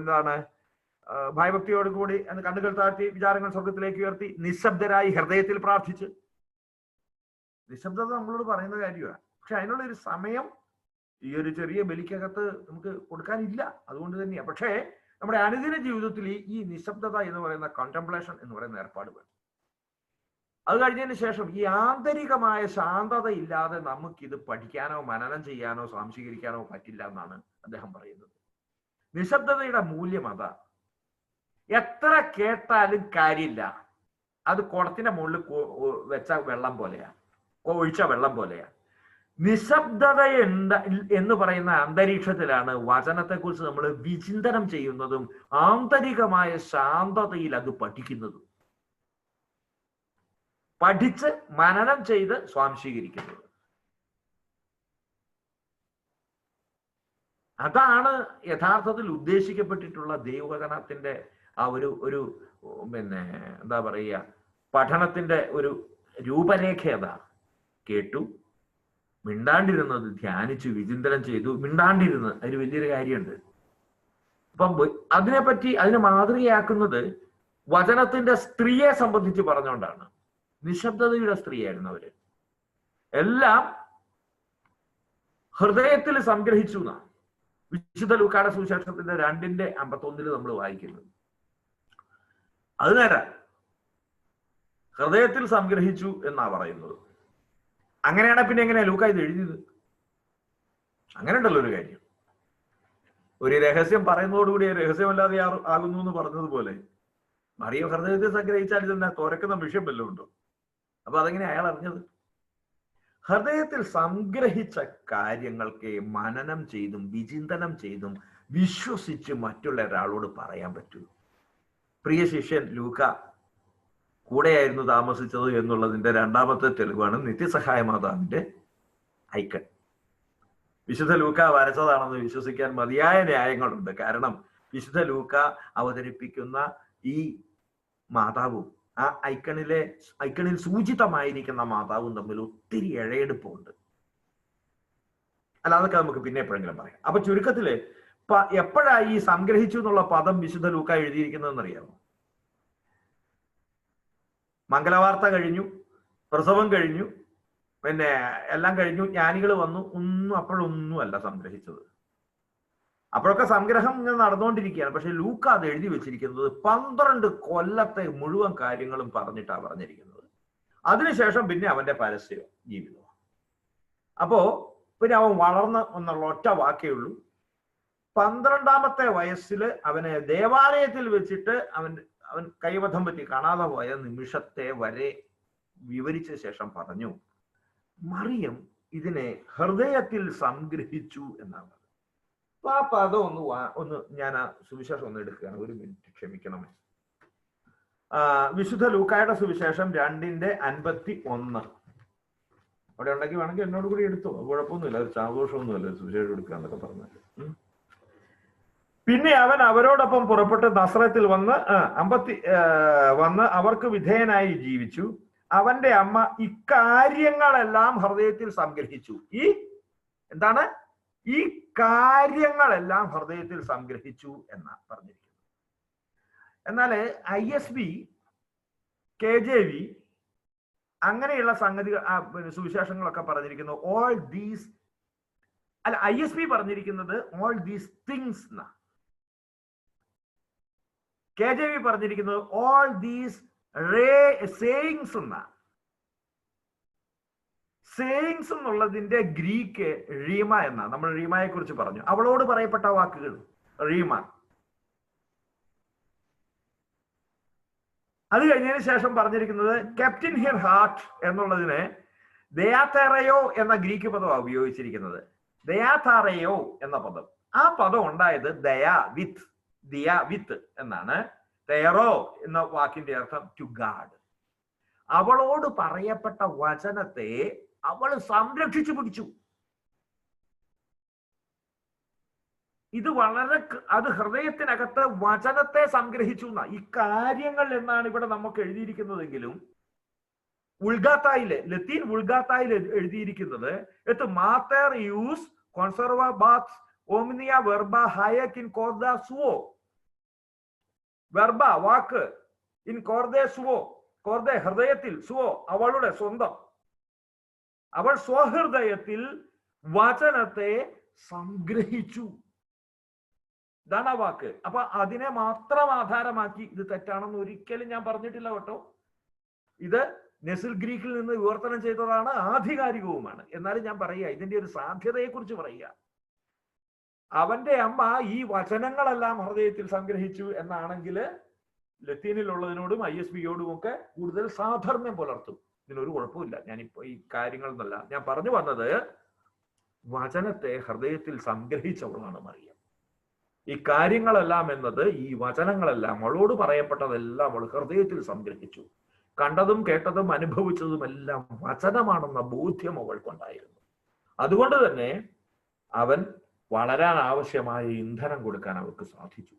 എന്താണ് ഭയഭക്തിയോട് കൂടി കണ്ണുകൾ താഴ്ത്തി വിചാരങ്ങൾ സ്വർഗത്തിലേക്ക് ഉയർത്തി നിശബ്ദരായി ഹൃദയത്തിൽ പ്രാർത്ഥിച്ച്. നിശബ്ദത നമ്മളോട് പറയുന്ന കാര്യമാണ്. പക്ഷെ അതിനുള്ള ഒരു സമയം ഈ ഒരു ചെറിയ ബലിക്കകത്ത് നമുക്ക് കൊടുക്കാനില്ല. അതുകൊണ്ട് തന്നെയാണ്. പക്ഷേ നമ്മുടെ അനുദിന ജീവിതത്തിൽ ഈ നിശബ്ദത എന്ന് പറയുന്ന കോൺടെംപ്ലേഷൻ എന്ന് പറയുന്ന ഏർപ്പാട് വേണം. അത് കഴിഞ്ഞതിന് ശേഷം ഈ ആന്തരികമായ ശാന്തത ഇല്ലാതെ നമുക്കിത് പഠിക്കാനോ മനനം ചെയ്യാനോ സ്വാംശീകരിക്കാനോ പറ്റില്ല എന്നാണ് അദ്ദേഹം പറയുന്നത്. നിശബ്ദതയുടെ മൂല്യം അതാ. എത്ര കേട്ടാലും കാര്യമില്ല. അത് കുടത്തിന്റെ മുകളിൽ വെച്ച വെള്ളം പോലെയാ, ഒഴിച്ച വെള്ളം പോലെയാ. നിശബ്ദത എന്ന് പറയുന്ന അന്തരീക്ഷത്തിലാണ് വചനത്തെക്കുറിച്ച് നമ്മൾ വിചിന്തനം ചെയ്യുന്നതും ആന്തരികമായ ശാന്തതയിൽ അത് പഠിക്കുന്നതും, പഠിച്ച് മനനം ചെയ്ത് സ്വാംശീകരിക്കുന്നത്. അതാണ് യഥാർത്ഥത്തിൽ ഉദ്ദേശിക്കപ്പെട്ടിട്ടുള്ള ദൈവവചനത്തിന്റെ ആ ഒരു എന്താ പറയുക, പഠനത്തിന്റെ ഒരു രൂപരേഖ. അതാ കേട്ടു, മിണ്ടാണ്ടിരുന്നത് ധ്യാനിച്ചു, വിചിന്തനം ചെയ്തു. മിണ്ടാണ്ടിരുന്നത് അതിന് വലിയൊരു കാര്യമുണ്ട്. അപ്പം അതിനെ മാതൃകയാക്കുന്നത് വചനത്തിന്റെ സ്ത്രീയെ സംബന്ധിച്ച് പറഞ്ഞുകൊണ്ടാണ്. നിശബ്ദതയുടെ സ്ത്രീയായിരുന്നു അവര്. എല്ലാം ഹൃദയത്തിൽ സംഗ്രഹിച്ചു എന്നാണ് വിശുദ്ധ ലൂക്കായുടെ സുവിശേഷത്തിന്റെ 2:51 നമ്മൾ വായിക്കുന്നത്. അത് നേരെ ഹൃദയത്തിൽ സംഗ്രഹിച്ചു എന്നാ പറയുന്നത്. അങ്ങനെയാണ് പിന്നെ എങ്ങനെയാ ലൂക്ക ഇത് എഴുതിയത്? അങ്ങനെ ഉണ്ടല്ലോ ഒരു കാര്യം. ഒരു രഹസ്യം പറയുന്നതോടുകൂടി രഹസ്യമല്ലാതെ ആകുന്നു എന്ന് പറഞ്ഞതുപോലെ മറിയ ഹൃദയത്തിൽ സംഗ്രഹിച്ചാൽ ഇതെന്നാ തുറക്കുന്ന വിഷയം വല്ലതും ഉണ്ടോ? അപ്പൊ അതെങ്ങനെ അയാൾ അറിഞ്ഞത്? ഹൃദയത്തിൽ സംഗ്രഹിച്ച കാര്യങ്ങൾക്ക് മനനം ചെയ്തും വിചിന്തനം ചെയ്തും വിശ്വസിച്ച് മറ്റുള്ള ഒരാളോട് പറയാൻ പറ്റൂ. പ്രിയ ശിഷ്യൻ ലൂക്ക കൂടെയായിരുന്നു താമസിച്ചത് എന്നുള്ളതിന്റെ രണ്ടാമത്തെ തെളിവാണ് നിത്യസഹായ മാതാവിന്റെ ഐക്കൺ. വിശുദ്ധ ലൂക്ക വരച്ചതാണെന്ന് വിശ്വസിക്കാൻ മതിയായ ന്യായങ്ങളുണ്ട്. കാരണം വിശുദ്ധ ലൂക്ക അവതരിപ്പിക്കുന്ന ഈ മാതാവും ആ ഐക്കണിൽ സൂചിതമായിരിക്കുന്ന മാതാവും തമ്മിൽ ഒത്തിരി ഇഴയെടുപ്പുണ്ട്. അല്ല, അതൊക്കെ നമുക്ക് പിന്നെ എപ്പോഴെങ്കിലും പറയാം. അപ്പൊ ചുരുക്കത്തില് എപ്പോഴായി ഈ സംഗ്രഹിച്ചു എന്നുള്ള പദം വിശുദ്ധ ലൂക്ക എഴുതിയിരിക്കുന്നതെന്ന് അറിയാമോ? മംഗലവാർത്ത കഴിഞ്ഞു, പ്രസവം കഴിഞ്ഞു, പിന്നെ എല്ലാം കഴിഞ്ഞു, ജ്ഞാനികൾ വന്നു, അപ്പോഴൊന്നും അല്ല സംഗ്രഹിച്ചത്. അപ്പോഴൊക്കെ സംഗ്രഹം ഇങ്ങനെ നടന്നുകൊണ്ടിരിക്കുകയാണ്. പക്ഷെ ലൂക്ക അത് എഴുതി വെച്ചിരിക്കുന്നത് 12 കൊല്ലത്തെ മുഴുവൻ കാര്യങ്ങളും പറഞ്ഞിട്ടാണ് പറഞ്ഞിരിക്കുന്നത്. അതിനുശേഷം പിന്നെ അവന്റെ പരസ്യ ജീവിതം. അപ്പോ പിന്നെ അവൻ വളർന്ന് എന്നുള്ള ഒറ്റ വാക്കേ ഉള്ളൂ. 12ാമത്തെ വയസ്സിൽ അവനെ ദേവാലയത്തിൽ വെച്ചിട്ട് അവൻ കൈവധം പറ്റി കാണാതെ പോയ നിമിഷത്തെ വരെ വിവരിച്ച ശേഷം പറഞ്ഞു, മറിയം ഇതിനെ ഹൃദയത്തിൽ സംഗ്രഹിച്ചു എന്നാണ്. അപ്പൊ ആ പദം ഒന്ന് ഞാൻ ആ സുവിശേഷം ഒന്ന് എടുക്കുകയാണ്. ഒരു മിനിറ്റ് ക്ഷമിക്കണമേ. വിശുദ്ധ ലൂക്കായുടെ സുവിശേഷം 2:51 അവിടെ ഉണ്ടെങ്കിൽ വേണമെങ്കിൽ എന്നോട് കൂടി എടുത്തോ, കുഴപ്പമൊന്നുമില്ല. ഒരു ആഘോഷമൊന്നുമില്ല സുവിശേഷം എടുക്കുക എന്നൊക്കെ പറഞ്ഞാൽ. പിന്നെ അവൻ അവരോടൊപ്പം പുറപ്പെട്ട് നസ്രത്തിൽ വന്ന് അവർക്ക് വിധേയനായി ജീവിച്ചു. അവന്റെ അമ്മ ഇക്കാര്യങ്ങളെല്ലാം ഹൃദയത്തിൽ സംഗ്രഹിച്ചു. ഈ കാര്യങ്ങളെല്ലാം ഹൃദയത്തിൽ സംഗ്രഹിച്ചു എന്നാ പറഞ്ഞിരിക്കുന്നത്. എന്നാൽ ISB, KJV അങ്ങനെയുള്ള സംഗതികൾ സുവിശേഷങ്ങളൊക്കെ പറഞ്ഞിരിക്കുന്നു ഓൾ ദീസ്, അല്ല ISB പറഞ്ഞിരിക്കുന്നത് ഓൾ ദീസ് തിങ്സ് എന്നാ. KJV പറഞ്ഞിരിക്കുന്നത് ഓൾ ദീസ് സേയിങ്സ് എന്നാ. സേയിങ്സ് എന്നുള്ളതിന്റെ ഗ്രീക്ക് റീമ എന്നാ. നമ്മൾ റീമയെ കുറിച്ച് പറഞ്ഞു, അവളോട് പറയപ്പെട്ട വാക്കുകൾ റീമ. അത് കഴിഞ്ഞതിന് ശേഷം പറഞ്ഞിരിക്കുന്നത് കെപ്റ്റ് ഇൻ ഹിയർ ഹാർട്ട് എന്നുള്ളതിന് ദയാതാറയോ എന്ന ഗ്രീക്ക് പദമാണ് ഉപയോഗിച്ചിരിക്കുന്നത്. ദയാതാറയോ എന്ന പദം, ആ പദം ഉണ്ടായത് ദയാ വിത്ത്, ദിയ വിത്ത് എന്നാണ്. തെയറോ എന്ന വാക്കിന്റെ അർത്ഥം ടു ഗാഡ്. അവളോട് പറയപ്പെട്ട വചനത്തെ അവൾ സംരക്ഷിച്ചു പിടിച്ചു. ഇത് വളരെ, അത് ഹൃദയത്തിനകത്ത് വചനത്തെ സംഗ്രഹിച്ചു എന്നാ. ഈ കാര്യങ്ങൾ എന്നാണ് ഇവിടെ നമുക്ക് എഴുതിയിരിക്കുന്നതെങ്കിലും ഉൾഗാത്തായില്, ലത്തീൻ ഉൾഗാത്തായിൽ എഴുതിയിരിക്കുന്നത് എത്ത് മാതർ യൂസ് കോൺസർവ ബാത്ത് ഓമിനിയ വെർബ ഹയക് ഇൻ കോർദ സുവോ. വെർബ വാക്ക്, ഇൻ കോർദേ സുവോ, കോർദേ ഹൃദയത്തിൽ, സുവോ അവളുടെ സ്വന്തം. അവൾ സ്വഹൃദയത്തിൽ വചനത്തെ സംഗ്രഹിച്ചു. ഇതാണ് ആ വാക്ക്. അപ്പൊ അതിനെ മാത്രം ആധാരമാക്കി ഇത് തെറ്റാണെന്ന് ഒരിക്കലും ഞാൻ പറഞ്ഞിട്ടില്ല കേട്ടോ. ഇത് നെസിൽ ഗ്രീക്കിൽ നിന്ന് വിവർത്തനം ചെയ്തതാണ്, ആധികാരികവുമാണ്. എന്നാലും ഞാൻ പറയുക, ഇതിന്റെ ഒരു സാധ്യതയെ കുറിച്ച് പറയുക. അവന്റെ അമ്മ ഈ വചനങ്ങളെല്ലാം ഹൃദയത്തിൽ സംഗ്രഹിച്ചു എന്നാണെങ്കിൽ ലത്തീനിലുള്ളതിനോടും ISBയോടും ഒക്കെ കൂടുതൽ സാധർമ്യം പുലർത്തും. ഇതിനൊരു കുഴപ്പമില്ല. ഞാനിപ്പോ ഈ കാര്യങ്ങൾ എന്നല്ല ഞാൻ പറഞ്ഞു വന്നത്, വചനത്തെ ഹൃദയത്തിൽ സംഗ്രഹിച്ചവളാണ് മറിയം. ഈ കാര്യങ്ങളെല്ലാം എന്നത്, ഈ വചനങ്ങളെല്ലാം, അവളോട് പറയപ്പെട്ടതെല്ലാം അവൾ ഹൃദയത്തിൽ സംഗ്രഹിച്ചു. കണ്ടതും കേട്ടതും അനുഭവിച്ചതും എല്ലാം വചനമാണെന്ന ബോധ്യം അവൾക്കുണ്ടായിരുന്നു. അതുകൊണ്ട് തന്നെ അവൻ വളരാൻ ആവശ്യമായ ഇന്ധനം കൊടുക്കാൻ അവൾക്ക് സാധിച്ചു.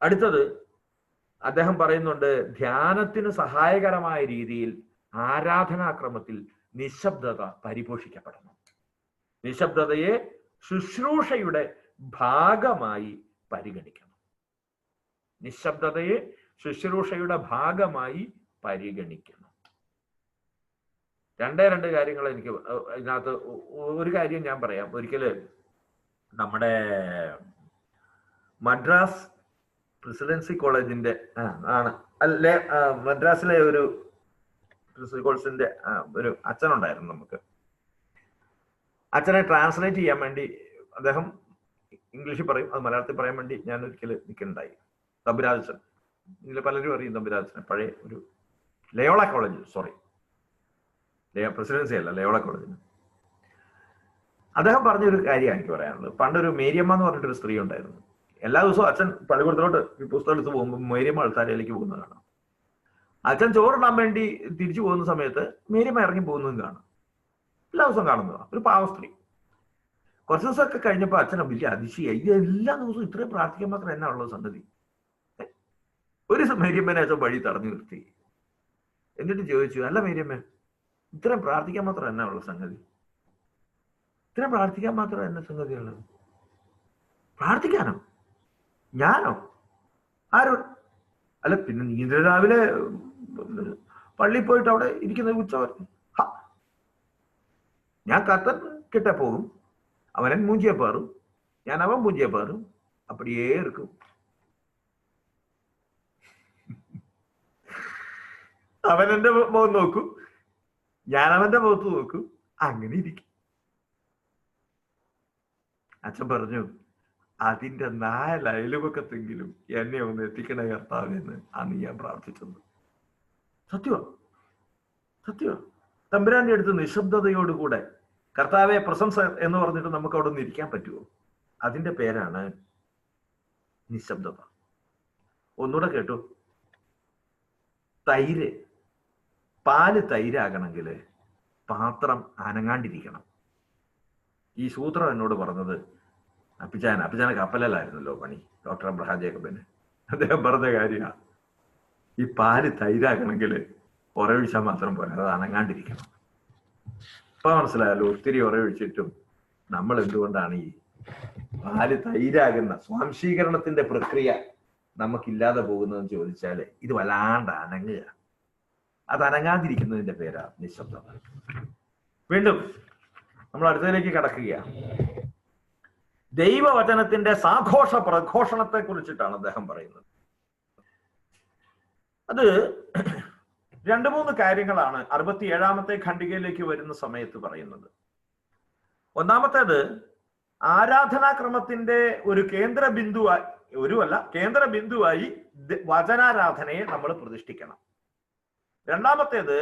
അടുത്തത് അദ്ദേഹം പറയുന്നുണ്ട്, ധ്യാനത്തിന് സഹായകരമായ രീതിയിൽ ആരാധനാക്രമത്തിൽ നിശബ്ദത പരിപോഷിക്കപ്പെടണം. നിശബ്ദതയെ ശുശ്രൂഷയുടെ ഭാഗമായി പരിഗണിക്കണം. നിശബ്ദതയെ ശുശ്രൂഷയുടെ ഭാഗമായി പരിഗണിക്കണം. രണ്ട് കാര്യങ്ങൾ എനിക്ക് ഇതിനകത്ത്, ഒരു കാര്യം ഞാൻ പറയാം. ഒരിക്കല് നമ്മുടെ മദ്രാസ് പ്രസിഡൻസി കോളേജിന്റെ അല്ലെ, മദ്രാസിലെ ഒരു കോഴ്സിന്റെ ഒരു അച്ഛനുണ്ടായിരുന്നു നമുക്ക്. അച്ഛനെ ട്രാൻസ്ലേറ്റ് ചെയ്യാൻ വേണ്ടി അദ്ദേഹം ഇംഗ്ലീഷിൽ പറയും, അത് മലയാളത്തിൽ പറയാൻ വേണ്ടി ഞാൻ ഒരിക്കൽ നിൽക്കുന്നുണ്ടായി. തമ്പുരാജൻ, ഇതിൽ പലരും അറിയും തമ്പുരാജനെ. പഴയ ഒരു ലയോള കോളേജ്, സോറി പ്രസിഡൻസി അല്ല, ലയോള കോളേജിന്. അദ്ദേഹം പറഞ്ഞൊരു കാര്യമാണ് എനിക്ക് പറയാനുള്ളത്. പണ്ടൊരു മേരിയമ്മ എന്ന് പറഞ്ഞിട്ടൊരു സ്ത്രീ ഉണ്ടായിരുന്നു. എല്ലാ ദിവസവും അച്ഛൻ പള്ളിക്കൂടത്തിലോട്ട് പുസ്തകം എടുത്ത് പോകുമ്പോൾ മേരിയമ്മ അൾത്താരയിലേക്ക് പോകുന്നത് കാണാം. അച്ഛൻ ചോറിടാൻ വേണ്ടി തിരിച്ചു പോകുന്ന സമയത്ത് മേരിയമ്മ ഇറങ്ങി പോകുന്നതും കാണാം. എല്ലാ ദിവസവും കാണുന്നതാണ്. ഒരു പാവ സ്ത്രീ. കുറച്ച് ദിവസമൊക്കെ കഴിഞ്ഞപ്പോൾ അച്ഛനെ വലിയ അതിശയായി, ഇത് എല്ലാ ദിവസവും ഇത്രയും പ്രാർത്ഥിക്കാൻ മാത്രം എന്നാ ഉള്ളത് സംഗതി. ഒരു മേരിയമ്മനെ അച്ഛൻ വഴി തടഞ്ഞു നിർത്തി. എന്നിട്ട് ചോദിച്ചു, അല്ല മേരിയമ്മ, ഇത്രയും പ്രാർത്ഥിക്കാൻ മാത്രം എന്നാ ഉള്ള സംഗതി? ഇത്രയും പ്രാർത്ഥിക്കാൻ മാത്രം എന്ന സംഗതിയുള്ളത്? പ്രാർത്ഥിക്കാനോ? ഞാനോ? ആരോ? അല്ല പിന്നെ നീ രാവിലെ പള്ളിയിൽ പോയിട്ട് അവിടെ ഇരിക്കുന്ന ഉച്ചവരെ ഞാൻ കത്തൻ കിട്ട പോകും, അവനൻ മൂഞ്ചിയെ പാറും, ഞാൻ അവൻ മൂഞ്ചിയെ പാറും, അപ്പടിയേ ഇരിക്കും. അവൻ എന്റെ മുഖം നോക്കും, ഞാൻ അവന്റെ മുഖത്ത് നോക്കും, അങ്ങനെ ഇരിക്കും. അച്ഛൻ പറഞ്ഞു, അതിന്റെ 4 അയലുപക്കത്തെങ്കിലും എന്നെ ഒന്ന് എത്തിക്കണ കർത്താവെന്ന് അന്ന് ഞാൻ പ്രാർത്ഥിച്ചത്. സത്യമാ, സത്യമാ. തമ്പുരാന്റെ അടുത്ത് നിശബ്ദതയോടുകൂടെ കർത്താവെ പ്രശംസ എന്ന് പറഞ്ഞിട്ട് നമുക്ക് അവിടെ ഒന്ന് ഇരിക്കാൻ പറ്റുമോ? അതിന്റെ പേരാണ് നിശബ്ദത. ഒന്നുകൂടെ കേട്ടു. പാല് തൈരാകണമെങ്കിൽ പാത്രം അനങ്ങാണ്ടിരിക്കണം. ഈ സൂത്രം എന്നോട് പറഞ്ഞത് അപ്പിച്ചാന കപ്പലിലായിരുന്നല്ലോ പണി, ഡോക്ടർ അബ്രഹാം ജേക്കബിന്. അദ്ദേഹം പറഞ്ഞ കാര്യമാണ്, ഈ പാല് തൈരാകണമെങ്കിൽ ഉറയൊഴിച്ചാൽ മാത്രം പോരാ, അത് അനങ്ങാണ്ടിരിക്കണം. ഇപ്പൊ മനസ്സിലായല്ലോ, ഒത്തിരി ഉറയൊഴിച്ചിട്ടും നമ്മൾ എന്തുകൊണ്ടാണ് ഈ പാല് തൈരാകുന്ന സ്വാംശീകരണത്തിന്റെ പ്രക്രിയ നമുക്കില്ലാതെ പോകുന്നതെന്ന് ചോദിച്ചാൽ ഇത് വല്ലാണ്ട് അനങ്ങുക. അത് അനങ്ങാതിരിക്കുന്നതിന്റെ പേരാ നിശബ്ദത. വീണ്ടും നമ്മൾ അടുത്തതിലേക്ക് കടക്കുകയാണ്. ദൈവവചനത്തിന്റെ സാഘോഷ പ്രഘോഷണത്തെ കുറിച്ചിട്ടാണ് അദ്ദേഹം പറയുന്നത്. അത് 2-3 കാര്യങ്ങളാണ് 67-ാമത്തെ ഖണ്ഡികയിലേക്ക് വരുന്ന സമയത്ത് പറയുന്നത്. ഒന്നാമത്തേത്, ആരാധനാക്രമത്തിന്റെ ഒരു കേന്ദ്ര ബിന്ദുവായി വചനാരാധനയെ നമ്മൾ പ്രതിഷ്ഠിക്കണം. രണ്ടാമത്തേത്,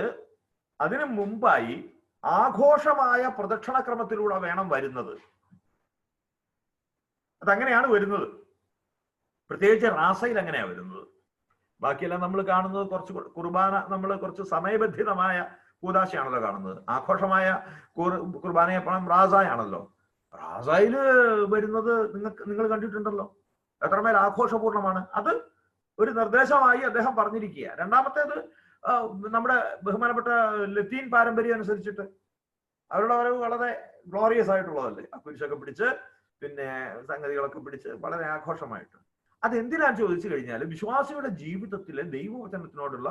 അതിനു മുമ്പായി ആഘോഷമായ പ്രദക്ഷിണക്രമത്തിലൂടെ വേണം വരുന്നത്. അതങ്ങനെയാണ് വരുന്നത്. പ്രത്യേകിച്ച് റാസയിൽ അങ്ങനെയാണ് വരുന്നത്. ബാക്കിയെല്ലാം നമ്മൾ കാണുന്നത് കുറച്ച് കുർബാന, നമ്മൾ കുറച്ച് സമയബന്ധിതമായ കൂദാശയാണല്ലോ കാണുന്നത്. ആഘോഷമായ കുർബാനയെപ്പോഴും റാസായാണല്ലോ. റാസായില് വരുന്നത് നിങ്ങൾ കണ്ടിട്ടുണ്ടല്ലോ, എത്രമേൽ ആഘോഷപൂർണമാണ്. അത് ഒരു നിർദ്ദേശമായി അദ്ദേഹം പറഞ്ഞിരിക്കുക. രണ്ടാമത്തേത്, നമ്മുടെ ബഹുമാനപ്പെട്ട ലത്തീൻ പാരമ്പര്യം അനുസരിച്ചിട്ട് അവരുടെ വരവ് വളരെ ഗ്ലോറിയസ് ആയിട്ടുള്ളതല്ലേ. ആ കുരിശൊക്കെ പിടിച്ച് പിന്നെ സംഗതികളൊക്കെ പിടിച്ച് വളരെ ആഘോഷമായിട്ട്. അതെന്തിനാന്ന് ചോദിച്ചു കഴിഞ്ഞാൽ വിശ്വാസിയുടെ ജീവിതത്തിലെ ദൈവവചനത്തിനോടുള്ള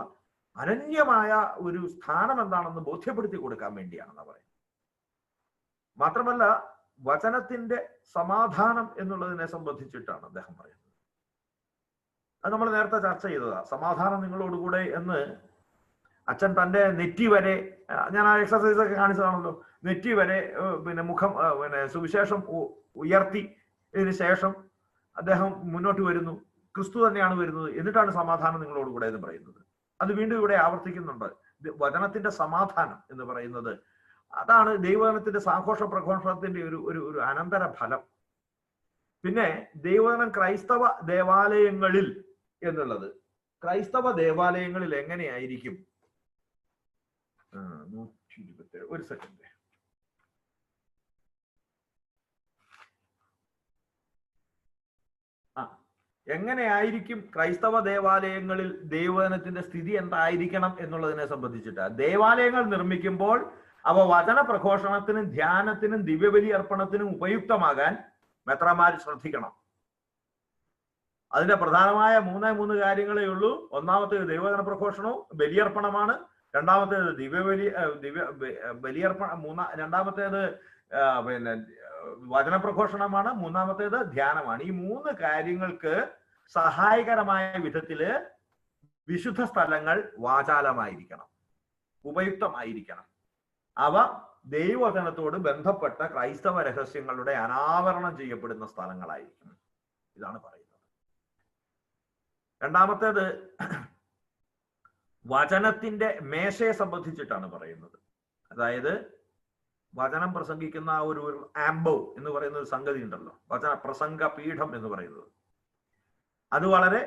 അനന്യമായ ഒരു സ്ഥാനം എന്താണെന്ന് ബോധ്യപ്പെടുത്തി കൊടുക്കാൻ വേണ്ടിയാണെന്ന് പറയുന്നത്. മാത്രമല്ല, വചനത്തിന്റെ സമാധാനം എന്നുള്ളതിനെ സംബന്ധിച്ചിട്ടാണ് അദ്ദേഹം പറയുന്നത്. അത് നമ്മൾ നേരത്തെ ചർച്ച ചെയ്തതാ. സമാധാനം നിങ്ങളോടുകൂടെ എന്ന് അച്ഛൻ തന്റെ നെറ്റി വരെ, ഞാൻ ആ എക്സസൈസ് ഒക്കെ കാണിച്ചതാണല്ലോ, നെറ്റി വരെ പിന്നെ മുഖം പിന്നെ സുവിശേഷം ഉയർത്തി ഇതിന് ശേഷം അദ്ദേഹം മുന്നോട്ട് വരുന്നു. ക്രിസ്തു തന്നെയാണ് വരുന്നത്. എന്നിട്ടാണ് സമാധാനം നിങ്ങളോടുകൂടെ എന്ന് പറയുന്നത്. അത് വീണ്ടും ഇവിടെ ആവർത്തിക്കുന്നുണ്ട്. വചനത്തിന്റെ സമാധാനം എന്ന് പറയുന്നത് അതാണ് ദൈവവചനത്തിന്റെ സാഘോഷ പ്രഘോഷണത്തിന്റെ ഒരു അനന്തര ഫലം. പിന്നെ ദൈവവചനം ക്രൈസ്തവ ദേവാലയങ്ങളിൽ എന്നുള്ളത്, ക്രൈസ്തവ ദേവാലയങ്ങളിൽ എങ്ങനെയായിരിക്കും? 127 ഒരു സെക്കൻഡ്. എങ്ങനെയായിരിക്കും ക്രൈസ്തവ ദേവാലയങ്ങളിൽ ദൈവവചനത്തിന്റെ സ്ഥിതി എന്തായിരിക്കണം എന്നുള്ളതിനെ സംബന്ധിച്ചിട്ട്, ദേവാലയങ്ങൾ നിർമ്മിക്കുമ്പോൾ അവ വചന പ്രഘോഷണത്തിനും ധ്യാനത്തിനും ദിവ്യബലി അർപ്പണത്തിനും ഉപയുക്തമാകാൻ മെത്രാന്മാർ ശ്രദ്ധിക്കണം. അതിന്റെ പ്രധാനമായ 3 കാര്യങ്ങളേ ഉള്ളൂ. ഒന്നാമത്തേത് ദൈവവചന പ്രഘോഷണവും ബലിയർപ്പണമാണ്. രണ്ടാമത്തേത് രണ്ടാമത്തേത് പിന്നെ വചന പ്രഘോഷണമാണ്. മൂന്നാമത്തേത് ധ്യാനമാണ്. ഈ 3 കാര്യങ്ങൾക്ക് സഹായകരമായ വിധത്തില് വിശുദ്ധ സ്ഥലങ്ങൾ വാചാലമായിരിക്കണം, ഉപയുക്തമായിരിക്കണം. അവ ദൈവവചനത്തോട് ബന്ധപ്പെട്ട ക്രൈസ്തവ രഹസ്യങ്ങളുടെ അനാവരണം ചെയ്യപ്പെടുന്ന സ്ഥലങ്ങളായിരിക്കണം. ഇതാണ് പറയുന്നത്. രണ്ടാമത്തേത് വചനത്തിന്റെ മേശയെ സംബന്ധിച്ചിട്ടാണ് പറയുന്നത്. അതായത് വചനം പ്രസംഗിക്കുന്ന ഒരു ആംബോ എന്ന് പറയുന്ന ഒരു സംഗതി ഉണ്ടല്ലോ, വചന പ്രസംഗ പീഠം എന്ന് പറയുന്നത്. അത് വളരെ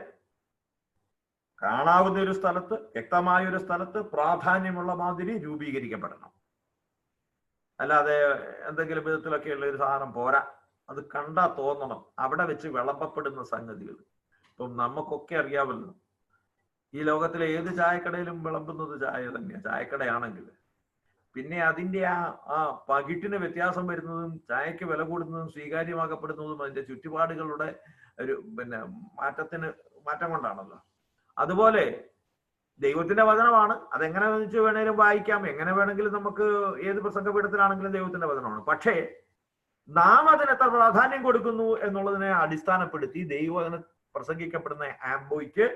കാണാവുന്ന ഒരു സ്ഥലത്ത്, വ്യക്തമായ ഒരു സ്ഥലത്ത്, പ്രാധാന്യമുള്ള മാതിരി രൂപീകരിക്കപ്പെടണം. അല്ലാതെ എന്തെങ്കിലും വിധത്തിലൊക്കെയുള്ള ഒരു സാധനം പോരാ. അത് കണ്ടാ തോന്നണം. അവിടെ വെച്ച് വിളമ്പപ്പെടുന്ന സംഗതികൾ ഇപ്പം നമുക്കൊക്കെ അറിയാമല്ലോ. ഈ ലോകത്തിലെ ഏത് ചായക്കടയിലും വിളമ്പുന്നത് ചായ തന്നെയാണ്, ചായക്കടയാണെങ്കിൽ. പിന്നെ അതിന്റെ ആ പകിട്ടിന് വ്യത്യാസം വരുന്നതും ചായക്ക് വില കൂടുന്നതും സ്വീകാര്യമാക്കപ്പെടുന്നതും അതിന്റെ ചുറ്റുപാടുകളുടെ ഒരു പിന്നെ മാറ്റം കൊണ്ടാണല്ലോ. അതുപോലെ ദൈവത്തിന്റെ വചനമാണ്. അതെങ്ങനെ വെച്ച് വേണേലും വായിക്കാം, എങ്ങനെ വേണമെങ്കിലും നമുക്ക് ഏത് പ്രസംഗപീഠത്തിലാണെങ്കിലും ദൈവത്തിന്റെ വചനമാണ്. പക്ഷേ നാം അതിന് എത്ര പ്രാധാന്യം കൊടുക്കുന്നു എന്നുള്ളതിനെ അടിസ്ഥാനപ്പെടുത്തി ദൈവവചനം പ്രസംഗിക്കപ്പെടുന്ന ആംബോയ്ക്ക്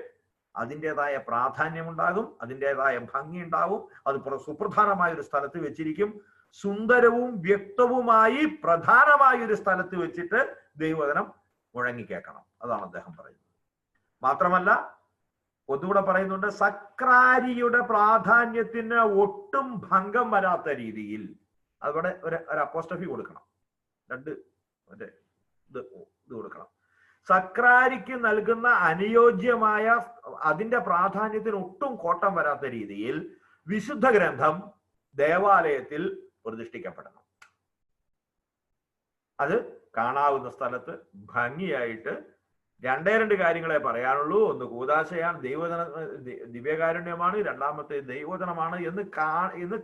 അതിൻ്റെതായ പ്രാധാന്യമുണ്ടാകും, അതിൻ്റെതായ ഭംഗി ഉണ്ടാവും. അത് സുപ്രധാനമായ ഒരു സ്ഥലത്ത് വെച്ചിരിക്കും. സുന്ദരവും വ്യക്തവുമായി പ്രധാനമായ ഒരു സ്ഥലത്ത് വെച്ചിട്ട് ദൈവവചനം മുഴങ്ങിക്കേൾക്കണം. അതാണ് അദ്ദേഹം പറയുന്നത്. മാത്രമല്ല ഒന്നുകൂടെ പറയുന്നുണ്ട്, സക്രാരിയുടെ പ്രാധാന്യത്തിന് ഒട്ടും ഭംഗം വരാത്ത രീതിയിൽ അവിടെ ഒരു അപ്പോസ്ട്രഫി കൊടുക്കണം. 2 ഇത് കൊടുക്കണം. സക്രാരിക്ക് നൽകുന്ന അനുയോജ്യമായ അതിന്റെ പ്രാധാന്യത്തിന് ഒട്ടും കോട്ടം വരാത്ത രീതിയിൽ വിശുദ്ധ ഗ്രന്ഥം ദേവാലയത്തിൽ പ്രതിഷ്ഠിക്കപ്പെടണം. അത് കാണാവുന്ന സ്ഥലത്ത് ഭംഗിയായിട്ട് 2 കാര്യങ്ങളെ പറയാനുള്ളൂ. ഒന്ന് കൂദാശയാണ്, ദിവ്യകാരുണ്യമാണ്. രണ്ടാമത്തെ ദൈവവചനമാണ് എന്ന്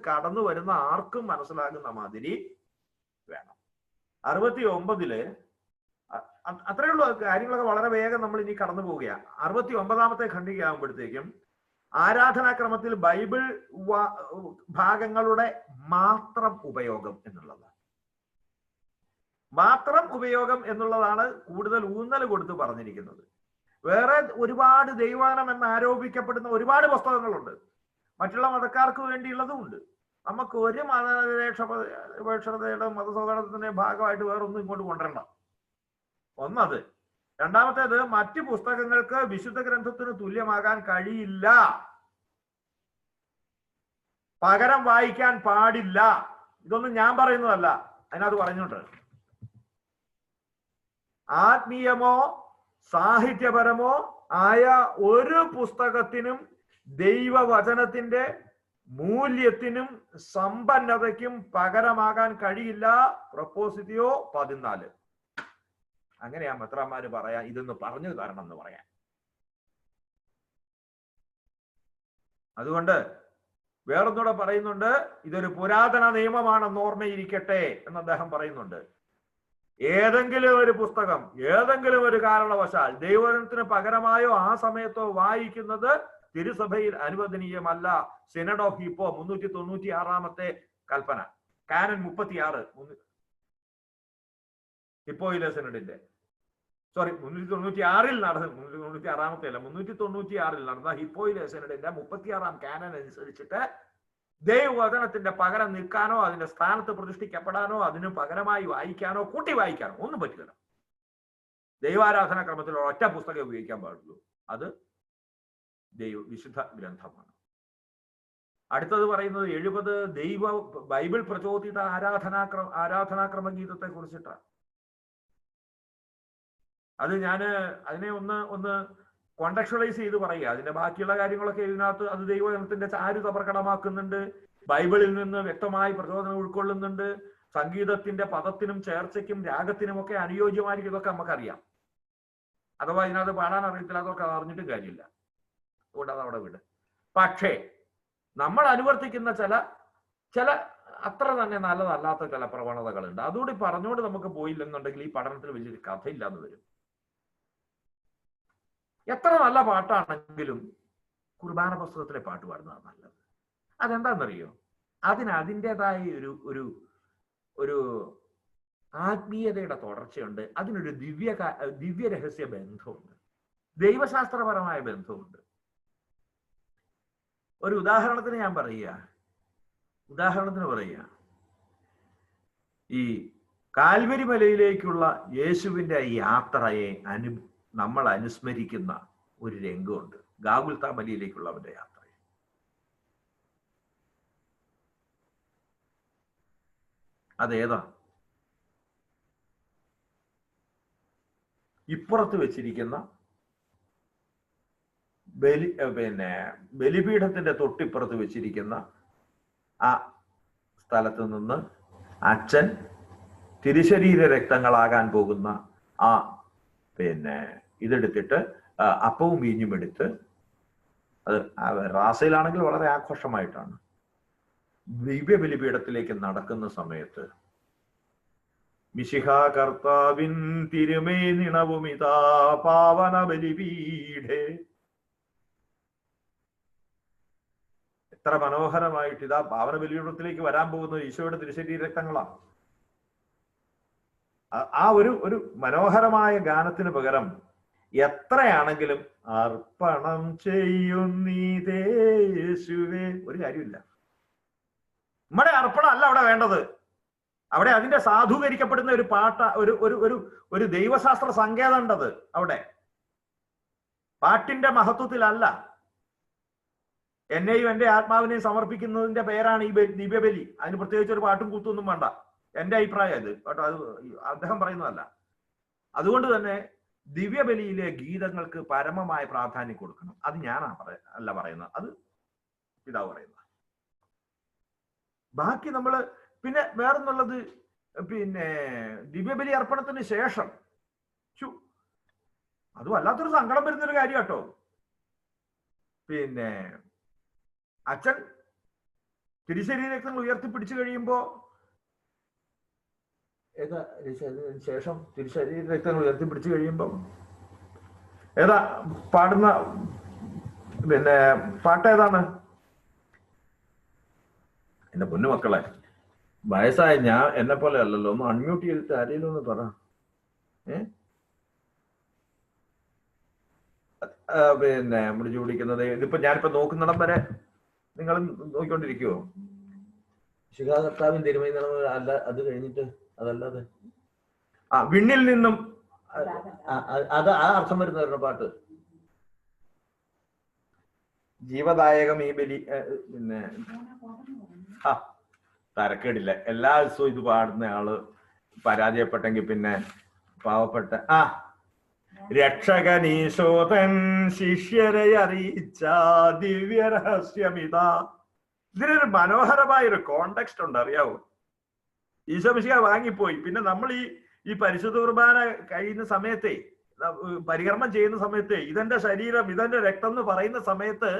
കടന്നു വരുന്ന ആർക്കും മനസ്സിലാകുന്ന മാതിരി വേണം. 69 അത്രയേ ഉള്ളൂ. കാര്യങ്ങളൊക്കെ വളരെ വേഗം നമ്മൾ ഇനി കടന്നു പോവുകയാണ്. 69-ാമത്തെ ഖണ്ഡികയാകുമ്പോഴത്തേക്കും ആരാധനാക്രമത്തിൽ ബൈബിൾ ഭാഗങ്ങളുടെ മാത്രം ഉപയോഗം എന്നുള്ളതാണ്. മാത്രം ഉപയോഗം എന്നുള്ളതാണ് കൂടുതൽ ഊന്നൽ കൊടുത്ത് പറഞ്ഞിരിക്കുന്നത്. വേറെ ഒരുപാട് ദൈവവചനം എന്ന് ആരോപിക്കപ്പെടുന്ന ഒരുപാട് പുസ്തകങ്ങളുണ്ട്, മറ്റുള്ള മതക്കാർക്ക് വേണ്ടിയുള്ളതും ഉണ്ട്. നമുക്ക് ഒരു മതനിരപേക്ഷതയുടെ മതസൗഹാർദ്ദത്തിന്റെ ഭാഗമായിട്ട് വേറൊന്നും ഇങ്ങോട്ട് കൊണ്ടുവരണ്ട. ഒന്നത്. രണ്ടാമത്തേത്, മറ്റ് പുസ്തകങ്ങൾക്ക് വിശുദ്ധ ഗ്രന്ഥത്തിന് തുല്യമാകാൻ കഴിയില്ല, പകരം വായിക്കാൻ പാടില്ല. ഇതൊന്നും ഞാൻ പറയുന്നതല്ല, അതിനകത്ത് പറഞ്ഞിട്ടുണ്ട്. ആത്മീയമോ സാഹിത്യപരമോ ആയ ഒരു പുസ്തകത്തിനും ദൈവവചനത്തിന്റെ മൂല്യത്തിനും സമ്പന്നതയ്ക്കും പകരമാകാൻ കഴിയില്ല. പ്രൊപ്പോസിറ്റിയോ 14. അങ്ങനെയാ മെത്രാന്മാര് പറയാൻ ഇതൊന്ന് പറഞ്ഞു തരണം എന്ന് പറയാൻ. അതുകൊണ്ട് വേറൊന്നുകൂടെ പറയുന്നുണ്ട്, ഇതൊരു പുരാതന നിയമമാണെന്ന് ഓർമ്മയിരിക്കട്ടെ എന്ന് അദ്ദേഹം പറയുന്നുണ്ട്. ഏതെങ്കിലും ഒരു പുസ്തകം ഏതെങ്കിലും ഒരു കാരണവശാൽ ദൈവവചനത്തിന് പകരമായോ ആ സമയത്തോ വായിക്കുന്നത് തിരുസഭയിൽ അനുവദനീയമല്ല. സിനഡ് ഓഫ് ഹിപ്പോ 396-ാമത്തെ കൽപ്പന, കാനൻ 36 ഹിപ്പോയിലെ സിനഡിന്റെ 396-ൽ നടന്ന 396-ാമത്തെ അല്ല 396-ൽ നടന്ന ഹിപ്പോയിലെ സിനഡിന്റെ 36-ാം കാനൻ അനുസരിച്ചിട്ട് ദൈവവചനത്തിന്റെ പകരം നിൽക്കാനോ അതിന്റെ സ്ഥാനത്ത് പ്രതിഷ്ഠിക്കപ്പെടാനോ അതിന് പകരമായി വായിക്കാനോ കൂട്ടി വായിക്കാനോ ഒന്നും പറ്റില്ല. ദൈവാരാധനാ ക്രമത്തിൽ ഒറ്റ പുസ്തകം ഉപയോഗിക്കാൻ പാടുള്ളൂ, അത് വിശുദ്ധ ഗ്രന്ഥമാണ്. അടുത്തത് പറയുന്നത് 70 ബൈബിൾ പ്രചോദിത ആരാധനാക്രമ ഗീതത്തെ കുറിച്ചിട്ടാണ്. അത് അതിനെ ഒന്ന് കോണ്ടക്ച്വലൈസ് ചെയ്ത് പറയുക. അതിന്റെ ബാക്കിയുള്ള കാര്യങ്ങളൊക്കെ ഇതിനകത്ത് അത് ദൈവജനത്തിന്റെ ചാരുത പ്രകടമാക്കുന്നുണ്ട്, ബൈബിളിൽ നിന്ന് വ്യക്തമായി പ്രചോദനം ഉൾക്കൊള്ളുന്നുണ്ട്, സംഗീതത്തിന്റെ പദത്തിനും ചേർച്ചയ്ക്കും രാഗത്തിനും ഒക്കെ അനുയോജ്യമായിരിക്കും. ഇതൊക്കെ നമുക്കറിയാം. അഥവാ ഇതിനകത്ത് പാടാൻ അറിയത്തില്ല, അതൊക്കെ അറിഞ്ഞിട്ടും കാര്യമില്ല. അതുകൊണ്ട് അത് അവിടെ വിട്. പക്ഷേ നമ്മൾ അനുവർത്തിക്കുന്ന ചില അത്ര തന്നെ നല്ലതല്ലാത്ത ചില പ്രവണതകളുണ്ട്. അതുകൂടി പറഞ്ഞുകൊണ്ട് നമുക്ക് പോയില്ലെന്നുണ്ടെങ്കിൽ ഈ പഠനത്തിൽ വലിയൊരു കഥയില്ലാന്ന് വരും. എത്ര നല്ല പാട്ടാണെങ്കിലും കുർബാന പുസ്തകത്തിലെ പാട്ട് പാടുന്നതാണ് നല്ലത്. അതെന്താണെന്നറിയോ? അതിൻ്റെതായ ഒരു ആത്മീയതയുടെ തുടർച്ചയുണ്ട്, അതിനൊരു ദിവ്യരഹസ്യ ബന്ധമുണ്ട്, ദൈവശാസ്ത്രപരമായ ബന്ധമുണ്ട്. ഒരു ഉദാഹരണത്തിന് പറയുക, ഈ കാൽവരി മലയിലേക്കുള്ള യേശുവിന്റെ യാത്രയെ നമ്മൾ അനുസ്മരിക്കുന്ന ഒരു രംഗമുണ്ട്, ഗാഗുൽത്താ മലയിലേക്കുള്ള അവന്റെ യാത്ര. അതേതാ? ഇപ്പുറത്ത് വെച്ചിരിക്കുന്ന ബലിപീഠത്തിന്റെ തൊട്ടിപ്പുറത്ത് വെച്ചിരിക്കുന്ന ആ സ്ഥലത്ത് നിന്ന് അച്ഛൻ തിരുശരീര രക്തങ്ങളാകാൻ പോകുന്ന ആ ഇതെടുത്തിട്ട് അപ്പവും വീഞ്ഞും എടുത്ത്, അത് റാസയിലാണെങ്കിൽ വളരെ ആഘോഷമായിട്ടാണ്, ദിവ്യ ബലിപീഠത്തിലേക്ക് നടക്കുന്ന സമയത്ത് മിശിഹാ കർത്താവിൻ തിരുമേ നിണവുമിതാ പാവന ബലിപീഠേ. എത്ര മനോഹരമായിട്ട് ഇതാ പാവന ബലിപീഠത്തിലേക്ക് വരാൻ പോകുന്നത് ഈശോയുടെ തിരുശരീര രക്തങ്ങളാണ്. ആ ഒരു മനോഹരമായ ഗാനത്തിന് പകരം എത്രയാണെങ്കിലും അർപ്പണം ചെയ്യുന്നീതേ യേശുവേ, ഒരു കാര്യമില്ല. നമ്മുടെ അർപ്പണം അല്ല അവിടെ വേണ്ടത്. അവിടെ അതിന്റെ സാധൂകരിക്കപ്പെടുന്ന ഒരു ഒരു ദൈവശാസ്ത്ര സങ്കേതം ഉണ്ടത്. അവിടെ പാട്ടിന്റെ മഹത്വത്തിലല്ല, എന്നെയും എന്റെ ആത്മാവിനെയും സമർപ്പിക്കുന്നതിന്റെ പേരാണ് ഈ ദിവ്യബലി. അതിന് പ്രത്യേകിച്ച് ഒരു പാട്ടും കൂത്തൊന്നും വേണ്ട, എന്റെ അഭിപ്രായം ഇത് കേട്ടോ, അത് അദ്ദേഹം പറയുന്നതല്ല. അതുകൊണ്ട് തന്നെ ദിവ്യബലിയിലെ ഗീതങ്ങൾക്ക് പരമമായ പ്രാധാന്യം കൊടുക്കണം. അത് ഞാനാ അല്ല പറയുന്നത്, അത് പിതാവ് പറയുന്നത്. ബാക്കി നമ്മള് പിന്നെ വേറൊന്നുള്ളത്, ദിവ്യബലി അർപ്പണത്തിന് ശേഷം അത് വല്ലാത്തൊരു സങ്കടം വരുന്നൊരു കാര്യം കേട്ടോ. അച്ഛൻ തിരുശരീരങ്ങൾ ഉയർത്തിപ്പിടിച്ചു കഴിയുമ്പോ ഏതാ ശേഷം തിരുശരീര രക്തങ്ങൾ ഉയർത്തിപ്പിടിച്ചു കഴിയുമ്പം ഏതാ പാടുന്ന പിന്നെ പാട്ട് ഏതാണ്? എന്റെ പൊന്നു മക്കളെ, വയസ്സായ ഞാൻ എന്നെ പോലെ അല്ലല്ലോ, ഒന്ന് അൺമ്യൂട്ട് ചെയ്തിട്ട് ആരെങ്കിലും ഒന്ന് പറ. പിന്നെ വിളിച്ചു പിടിക്കുന്നത് ഇതിപ്പോ ഞാനിപ്പോ നോക്കുന്നിടം വരെ നിങ്ങൾ നോക്കിക്കൊണ്ടിരിക്കുവോ? ശിഖാകർത്താവിൻ തിരുമൈ അല്ല, അത് കഴിഞ്ഞിട്ട് അതല്ലാതെ വിണ്ണിൽ നിന്നും അത് ആ അർത്ഥം വരുന്ന പാട്ട്, ജീവദായകം ഈ ബലി. പിന്നെ തരക്കേടില്ല, എല്ലാ ദിവസവും ഇത് പാടുന്ന ആള് പരാജയപ്പെട്ടെങ്കിൽ പിന്നെ പാവപ്പെട്ട രക്ഷകനീശോതൻ ശിഷ്യരെ അറിയിച്ച ദിവ്യരഹസ്യമിതാ. ഇതിനൊരു മനോഹരമായൊരു കോണ്ടെക്സ്റ്റ് ഉണ്ട്, അറിയാവോ? ഈശോ മിശിഹ വാങ്ങിപ്പോയി. പിന്നെ നമ്മൾ ഈ പരിശുദ്ധ കുർബാന കഴിയുന്ന സമയത്തെ, പരികർമ്മം ചെയ്യുന്ന സമയത്തെ, ഇതെന്റെ ശരീരം ഇതെന്റെ രക്തം എന്ന് പറയുന്ന സമയത്ത്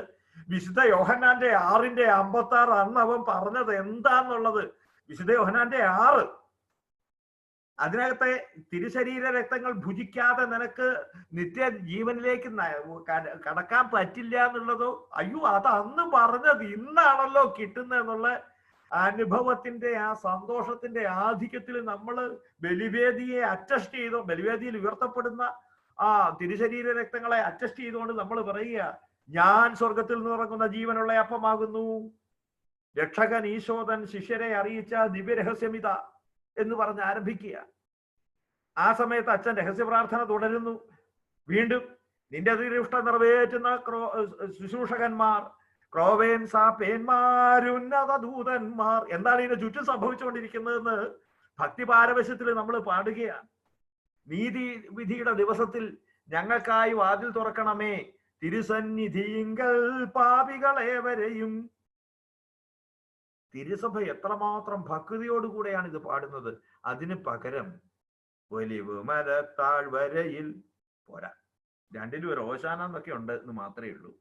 വിശുദ്ധ യോഹന്നാന്റെ 6:56 അന്ന് അവൻ പറഞ്ഞത് എന്താന്നുള്ളത്, വിശുദ്ധ യോഹന്നാന്റെ 6, അതിനകത്തെ തിരുശരീര രക്തങ്ങൾ ഭുജിക്കാതെ നിനക്ക് നിത്യ ജീവനിലേക്ക് കടക്കാൻ പറ്റില്ല എന്നുള്ളതോ, അയ്യോ അത് അന്ന് പറഞ്ഞത് ഇന്നാണല്ലോ കിട്ടുന്നതെന്നുള്ള അനുഭവത്തിന്റെ ആ സന്തോഷത്തിന്റെ ആധിക്യത്തിൽ നമ്മൾ ബലിവേദിയെ അറ്റസ്റ്റ് ചെയ്തോ, ബലിവേദിയിൽ ഉയർത്തപ്പെടുന്ന ആ തിരുശരീര രക്തങ്ങളെ അറ്റസ്റ്റ് ചെയ്തുകൊണ്ട് നമ്മൾ പറയുക, ഞാൻ സ്വർഗത്തിൽ നിന്ന് ഇറങ്ങുന്ന ജീവനുള്ള അപ്പമാകുന്നു, രക്ഷകൻ ഈശോതൻ ശിഷ്യരെ അറിയിച്ച ദിവ്യരഹസ്യമിത എന്ന് പറഞ്ഞ് ആരംഭിക്കുക. ആ സമയത്ത് അച്ഛൻ രഹസ്യ പ്രാർത്ഥന തുടരുന്നു. വീണ്ടും നിന്റെ തിരുഷ്ടം നിറവേറ്റുന്ന ശുശ്രൂഷകന്മാർ, ക്രോവേൻ സാപ്പേന്മാർ, ഉന്നത ദൂതന്മാർ, എന്താണ് ഇതിന് ചുറ്റും സംഭവിച്ചുകൊണ്ടിരിക്കുന്നതെന്ന് ഭക്തി പാരവശ്യത്തിൽ നമ്മൾ പാടുകയാണ്. നീതി വിധിയുടെ ദിവസത്തിൽ ഞങ്ങൾക്കായി വാതിൽ തുറക്കണമേ, തിരുസന്നിധിയിങ്കൽ പാപികളേവരെയും. തിരുസഭ എത്രമാത്രം ഭക്തിയോടുകൂടെയാണ് ഇത് പാടുന്നത്. അതിന് പകരം ഒലിവ് മരത്താഴ്വരയിൽ പോരാ, രണ്ടിലും ഒരു ഓശാന എന്നൊക്കെ ഉണ്ട് എന്ന് മാത്രമേ ഉള്ളൂ.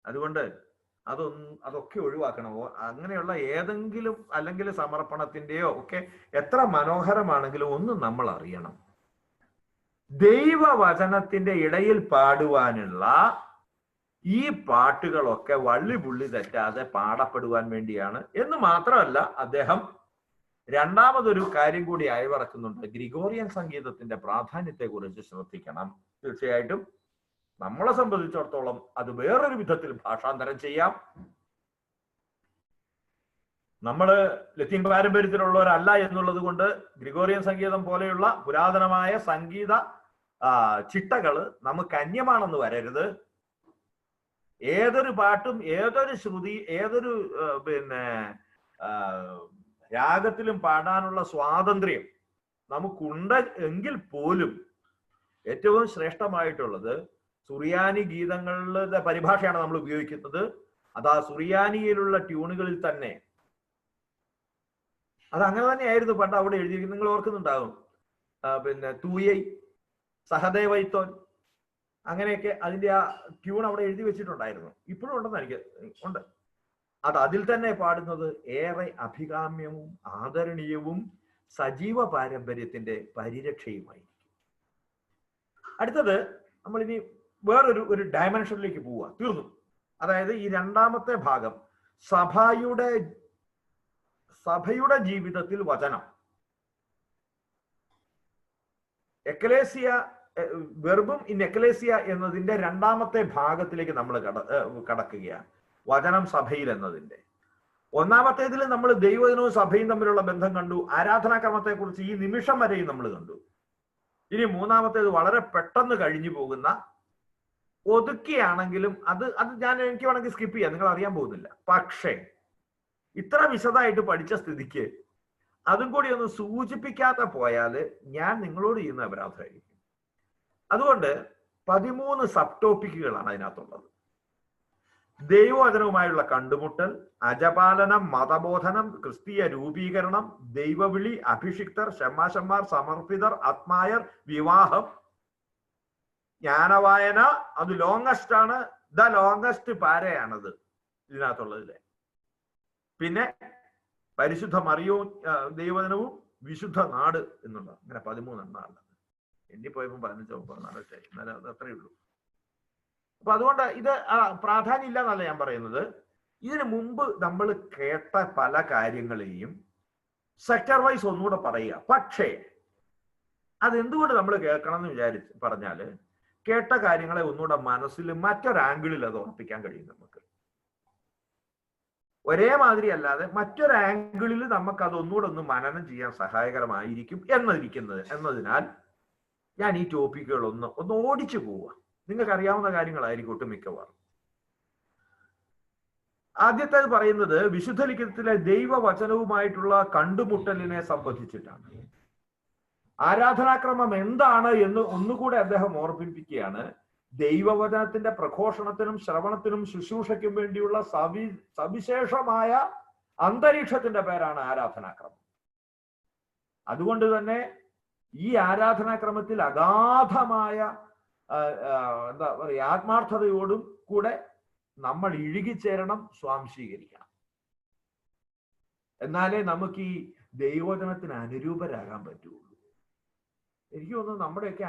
അതുകൊണ്ട് അതൊക്കെ ഒഴിവാക്കണം. അങ്ങനെയുള്ള ഏതെങ്കിലും അല്ലെങ്കിൽ സമർപ്പണത്തിന്റെയോ ഒക്കെ എത്ര മനോഹരമാണെങ്കിലും ഒന്ന് നമ്മൾ അറിയണം, ദൈവവചനത്തിന്റെ ഇടയിൽ പാടുവാനുള്ള ഈ പാട്ടുകളൊക്കെ വള്ളി പുള്ളി തെറ്റാതെ പാടപ്പെടുവാൻ വേണ്ടിയാണ് എന്ന് മാത്രമല്ല, അദ്ദേഹം രണ്ടാമതൊരു കാര്യം കൂടി അയവിറക്കുന്നുണ്ട്. ഗ്രിഗോറിയൻ സംഗീതത്തിന്റെ പ്രാധാന്യത്തെ കുറിച്ച് ശ്രദ്ധിക്കണം. തീർച്ചയായിട്ടും നമ്മളെ സംബന്ധിച്ചിടത്തോളം അത് വേറൊരു വിധത്തിൽ ഭാഷാന്തരം ചെയ്യാം. നമ്മള് ലത്തീൻ പാരമ്പര്യത്തിലുള്ളവരല്ല എന്നുള്ളത് കൊണ്ട് ഗ്രിഗോറിയൻ സംഗീതം പോലെയുള്ള പുരാതനമായ സംഗീത ചിട്ടകള് നമുക്ക് അന്യമാണെന്ന് വരരുത്. ഏതൊരു പാട്ടും ഏതൊരു ശ്രുതി ഏതൊരു രാഗത്തിലും പാടാനുള്ള സ്വാതന്ത്ര്യം നമുക്കുണ്ട് എങ്കിൽ പോലും ഏറ്റവും ശ്രേഷ്ഠമായിട്ടുള്ളത് സുറിയാനി ഗീതങ്ങളുടെ പരിഭാഷയാണ് നമ്മൾ ഉപയോഗിക്കുന്നത്. അത് ആ സുറിയാനിയിലുള്ള ട്യൂണുകളിൽ തന്നെ, അത് അങ്ങനെ തന്നെയായിരുന്നു പണ്ട് അവിടെ എഴുതിയിരിക്കുന്നത്. നിങ്ങൾ ഓർക്കുന്നുണ്ടാകും, തൂയൈ, സഹദേവൈത്തോൻ, അങ്ങനെയൊക്കെ അതിന്റെ ആ ട്യൂൺ അവിടെ എഴുതി വെച്ചിട്ടുണ്ടായിരുന്നു. ഇപ്പോഴും ഉണ്ടെന്ന് എനിക്ക് ഉണ്ട്. അത് അതിൽ തന്നെ പാടുന്നത് ഏറെ അഭികാമ്യവും ആദരണീയവും സജീവ പാരമ്പര്യത്തിന്റെ പരിരക്ഷയുമായിരിക്കും. അടുത്തത് നമ്മളിനി വേറൊരു ഡയമെൻഷനിലേക്ക് പോവുക. തീർന്നു. അതായത് ഈ രണ്ടാമത്തെ ഭാഗം സഭയുടെ ജീവിതത്തിൽ വചനം, എക്ലേസിയ, വെർബും ഇൻ എക്ലേസിയ എന്നതിന്റെ രണ്ടാമത്തെ ഭാഗത്തിലേക്ക് നമ്മൾ കടക്കുകയാണ്. വചനം സഭയിൽ എന്നതിന്റെ ഒന്നാമത്തേതിൽ നമ്മൾ ദൈവജനവും സഭയും തമ്മിലുള്ള ബന്ധം കണ്ടു. ആരാധനാക്രമത്തെ കുറിച്ച് ഈ നിമിഷം വരെയും നമ്മൾ കണ്ടു. ഇനി മൂന്നാമത്തേത് വളരെ പെട്ടെന്ന് കഴിഞ്ഞു പോകുന്ന, ഒതുക്കിയാണെങ്കിലും അത് എനിക്ക് വേണമെങ്കിൽ സ്കിപ്പ് ചെയ്യാം, നിങ്ങൾ അറിയാൻ പോകുന്നില്ല. പക്ഷേ ഇത്ര വിശദമായിട്ട് പഠിച്ച സ്ഥിതിക്ക് അതും കൂടി ഒന്ന് സൂചിപ്പിക്കാതെ പോയാൽ ഞാൻ നിങ്ങളോട് ചെയ്യുന്ന അപരാധമായിരിക്കും. അതുകൊണ്ട് 13 സബ് ടോപ്പിക്കുകളാണ് അതിനകത്തുള്ളത്. ദൈവവചനവുമായുള്ള കണ്ടുമുട്ടൽ, അജപാലനം, മതബോധനം, ക്രിസ്തീയ രൂപീകരണം, ദൈവവിളി, അഭിഷിക്തർ, ഷമ്മാശന്മാർ, സമർപ്പിതർ, ആത്മായർ, വിവാഹം, ജ്ഞാനവായന. അത് ലോങ്ങസ്റ്റ് ആണ്, ദ ലോങ്ങസ്റ്റ് പാരയാണത് ഇതിനകത്തുള്ളതില്. പിന്നെ പരിശുദ്ധ മറിയവും ദൈവവചനവും വിശുദ്ധ നാട് എന്നുള്ള അങ്ങനെ 13 എണ്ണമാണ്. എണ്ണിപ്പോയപ്പോൾ 15 14 എന്നാലും അത് അത്രയേ ഉള്ളൂ. അപ്പൊ അതുകൊണ്ട് ഇത് പ്രാധാന്യം ഇല്ല എന്നല്ല ഞാൻ പറയുന്നത്. ഇതിനു മുമ്പ് നമ്മൾ കേട്ട പല കാര്യങ്ങളെയും സെക്ടർ വൈസ് ഒന്നുകൂടെ പറയുക. പക്ഷേ അതെന്തുകൊണ്ട് നമ്മൾ കേൾക്കണം എന്ന് പറഞ്ഞാല് കേട്ട കാര്യങ്ങളെ ഒന്നുകൂടെ മനസ്സിൽ മറ്റൊരാംഗിളിൽ അത് ഉറപ്പിക്കാൻ കഴിയും. നമുക്ക് ഒരേ മാതിരി അല്ലാതെ മറ്റൊരു ആംഗിളിൽ നമുക്ക് അത് ഒന്നുകൂടെ ഒന്ന് മനനം ചെയ്യാൻ സഹായകരമായിരിക്കും എന്നതിനാൽ ഞാൻ ഈ ടോപ്പിക്കുകൾ ഒന്ന് ഓടിച്ചു പോവുക. നിങ്ങൾക്ക് അറിയാവുന്ന കാര്യങ്ങളായിരിക്കും ഒട്ടുമിക്കവാറും. ആദ്യത്തേത് പറയുന്നത് വിശുദ്ധ ലിഖിതത്തിലെ ദൈവവചനവുമായിട്ടുള്ള കണ്ടുമുട്ടലിനെ സംബന്ധിച്ചിട്ടാണ്. ആരാധനാക്രമം എന്താണ് എന്ന് ഒന്നുകൂടെ അദ്ദേഹം ഓർമ്മിപ്പിക്കുകയാണ്. ദൈവവചനത്തിന്റെ പ്രഘോഷണത്തിനും ശ്രവണത്തിനും ശുശ്രൂഷയ്ക്കും വേണ്ടിയുള്ള സവിശേഷമായ അന്തരീക്ഷത്തിന്റെ പേരാണ് ആരാധനാക്രമം. അതുകൊണ്ട് തന്നെ ഈ ആരാധനാക്രമത്തിൽ അഗാധമായ എന്താ പറയുക ആത്മാർത്ഥതയോടും കൂടെ നമ്മൾ ഇഴുകിച്ചേരണം, സ്വാംശീകരിക്കണം. എന്നാലേ നമുക്ക് ഈ ദൈവവചനത്തിന് അനുരൂപരാകാൻ പറ്റുള്ളൂ. എനിക്ക് തോന്നുന്നു നമ്മുടെയൊക്കെ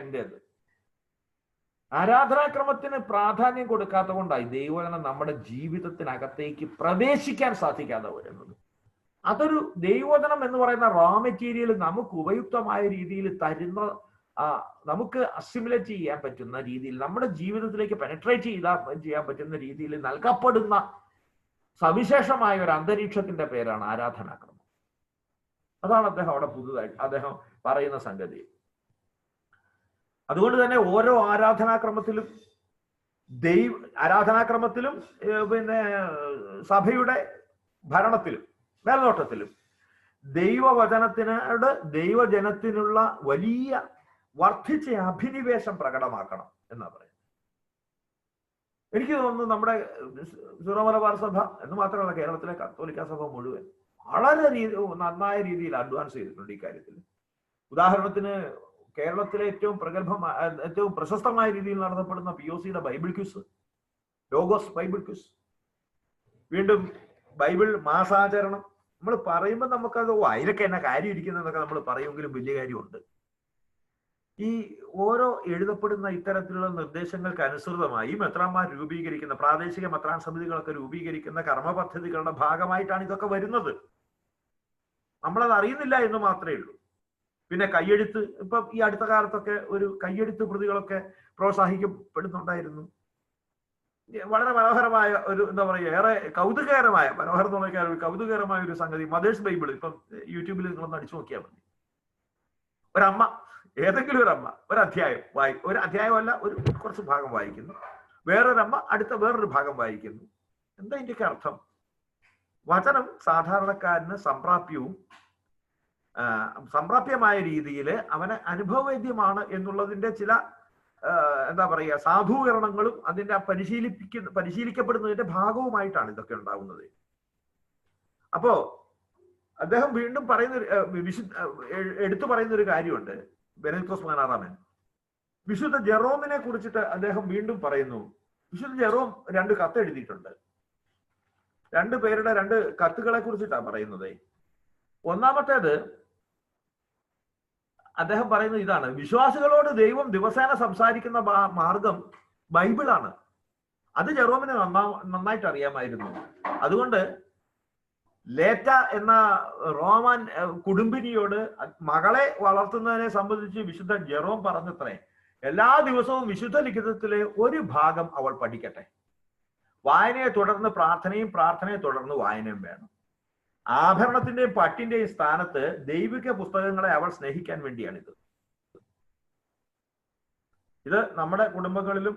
എൻ്റെത് ആരാധനാക്രമത്തിന് പ്രാധാന്യം കൊടുക്കാത്ത കൊണ്ടായി ദൈവവചനം നമ്മുടെ ജീവിതത്തിനകത്തേക്ക് പ്രവേശിക്കാൻ സാധിക്കാതെ വരുന്നത്. അതൊരു ദൈവവചനം എന്ന് പറയുന്ന റോ മെറ്റീരിയൽ നമുക്ക് ഉപയുക്തമായ രീതിയിൽ തരുന്ന, നമുക്ക് അസിമുലേറ്റ് ചെയ്യാൻ പറ്റുന്ന രീതിയിൽ, നമ്മുടെ ജീവിതത്തിലേക്ക് പെനട്രേറ്റ് ചെയ്യാൻ പറ്റുന്ന രീതിയിൽ നൽകപ്പെടുന്ന സവിശേഷമായ ഒരു അന്തരീക്ഷത്തിന്റെ പേരാണ് ആരാധനാക്രമം. അതാണ് അദ്ദേഹം അവിടെ പുതുതായിട്ട് അദ്ദേഹം പറയുന്ന സംഗതി. അതുകൊണ്ട് തന്നെ ഓരോ ആരാധനാക്രമത്തിലും പിന്നെ സഭയുടെ ഭരണത്തിലും മേൽനോട്ടത്തിലും ദൈവജനത്തിനുള്ള വലിയ വർദ്ധിച്ച അഭിനിവേശം പ്രകടമാക്കണം എന്നാ പറയുന്നത്. എനിക്ക് തോന്നുന്നു നമ്മുടെ സീറോ മലബാർ സഭ എന്ന് മാത്രമല്ല കേരളത്തിലെ കത്തോലിക്ക സഭ മുഴുവൻ വളരെ നന്നായ രീതിയിൽ അഡ്വാൻസ് ചെയ്തിട്ടുണ്ട് ഈ കാര്യത്തിൽ. ഉദാഹരണത്തിന് കേരളത്തിലെ ഏറ്റവും പ്രശസ്തമായ രീതിയിൽ നടത്തപ്പെടുന്ന POCയുടെ Bible quiz, Logos Bible quiz, വീണ്ടും ബൈബിൾ മാസാചരണം. നമ്മൾ പറയുമ്പോൾ നമുക്കത് അതിലൊക്കെ എന്നാ കാര്യം ഇരിക്കുന്നതൊക്കെ നമ്മൾ പറയുമെങ്കിലും വലിയ കാര്യമുണ്ട്. ഈ ഓരോ എഴുതപ്പെടുന്ന ഇത്തരത്തിലുള്ള നിർദ്ദേശങ്ങൾക്ക് അനുസൃതമായി മെത്രാന്മാർ രൂപീകരിക്കുന്ന പ്രാദേശിക മെത്രാൻ സമിതികളൊക്കെ രൂപീകരിക്കുന്ന കർമ്മ പദ്ധതികളുടെ ഭാഗമായിട്ടാണ് ഇതൊക്കെ വരുന്നത്. നമ്മളത് അറിയുന്നില്ല എന്ന് മാത്രമേ ഉള്ളൂ. പിന്നെ കയ്യെഴുത്ത്, ഇപ്പൊ ഈ അടുത്ത കാലത്തൊക്കെ ഒരു കയ്യെഴുത്ത് പ്രതികളൊക്കെ പ്രോത്സാഹിക്കപ്പെടുന്നുണ്ടായിരുന്നു. വളരെ മനോഹരമായ ഒരു എന്താ പറയുക, ഏറെ കൗതുകകരമായ, മനോഹരം എന്നുള്ള കൗതുകകരമായ ഒരു സംഗതി മദേഴ്സ് ബൈബിൾ ഇപ്പം യൂട്യൂബിൽ നിങ്ങളൊന്ന് അടിച്ചു നോക്കിയാൽ മതി. ഒരമ്മ, ഏതെങ്കിലും ഒരു അമ്മ ഒരു അധ്യായമല്ല ഒരു കുറച്ച് ഭാഗം വായിക്കുന്നു, വേറൊരമ്മ വേറൊരു ഭാഗം വായിക്കുന്നു. എന്താ ഇതിൻ്റെയൊക്കെ അർത്ഥം? വചനം സാധാരണക്കാരന് സംപ്രാപ്യമായ രീതിയിൽ അവന് അനുഭവവേദ്യമാണ് എന്നുള്ളതിന്റെ ചില എന്താ പറയുക സാധൂകരണങ്ങളും അതിന്റെ പരിശീലിക്കപ്പെടുന്നതിന്റെ ഭാഗവുമായിട്ടാണ് ഇതൊക്കെ ഉണ്ടാവുന്നത്. അപ്പോ അദ്ദേഹം വീണ്ടും എടുത്തു പറയുന്ന ഒരു കാര്യമുണ്ട്. ബെനഡിക്ടോസ് 16 വിശുദ്ധ ജെറോമിനെ കുറിച്ചിട്ട് അദ്ദേഹം വീണ്ടും പറയുന്നു. വിശുദ്ധ ജെറോം 2 കത്ത് എഴുതിയിട്ടുണ്ട്. 2 പേരുടെ 2 കത്തുകളെ കുറിച്ചിട്ടാണ് പറയുന്നത്. ഒന്നാമത്തേത് അദ്ദേഹം പറയുന്നത് ഇതാണ്: വിശ്വാസികളോട് ദൈവം ദിവസേന സംസാരിക്കുന്ന മാർഗം ബൈബിളാണ്. അത് ജെറോമിന് നന്നായിട്ട് അറിയാമായിരുന്നു. അതുകൊണ്ട് ലേറ്റ എന്ന റോമൻ കുടുംബിനിയോട് മകളെ വളർത്തുന്നതിനെ സംബന്ധിച്ച് വിശുദ്ധ ജെറോം പറഞ്ഞത്രേ, എല്ലാ ദിവസവും വിശുദ്ധ ലിഖിതത്തിലെ ഒരു ഭാഗം അവൾ പഠിക്കട്ടെ. വായനയെ തുടർന്ന് പ്രാർത്ഥനയും, പ്രാർത്ഥനയെ തുടർന്ന് വായനയും വേണം. ആഭരണത്തിന്റെയും പട്ടിന്റെയും സ്ഥാനത്ത് ദൈവിക പുസ്തകങ്ങളെ അവൾ സ്നേഹിക്കാൻ വേണ്ടിയാണിത്. ഇത് നമ്മുടെ കുടുംബങ്ങളിലും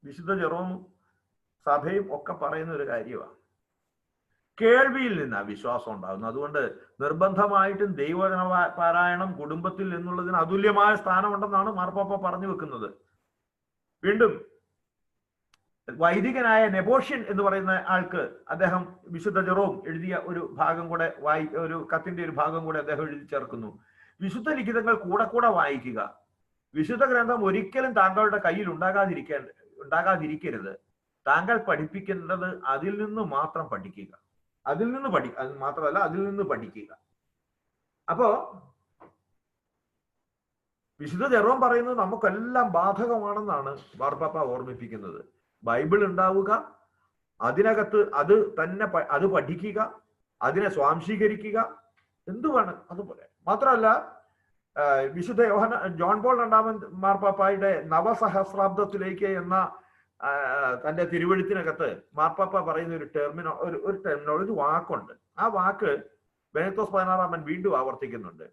വിശുദ്ധ ജെറോമും സഭയും ഒക്കെ പറയുന്ന ഒരു കാര്യമാണ്. കേൾവിയിൽ നിന്നാണ് വിശ്വാസം ഉണ്ടാകുന്നത്. അതുകൊണ്ട് നിർബന്ധമായിട്ടും ദൈവവചന പാരായണം കുടുംബത്തിൽ എന്നുള്ളതിന് അതുല്യമായ സ്ഥാനമുണ്ടെന്നാണ് മാർപ്പാപ്പ പറഞ്ഞു വെക്കുന്നത്. വീണ്ടും വൈദികനായ നെബോഷ്യൻ എന്ന് പറയുന്ന ആൾക്ക് അദ്ദേഹം വിശുദ്ധ ജെറോം എഴുതിയ ഒരു ഭാഗം കൂടെ ഒരു കത്തിന്റെ ഒരു ഭാഗം കൂടെ അദ്ദേഹം എഴുതി ചേർക്കുന്നു. വിശുദ്ധ ലിഖിതങ്ങൾ കൂടെ വായിക്കുക. വിശുദ്ധ ഗ്രന്ഥം ഒരിക്കലും താങ്കളുടെ കയ്യിൽ ഉണ്ടാകാതിരിക്കരുത്. താങ്കൾ പഠിപ്പിക്കേണ്ടത് അതിൽ നിന്ന് മാത്രം പഠിക്കുക. അതിൽ നിന്ന് പഠിക്കുക. അപ്പോ വിശുദ്ധ ജെറോം പറയുന്നത് നമുക്കെല്ലാം ബാധകമാണെന്നാണ് മാർപ്പാപ്പ ഓർമ്മിപ്പിക്കുന്നത്. ബൈബിൾ ഉണ്ടാവുക, അതിനകത്ത് അത് തന്നെ അത് പഠിക്കുക, അതിനെ സ്വാംശീകരിക്കുക, എന്തുവാണ് അതുപോലെ. മാത്രമല്ല വിശുദ്ധ ജോൺ പോൾ രണ്ടാമൻ മാർപ്പാപ്പയുടെ നവസഹസ്രാബ്ദത്തിലേക്ക് എന്ന തന്റെ തിരുവെഴുത്തിനകത്ത് മാർപ്പാപ്പ പറയുന്ന ഒരു ടെർമിനോളജി വാക്കുണ്ട്. ആ വാക്ക് ബെനത്തോസ് 16 വീണ്ടും ആവർത്തിക്കുന്നുണ്ട്.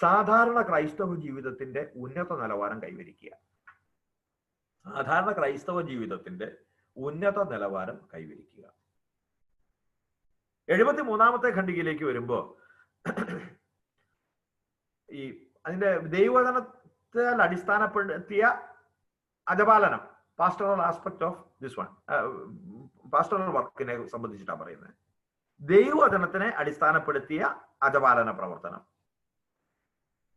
സാധാരണ ക്രൈസ്തവ ജീവിതത്തിന്റെ ഉന്നത നിലവാരം കൈവരിക്കുക. സാധാരണ ക്രൈസ്തവ ജീവിതത്തിന്റെ ഉന്നത നിലവാരം കൈവരിക്കുക. 73-ാമത്തെ ഖണ്ഡികയിലേക്ക് വരുമ്പോ ഈ അതിന്റെ ദൈവവചനത്താൽ അടിസ്ഥാനപ്പെടുത്തിയ അജപാലനം, pastoral aspect of this one, pastoral വർക്കിനെ സംബന്ധിച്ചിട്ടാണ് പറയുന്നത്. ദൈവവചനത്തിനെ അടിസ്ഥാനപ്പെടുത്തിയ അജപാലന പ്രവർത്തനം.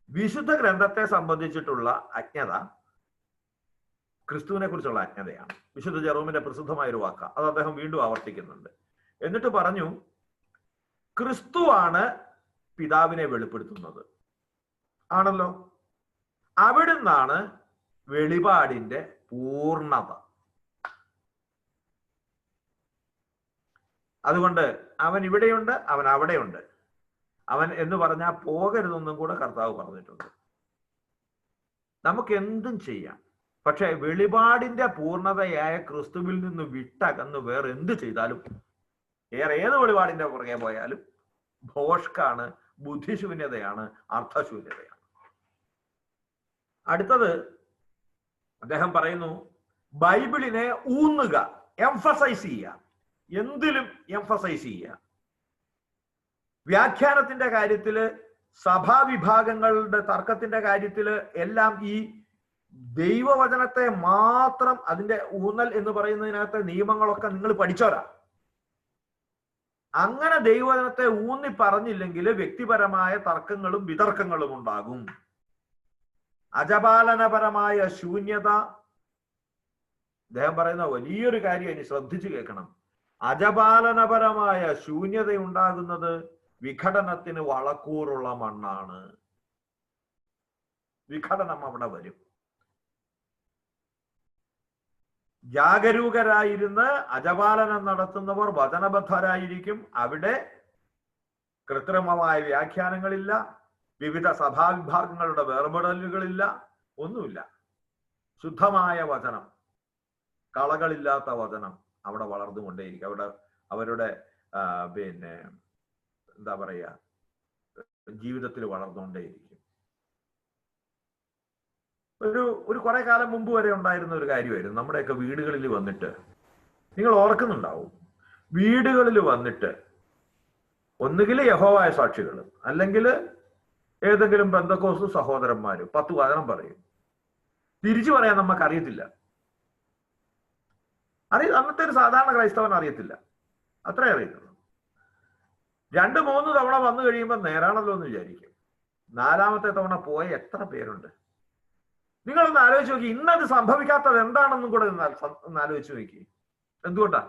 വിശുദ്ധ ഗ്രന്ഥത്തെ സംബന്ധിച്ചിട്ടുള്ള അജ്ഞത ക്രിസ്തുവിനെ കുറിച്ചുള്ള അജ്ഞതയാണ്. വിശുദ്ധ ജെറോമിന്റെ പ്രസിദ്ധമായ ഒരു വാക്ക അത് അദ്ദേഹം വീണ്ടും ആവർത്തിക്കുന്നുണ്ട്. എന്നിട്ട് പറഞ്ഞു, ക്രിസ്തുവാണ് പിതാവിനെ വെളിപ്പെടുത്തുന്നത്. ആണല്ലോ, അവിടുന്നാണ് വെളിപാടിന്റെ പൂർണ്ണത. അതുകൊണ്ട് അവൻ ഇവിടെയുണ്ട്, അവൻ അവിടെയുണ്ട്. അവൻ എന്ന് പറഞ്ഞാൽ പോകരുതെന്നും കൂടെ കർത്താവ് പറഞ്ഞിട്ടുണ്ട്. നമുക്ക് എന്തും ചെയ്യാം, പക്ഷെ വെളിപാടിന്റെ പൂർണ്ണതയായ ക്രിസ്തുവിൽ നിന്ന് വിട്ടകന്ന് വേറെ എന്ത് ചെയ്താലും, ഏത് വെളിപാടിന്റെ പുറകെ പോയാലും ഭോഷ്കാണ്, ബുദ്ധിശൂന്യതയാണ്, അർത്ഥശൂന്യതയാണ്. അടുത്തത് അദ്ദേഹം പറയുന്നു, ബൈബിളിനെ ഊന്നുക, എംഫസൈസ് ചെയ്യുക, എന്തിലും എംഫസൈസ് ചെയ്യുക. വ്യാഖ്യാനത്തിന്റെ കാര്യത്തില്, സഭാവിഭാഗങ്ങളുടെ തർക്കത്തിന്റെ കാര്യത്തില് എല്ലാം ഈ ദൈവവചനത്തെ മാത്രം, അതിന്റെ ഊന്നൽ എന്ന് പറയുന്നതിനകത്തെ നിയമങ്ങളൊക്കെ നിങ്ങൾ പഠിച്ചോരാ. അങ്ങനെ ദൈവവചനത്തെ ഊന്നി പറഞ്ഞില്ലെങ്കിൽ വ്യക്തിപരമായ തർക്കങ്ങളും വിതർക്കങ്ങളും ഉണ്ടാകും. അജപാലനപരമായ ശൂന്യത, അദ്ദേഹം പറയുന്ന വലിയൊരു കാര്യം ഇനി ശ്രദ്ധിച്ചു കേൾക്കണം. അജപാലനപരമായ ശൂന്യത ഉണ്ടാകുന്നത് വിഘടനത്തിന് വളക്കൂറുള്ള മണ്ണാണ്. വിഘടനം അവിടെ വരും. ജാഗരൂകരായിരുന്ന് അജപാലനം നടത്തുന്നവർ വചനബദ്ധരായിരിക്കും. അവിടെ കൃത്രിമമായ വ്യാഖ്യാനങ്ങളില്ല, വിവിധ സഭാവിഭാഗങ്ങളുടെ വേർപെടലുകളില്ല, ഒന്നുമില്ല. ശുദ്ധമായ വചനം, കളകളില്ലാത്ത വചനം അവിടെ വളർന്നുകൊണ്ടേയിരിക്കും. അവിടെ അവരുടെ എന്താ പറയുക, ജീവിതത്തിൽ വളർന്നുകൊണ്ടേയിരിക്കും. ഒരു കുറെ കാലം മുമ്പ് വരെ ഉണ്ടായിരുന്ന ഒരു കാര്യമായിരുന്നു, നമ്മുടെയൊക്കെ വീടുകളിൽ വന്നിട്ട്, നിങ്ങൾ ഓർക്കുന്നുണ്ടാവും, വീടുകളിൽ വന്നിട്ട് ഒന്നുകിൽ യഹോവായ സാക്ഷികൾ, അല്ലെങ്കിൽ ഏതെങ്കിലും പെന്തക്കോസ്ത് സഹോദരന്മാര് 10 വചനം പറയും. തിരിച്ചു പറയാൻ നമുക്ക് അറിയത്തില്ല. അന്നത്തെ ഒരു സാധാരണ ക്രൈസ്തവൻ അറിയത്തില്ല, അത്രേ അറിയത്തുള്ളൂ. 2-3 തവണ വന്നു കഴിയുമ്പോൾ നേരാണല്ലോ എന്ന് വിചാരിക്കും. 4-ാമത്തെ തവണ പോയ എത്ര പേരുണ്ട്? നിങ്ങളൊന്ന് ആലോചിച്ച് നോക്കി. ഇന്നത് സംഭവിക്കാത്തത് എന്താണെന്നും കൂടെ ഒന്ന് ആലോചിച്ച് നോക്കി. എന്തുകൊണ്ടാ?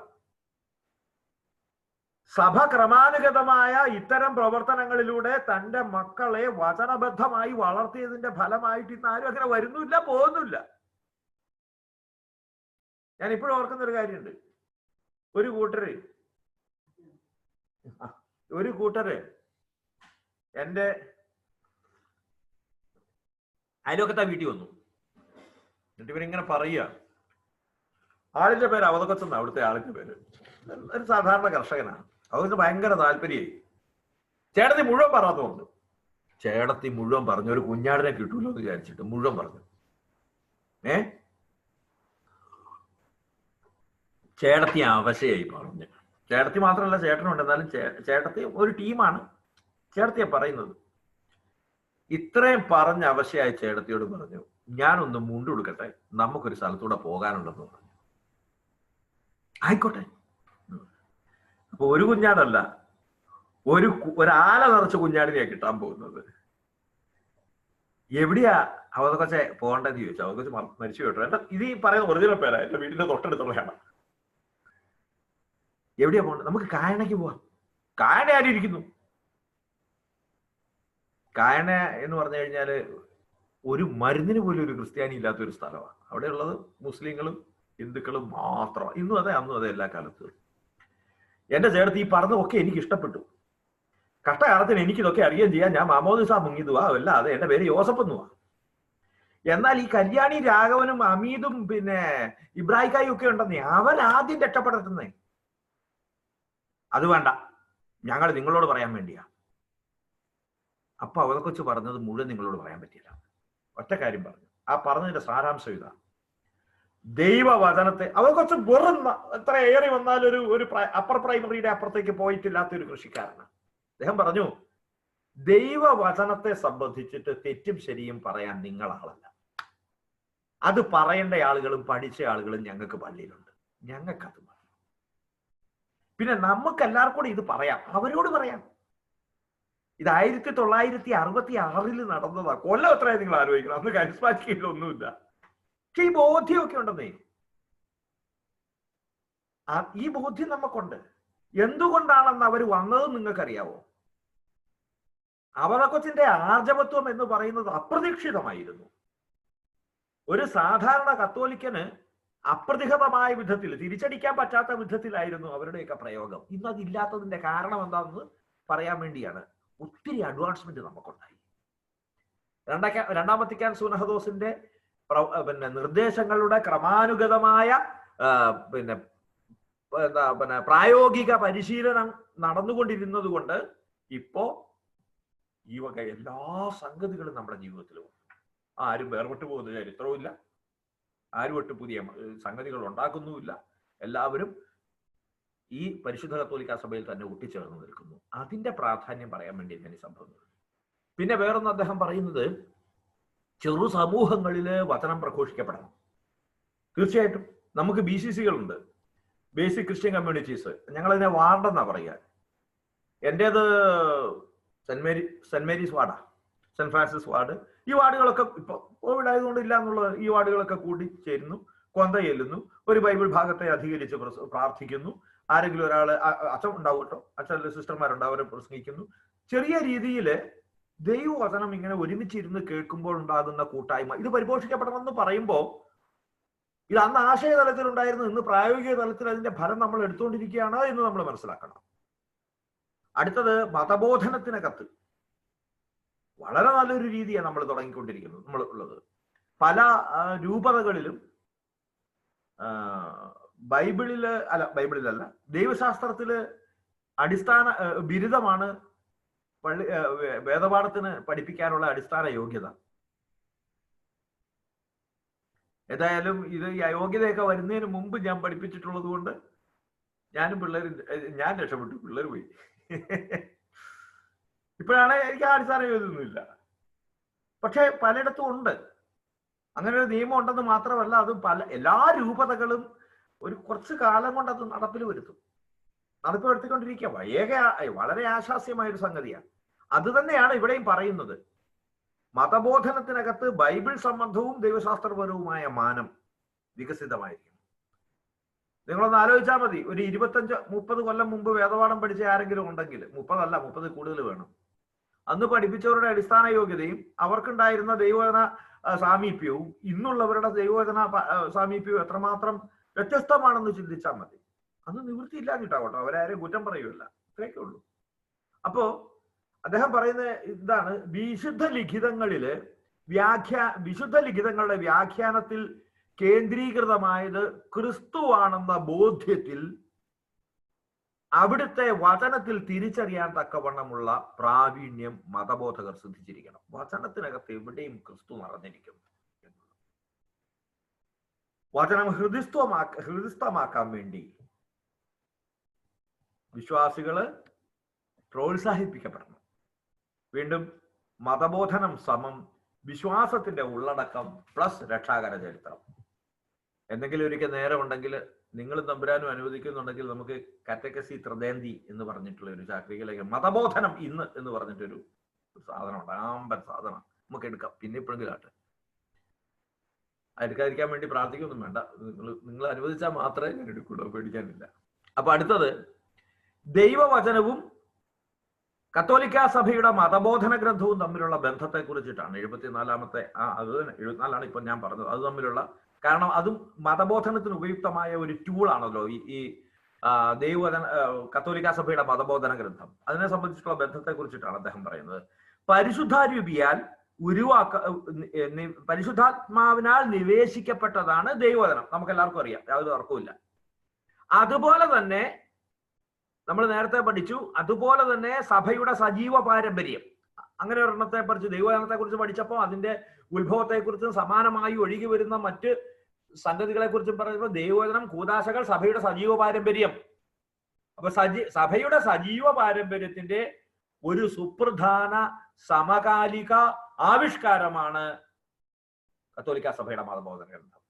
സഭ ക്രമാനുഗതമായ ഇത്തരം പ്രവർത്തനങ്ങളിലൂടെ തന്റെ മക്കളെ വചനബദ്ധമായി വളർത്തിയതിന്റെ ഫലമായിട്ട് ഇന്ന് ആരും അങ്ങനെ വരുന്നില്ല, പോകുന്നില്ല. ഞാൻ ഇപ്പോഴും ഓർക്കുന്ന ഒരു കാര്യമുണ്ട്. ഒരു കൂട്ടര് എൻ്റെ അയൽവക്കത്തെ വീട്ടിൽ വന്നു. എന്നിട്ട് ഇവരിങ്ങനെ പറയുക, ആളിന്റെ പേര് അവതക്കൊച്ചെന്ന, അവിടുത്തെ ആളിന്റെ പേര്. ഒരു സാധാരണ കർഷകനാണ്. അവർക്ക് ഭയങ്കര താല്പര്യമായി. ചേട്ടത്തി മുഴുവൻ പറയാത്തതുകൊണ്ട്, ചേട്ടത്തി മുഴുവൻ പറഞ്ഞു, ഒരു കുഞ്ഞാടിനെ കിട്ടൂല്ലോ എന്ന് വിചാരിച്ചിട്ട് മുഴുവൻ പറഞ്ഞു. ചേട്ടത്തി അവശയായി പറഞ്ഞു. ചേട്ടത്തി മാത്രമല്ല, ചേട്ടനുണ്ട്. എന്നാലും ചേട്ടത്തി ഒരു ടീമാണ്. ചേട്ടത്തിയെ പറയുന്നത്. ഇത്രയും പറഞ്ഞ അവശയായ ചേട്ടത്തിയോട് പറഞ്ഞു, ഞാനൊന്ന് മുണ്ടുകൊടുക്കട്ടെ, നമുക്കൊരു സ്ഥലത്തൂടെ പോകാനുണ്ടെന്ന് പറഞ്ഞു. ആയിക്കോട്ടെ. അപ്പൊ ഒരു കുഞ്ഞാടല്ല, ഒരാല നിറച്ച കുഞ്ഞാടിനെയാ കിട്ടാൻ പോകുന്നത്. എവിടെയാ അവതൊക്കെ പോകേണ്ടതെന്ന് ചോദിച്ചു. അവതൊക്കെ മരിച്ചു കേട്ടോ. എന്റെ ഇത് ഈ പറയുന്ന ഒറിജിനൽ പേരാ, എന്റെ വീടിന്റെ തൊട്ടടുത്തുള്ളതാണ്. എവിടെയാ പോകേണ്ടത്? നമുക്ക് കായണയ്ക്ക് പോവാം. കായണ ആരിയിരിക്കുന്നു? കായന എന്ന് പറഞ്ഞു കഴിഞ്ഞാൽ ഒരു മരുന്നിന് പോലും ഒരു ക്രിസ്ത്യാനി ഇല്ലാത്തൊരു സ്ഥലമാണ്. അവിടെയുള്ളത് മുസ്ലിങ്ങളും ഹിന്ദുക്കളും മാത്രമാണ്. ഇന്നും അതെ അന്നും അതെ എല്ലാ കാലത്തും. എന്റെ ചേർത്ത് ഈ പറഞ്ഞതൊക്കെ എനിക്ക് ഇഷ്ടപ്പെട്ടു. കഷ്ടകാലത്തിന് എനിക്കിതൊക്കെ അറിയുകയും ചെയ്യാം. ഞാൻ മാമോദിസ മുങ്ങിതുവാ അല്ലാതെ എന്റെ പേര് യോസഫ് എന്നുവാ. എന്നാൽ ഈ കല്യാണി രാഘവനും അമീദും പിന്നെ ഇബ്രാഹിക്കായും ഒക്കെ ഉണ്ടെന്നേ, അവരാദ്യം രക്ഷപ്പെടുത്തുന്നേ. അത് വേണ്ട, ഞങ്ങൾ നിങ്ങളോട് പറയാൻ വേണ്ടിയാ. അപ്പൊ അവരെക്കുറിച്ച് പറഞ്ഞത് മുഴുവൻ നിങ്ങളോട് പറയാൻ പറ്റില്ല. ഒറ്റ കാര്യം പറഞ്ഞു. ആ പറഞ്ഞതിന്റെ സാരാംശം ഇതാ: ദൈവവചനത്തെ അവരെക്കുറിച്ച് വെറും എത്ര ഏറി വന്നാൽ ഒരു അപ്പർ പ്രൈമറിയുടെ അപ്പുറത്തേക്ക് പോയിട്ടില്ലാത്ത ഒരു കൃഷിക്കാരനാണ്. അദ്ദേഹം പറഞ്ഞു, ദൈവവചനത്തെ സംബന്ധിച്ചിട്ട് തെറ്റും ശരിയും പറയാൻ നിങ്ങളാളല്ല. അത് പറയേണ്ട ആളുകളും പഠിച്ച ആളുകളും ഞങ്ങൾക്ക് പള്ളിയിലുണ്ട്. ഞങ്ങൾക്കത് മതി. പിന്നെ നമുക്ക് എല്ലാവർക്കും കൂടി ഇത് പറയാം, അവരോട് പറയാം. ഇത് 1966 നടന്നതാ. കൊല്ലം എത്രയായി നിങ്ങൾ ആലോചിക്കണം. അന്ന് കരിസ്മാറ്റിക്കിലൊന്നുമില്ല. പക്ഷെ ഈ ബോധ്യമൊക്കെ ഉണ്ടെന്നേ. ഈ ബോധ്യം നമുക്കുണ്ട്. എന്തുകൊണ്ടാണെന്ന് അവർ വന്നതും നിങ്ങൾക്കറിയാവോ? അവരെക്കുറിച്ചിന്റെ ആർജവത്വം എന്ന് പറയുന്നത് അപ്രതീക്ഷിതമായിരുന്നു. ഒരു സാധാരണ കത്തോലിക്കന് അപ്രതിഹതമായ വിധത്തിൽ, തിരിച്ചടിക്കാൻ പറ്റാത്ത വിധത്തിലായിരുന്നു അവരുടെയൊക്കെ പ്രയോഗം. ഇന്ന് അതില്ലാത്തതിന്റെ കാരണം എന്താണെന്ന് പറയാൻ വേണ്ടിയാണ്. ഒത്തിരി അഡ്വാൻസ്മെന്റ് നമുക്കുണ്ടായി. രണ്ടാം വത്തിക്കാൻ സുനഹദോസിന്റെ നിർദ്ദേശങ്ങളുടെ ക്രമാനുഗതമായ പ്രായോഗിക പരിശീലനം നടന്നുകൊണ്ടിരുന്നത് കൊണ്ട് ഇപ്പോ ഈ വക എല്ലാ സംഗതികളും നമ്മുടെ ജീവിതത്തിലും ആരും വേർപെട്ടു പോകുന്ന ചരിത്രവും ഇല്ല. ആരും ഒട്ട് പുതിയ സംഗതികൾ ഉണ്ടാക്കുന്നുമില്ല. എല്ലാവരും ഈ പരിശുദ്ധ കത്തോലിക്ക സഭയിൽ തന്നെ ഒട്ടിച്ചേർന്ന് നിൽക്കുന്നു. അതിന്റെ പ്രാധാന്യം പറയാൻ വേണ്ടി ഞാൻ ഈ സംഭവങ്ങൾ. പിന്നെ വേറൊന്ന് അദ്ദേഹം പറയുന്നത്, ചെറു സമൂഹങ്ങളില് വചനം പ്രഘോഷിക്കപ്പെടണം. തീർച്ചയായിട്ടും നമുക്ക് BCCകളുണ്ട്, ബേസിക് ക്രിസ്ത്യൻ കമ്മ്യൂണിറ്റീസ്. ഞങ്ങളതിനെ വാർഡെന്നാ പറയുക. എൻ്റേത് സെന്റ് മേരീസ് വാർഡാ, സെന്റ് ഫ്രാൻസിസ് വാർഡ്. ഈ വാർഡുകളൊക്കെ ഇപ്പൊ കോവിഡ് ആയതുകൊണ്ട് ഇല്ല എന്നുള്ളത്. ഈ വാർഡുകളൊക്കെ കൂടി ചേരുന്നു, കൊന്ത ചെല്ലുന്നു, ഒരു ബൈബിൾ ഭാഗത്തെ അധികരിച്ച് പ്രാർത്ഥിക്കുന്നു. ആരെങ്കിലും ഒരാൾ, അച്ഛൻ ഉണ്ടാവും കേട്ടോ, അച്ഛൻ സിസ്റ്റർമാരുണ്ടാവും, അവരെ പ്രസംഗിക്കുന്നു. ചെറിയ രീതിയിൽ ദൈവവചനം ഇങ്ങനെ ഒരുമിച്ചിരുന്ന് കേൾക്കുമ്പോൾ ഉണ്ടാകുന്ന കൂട്ടായ്മ, ഇത് പരിപോഷിക്കപ്പെടണമെന്ന് പറയുമ്പോൾ ഇത് അന്ന് ആശയ തലത്തിലുണ്ടായിരുന്നു. ഇന്ന് പ്രായോഗിക തലത്തിൽ അതിന്റെ ഫലം നമ്മൾ എടുത്തുകൊണ്ടിരിക്കുകയാണ് എന്ന് നമ്മൾ മനസ്സിലാക്കണം. അടുത്തത് മതബോധനത്തിനകത്ത് വളരെ നല്ലൊരു രീതിയാണ് നമ്മൾ തുടങ്ങിക്കൊണ്ടിരിക്കുന്നത്. നമ്മൾ ഉള്ളത് പല രൂപതകളിലും ബൈബിളിലല്ല, ദൈവശാസ്ത്രത്തില് അടിസ്ഥാന ബിരുദമാണ് വേദപാഠത്തിന് പഠിപ്പിക്കാനുള്ള അടിസ്ഥാന യോഗ്യത. ഏതായാലും ഇത് ഈ അയോഗ്യതയൊക്കെ വരുന്നതിന് മുമ്പ് ഞാൻ പഠിപ്പിച്ചിട്ടുള്ളത് കൊണ്ട് ഞാൻ രക്ഷപ്പെട്ടു, പിള്ളേർ പോയി. ഇപ്പോഴാണ് എനിക്ക് അടിസ്ഥാന യോഗ്യതയൊന്നുമില്ല. പക്ഷെ പലയിടത്തും ഉണ്ട്. അങ്ങനെ ഒരു നിയമം ഉണ്ടെന്ന് മാത്രമല്ല, അത് എല്ലാ രൂപതകളും ഒരു കുറച്ച് കാലം കൊണ്ട് അത് നടപ്പിൽ വരുത്തിക്കൊണ്ടിരിക്കുക. വളരെ ആശാസ്യമായ ഒരു സംഗതിയാണ്. അത് തന്നെയാണ് ഇവിടെയും പറയുന്നത്. മതബോധനത്തിനകത്ത് ബൈബിൾ സംബന്ധവും ദൈവശാസ്ത്രപരവുമായ മാനം വികസിതമായിരിക്കും. നിങ്ങളൊന്ന് ആലോചിച്ചാൽ മതി. ഒരു 25-30 കൊല്ലം മുമ്പ് വേദപാഠം പഠിച്ച ആരെങ്കിലും ഉണ്ടെങ്കിൽ, 30 കൂടുതൽ വേണം. അന്ന് പഠിപ്പിച്ചവരുടെ അടിസ്ഥാന യോഗ്യതയും അവർക്കുണ്ടായിരുന്ന ദൈവവചന സാമീപ്യവും ഇന്നുള്ളവരുടെ ദൈവവചന സാമീപ്യവും എത്രമാത്രം വ്യത്യസ്തമാണെന്ന് ചിന്തിച്ചാൽ മതി. അന്ന് നിവൃത്തിയില്ലാഞ്ഞിട്ടാവട്ടോ, അവരാരും കുറ്റം പറയുമല്ല. ഇത്രയൊക്കെ ഉള്ളൂ. അപ്പോ അദ്ദേഹം പറയുന്ന ഇതാണ്, വിശുദ്ധ ലിഖിതങ്ങളുടെ വ്യാഖ്യാനത്തിൽ കേന്ദ്രീകൃതമായത് ക്രിസ്തുവാണെന്ന ബോധ്യത്തിൽ അവിടുത്തെ വചനത്തിൽ തിരിച്ചറിയാൻ തക്കവണ്ണമുള്ള പ്രാവീണ്യം മതബോധകർ സിദ്ധിച്ചിരിക്കണം. വചനത്തിനകത്ത് എവിടെയും ക്രിസ്തു മറഞ്ഞിരിക്കുന്നു. വചനം ഹൃദിസ്ഥമാക്കാൻ വേണ്ടി വിശ്വാസികള് പ്രോത്സാഹിപ്പിക്കപ്പെടണം. വീണ്ടും മതബോധനം സമം വിശ്വാസത്തിന്റെ ഉള്ളടക്കം പ്ലസ് രക്ഷാകര ചരിത്രം. എന്തെങ്കിലും ഒരിക്കൽ നേരമുണ്ടെങ്കിൽ നിങ്ങൾ തമ്പുരാനും അനുവദിക്കുന്നുണ്ടെങ്കിൽ നമുക്ക് കാറ്റക്കസി ത്രദേന്തി എന്ന് പറഞ്ഞിട്ടുള്ള ഒരു ചാക്രികയിലേക്ക് മതബോധനം ഇന്ന് എന്ന് പറഞ്ഞിട്ടൊരു സാധനമുണ്ട്. ആമ്പൻ സാധനം നമുക്ക് എടുക്കാം. പിന്നെ ഇപ്പോഴെങ്കിലും ആട്ടെ, എടുക്കാതിരിക്കാൻ വേണ്ടി പ്രാർത്ഥിക്കൊന്നും വേണ്ട. നിങ്ങൾ അനുവദിച്ചാൽ മാത്രമേ ഞാൻ എടുക്കുള്ളൂ, പേടിക്കാനില്ല. അപ്പൊ അടുത്തത്, ദൈവവചനവും കത്തോലിക്ക സഭയുടെ മതബോധന ഗ്രന്ഥവും തമ്മിലുള്ള ബന്ധത്തെ കുറിച്ചിട്ടാണ് 74-ാമത്തെ അത് 74-ആണ് ഇപ്പൊ ഞാൻ പറഞ്ഞത്. അത് തമ്മിലുള്ള, കാരണം അതും മതബോധനത്തിന് ഉപയുക്തമായ ഒരു ടൂളാണല്ലോ ഈ ദൈവവചന കത്തോലിക്ക സഭയുടെ മതബോധന ഗ്രന്ഥം. അതിനെ സംബന്ധിച്ചിട്ടുള്ള ബന്ധത്തെ കുറിച്ചിട്ടാണ് അദ്ദേഹം പറയുന്നത്. പരിശുദ്ധാരൂപിയാൽ പരിശുദ്ധാത്മാവിനാൽ നിവേശിക്കപ്പെട്ടതാണ് ദൈവവചനം. നമുക്ക് എല്ലാവർക്കും അറിയാം, യാതൊരു തർക്കവുമില്ല. അതുപോലെ തന്നെ നമ്മൾ നേരത്തെ പഠിച്ചു, അതുപോലെ തന്നെ സഭയുടെ സജീവ പാരമ്പര്യം, അങ്ങനെ ഒരെണ്ണത്തെ കുറിച്ച്, ദൈവവചനത്തെ കുറിച്ച് പഠിച്ചപ്പോൾ അതിന്റെ ഉത്ഭവത്തെക്കുറിച്ചും സമാനമായി ഒഴുകി വരുന്ന മറ്റ് സംഗതികളെ കുറിച്ചും പറയുമ്പോൾ ദൈവവചനം, കൂദാശകൾ, സഭയുടെ സജീവ പാരമ്പര്യം. അപ്പൊ സഭയുടെ സജീവ പാരമ്പര്യത്തിന്റെ ഒരു സുപ്രധാന സമകാലിക ആവിഷ്കാരമാണ് കത്തോലിക്ക സഭയുടെ മതബോധന ഗ്രന്ഥം.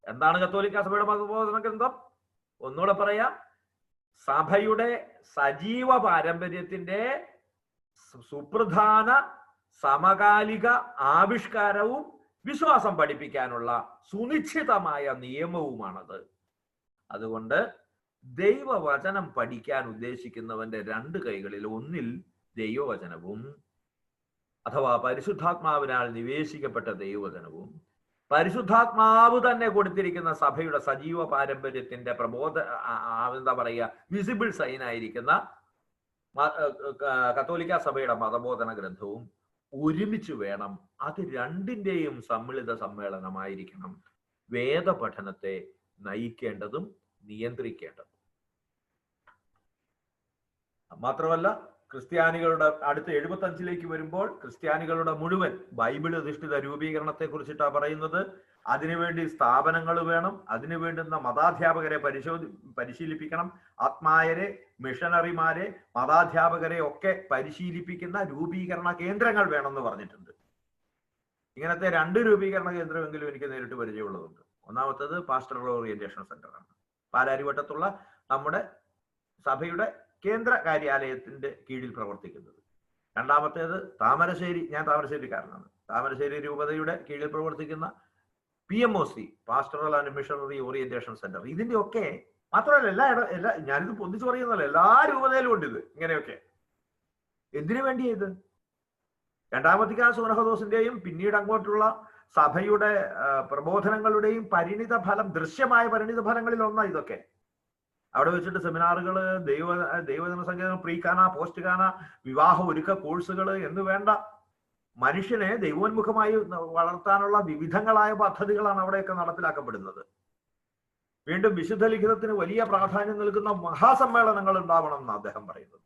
എന്താണ് കത്തോലിക്ക സഭയുടെ മതബോധന ഗ്രന്ഥം? ഒന്നുകൂടെ പറയാം, സഭയുടെ സജീവ പാരമ്പര്യത്തിന്റെ സുപ്രധാന സമകാലിക ആവിഷ്കാരവും വിശ്വാസം പഠിപ്പിക്കാനുള്ള സുനിശ്ചിതമായ നിയമവുമാണത്. അതുകൊണ്ട് ദൈവവചനം പഠിക്കാൻ ഉദ്ദേശിക്കുന്നവന്റെ രണ്ട് കൈകളിൽ ഒന്നിൽ ദൈവവചനവും അഥവാ പരിശുദ്ധാത്മാവിനാൽ നിവേശിക്കപ്പെട്ട ദൈവവചനവും പരിശുദ്ധാത്മാവ് തന്നെ കൊടുത്തിരിക്കുന്ന സഭയുടെ സജീവ പാരമ്പര്യത്തിന്റെ എന്താ പറയുക, വിസിബിൾ സൈനായിരിക്കുന്ന കത്തോലിക്ക സഭയുടെ മതബോധന ഗ്രന്ഥവും ഒരുമിച്ച് വേണം. അത് രണ്ടിന്റെയും സമ്മിളിത സമ്മേളനമായിരിക്കണം വേദപഠനത്തെ നയിക്കേണ്ടതും നിയന്ത്രിക്കേണ്ടതും. മാത്രമല്ല, ക്രിസ്ത്യാനികളുടെ അടുത്ത 75-ലേക്ക് വരുമ്പോൾ ക്രിസ്ത്യാനികളുടെ മുഴുവൻ ബൈബിൾ അധിഷ്ഠിത രൂപീകരണത്തെ കുറിച്ചിട്ടാണ് പറയുന്നത്. അതിനുവേണ്ടി സ്ഥാപനങ്ങൾ വേണം, അതിനു വേണ്ടുന്ന മതാധ്യാപകരെ പരിശീലിപ്പിക്കണം, ആത്മായരെ, മിഷണറിമാരെ, മതാധ്യാപകരെ ഒക്കെ പരിശീലിപ്പിക്കുന്ന രൂപീകരണ കേന്ദ്രങ്ങൾ വേണമെന്ന് പറഞ്ഞിട്ടുണ്ട്. ഇങ്ങനത്തെ 2 രൂപീകരണ കേന്ദ്രമെങ്കിലും എനിക്ക് നേരിട്ട് പരിചയമുള്ളതുണ്ട്. ഒന്നാമത്തേത് പാസ്റ്ററൽ ഓറിയന്റേഷൻ സെന്ററാണ്, പാലാരിവട്ടത്തുള്ള നമ്മുടെ സഭയുടെ കേന്ദ്ര കാര്യാലയത്തിന്റെ കീഴിൽ പ്രവർത്തിക്കുന്നത്. രണ്ടാമത്തേത് താമരശ്ശേരി, ഞാൻ താമരശ്ശേരിക്കാരനാണ്, താമരശ്ശേരി രൂപതയുടെ കീഴിൽ പ്രവർത്തിക്കുന്ന PMOC, pastoral and missionary orientation centre. ഇതിന്റെ ഒക്കെ മാത്രമല്ല എല്ലാ ഞാനിത് പൊന്നിച്ചു പറയുന്നതല്ല, എല്ലാ രൂപതയിലും ഉണ്ട് ഇത് ഇങ്ങനെയൊക്കെ. എന്തിനു വേണ്ടിയാ ഇത്? രണ്ടാം വത്തിക്കാൻ സുനഹദോസിന്റെയും പിന്നീട് അങ്ങോട്ടുള്ള സഭയുടെ പ്രബോധനങ്ങളുടെയും പരിണിത ഫലം, ദൃശ്യമായ പരിണിത ഫലങ്ങളിൽ ഒന്നാ ഇതൊക്കെ. അവിടെ വെച്ചിട്ട് സെമിനാറുകള്, ദൈവജന സംഗീതം, പ്രീ കാന, പോസ്റ്റ് കാന, വിവാഹ ഒരുക്ക കോഴ്സുകൾ എന്ന് വേണ്ട, മനുഷ്യനെ ദൈവോന്മുഖമായി വളർത്താനുള്ള വിവിധങ്ങളായ പദ്ധതികളാണ് അവിടെയൊക്കെ നടപ്പിലാക്കപ്പെടുന്നത്. വീണ്ടും വിശുദ്ധ ലിഖിതത്തിന് വലിയ പ്രാധാന്യം നൽകുന്ന മഹാസമ്മേളനങ്ങൾ ഉണ്ടാവണം എന്ന് അദ്ദേഹം പറയുന്നത്.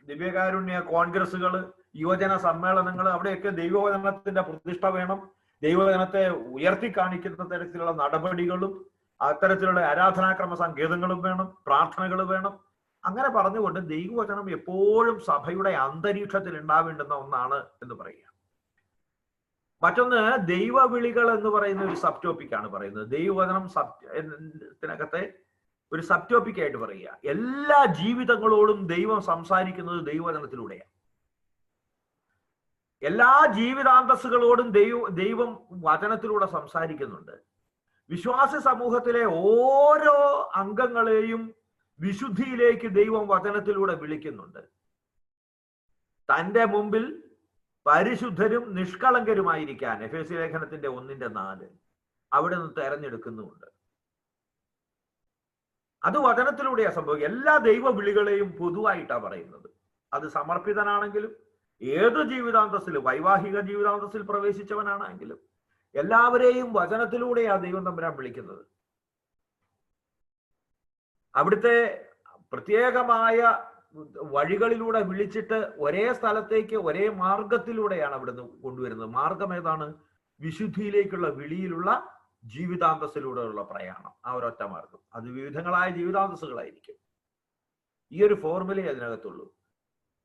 ദിവ്യകാരുണ്യ കോൺഗ്രസുകൾ, യുവജന സമ്മേളനങ്ങൾ, അവിടെയൊക്കെ ദൈവവചനത്തിന്റെ പ്രതിഷ്ഠ വേണം. ദൈവവചനത്തെ ഉയർത്തി കാണിക്കുന്ന തരത്തിലുള്ള നടപടികളും അത്തരത്തിലുള്ള ആരാധനാക്രമ സങ്കേതങ്ങളും വേണം, പ്രാർത്ഥനകൾ വേണം. അങ്ങനെ പറഞ്ഞുകൊണ്ട് ദൈവവചനം എപ്പോഴും സഭയുടെ അന്തരീക്ഷത്തിൽ ഉണ്ടാവേണ്ടുന്ന ഒന്നാണ് എന്ന് പറയുക. മറ്റൊന്ന്, ദൈവവിളികൾ എന്ന് പറയുന്ന ഒരു സബ് ടോപ്പിക്കാണ് പറയുന്നത്. ദൈവവചനം ത്തിനകത്തെ ഒരു സബ് ടോപ്പിക്കായിട്ട് പറയുക. എല്ലാ ജീവിതങ്ങളോടും ദൈവം സംസാരിക്കുന്നത് ദൈവവചനത്തിലൂടെയാണ്. എല്ലാ ജീവിതാന്തസ്സുകളോടും ദൈവം വചനത്തിലൂടെ സംസാരിക്കുന്നുണ്ട്. വിശ്വാസി സമൂഹത്തിലെ ഓരോ അംഗങ്ങളെയും വിശുദ്ധിയിലേക്ക് ദൈവം വചനത്തിലൂടെ വിളിക്കുന്നുണ്ട്. തന്റെ മുമ്പിൽ പരിശുദ്ധരും നിഷ്കളങ്കരുമായിരിക്കാൻ എഫേസ്യ ലേഖനത്തിന്റെ 1:4 അവിടെ നിന്ന് തെരഞ്ഞെടുക്കുന്നുമുണ്ട്. അത് വചനത്തിലൂടെയാണ് സംഭവിക്കുക. എല്ലാ ദൈവ വിളികളെയും പൊതുവായിട്ടാണ് പറയുന്നത്. അത് സമർപ്പിതനാണെങ്കിലും ഏത് ജീവിതാന്തസ്സിൽ, വൈവാഹിക ജീവിതാന്തസ്സിൽ പ്രവേശിച്ചവനാണെങ്കിലും എല്ലാവരെയും വചനത്തിലൂടെയാണ് ദൈവം തമ്പുരാൻ വിളിക്കുന്നത്. അവിടുത്തെ പ്രത്യേകമായ വഴികളിലൂടെ വിളിച്ചിട്ട് ഒരേ സ്ഥലത്തേക്ക് ഒരേ മാർഗത്തിലൂടെയാണ് അവിടുന്ന് കൊണ്ടുവരുന്നത്. മാർഗം ഏതാണ്? വിശുദ്ധിയിലേക്കുള്ള വിളിയിലുള്ള ജീവിതാന്തസ്സിലൂടെയുള്ള പ്രയാണം. ആ ഒരൊറ്റ മാർഗം. അത് വിവിധങ്ങളായ ജീവിതാന്തസ്സുകളായിരിക്കും. ഈ ഒരു ഫോർമുലയെ അതിനകത്തുള്ളൂ.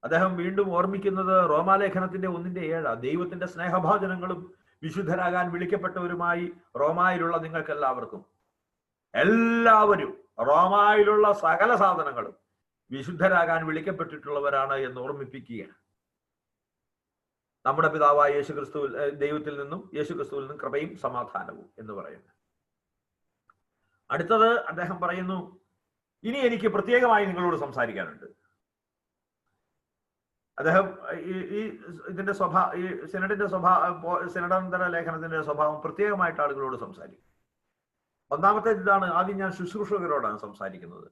അദ്ദേഹം വീണ്ടും ഓർമ്മിക്കുന്നത് റോമാലേഖനത്തിന്റെ 1:7 ദൈവത്തിന്റെ സ്നേഹഭാജനങ്ങളും വിശുദ്ധരാകാൻ വിളിക്കപ്പെട്ടവരുമായി റോമായിലുള്ള നിങ്ങൾക്ക് എല്ലാവരും റോമായിലുള്ള സകല സാധനങ്ങളും വിശുദ്ധരാകാൻ വിളിക്കപ്പെട്ടിട്ടുള്ളവരാണ് എന്ന് ഓർമ്മിപ്പിക്കുകയാണ്. നമ്മുടെ പിതാവായ യേശുക്രിസ്തുവിൽ, ദൈവത്തിൽ നിന്നും യേശുക്രിസ്തുവിൽ നിന്നും കൃപയും സമാധാനവും എന്ന് പറയുന്നത്. അടുത്തത് അദ്ദേഹം പറയുന്നു, ഇനി എനിക്ക് പ്രത്യേകമായി നിങ്ങളോട് സംസാരിക്കാനുണ്ട്. അദ്ദേഹം ഈ ഇതിന്റെ ഈ സിനഡിന്റെ സിനഡാന്തര ലേഖനത്തിന്റെ സ്വഭാവം പ്രത്യേകമായിട്ട് ആളുകളോട് സംസാരിക്കും. ഒന്നാമത്തെ ഇതാണ്, ആദ്യം ഞാൻ ശുശ്രൂഷകരോടാണ് സംസാരിക്കുന്നത്.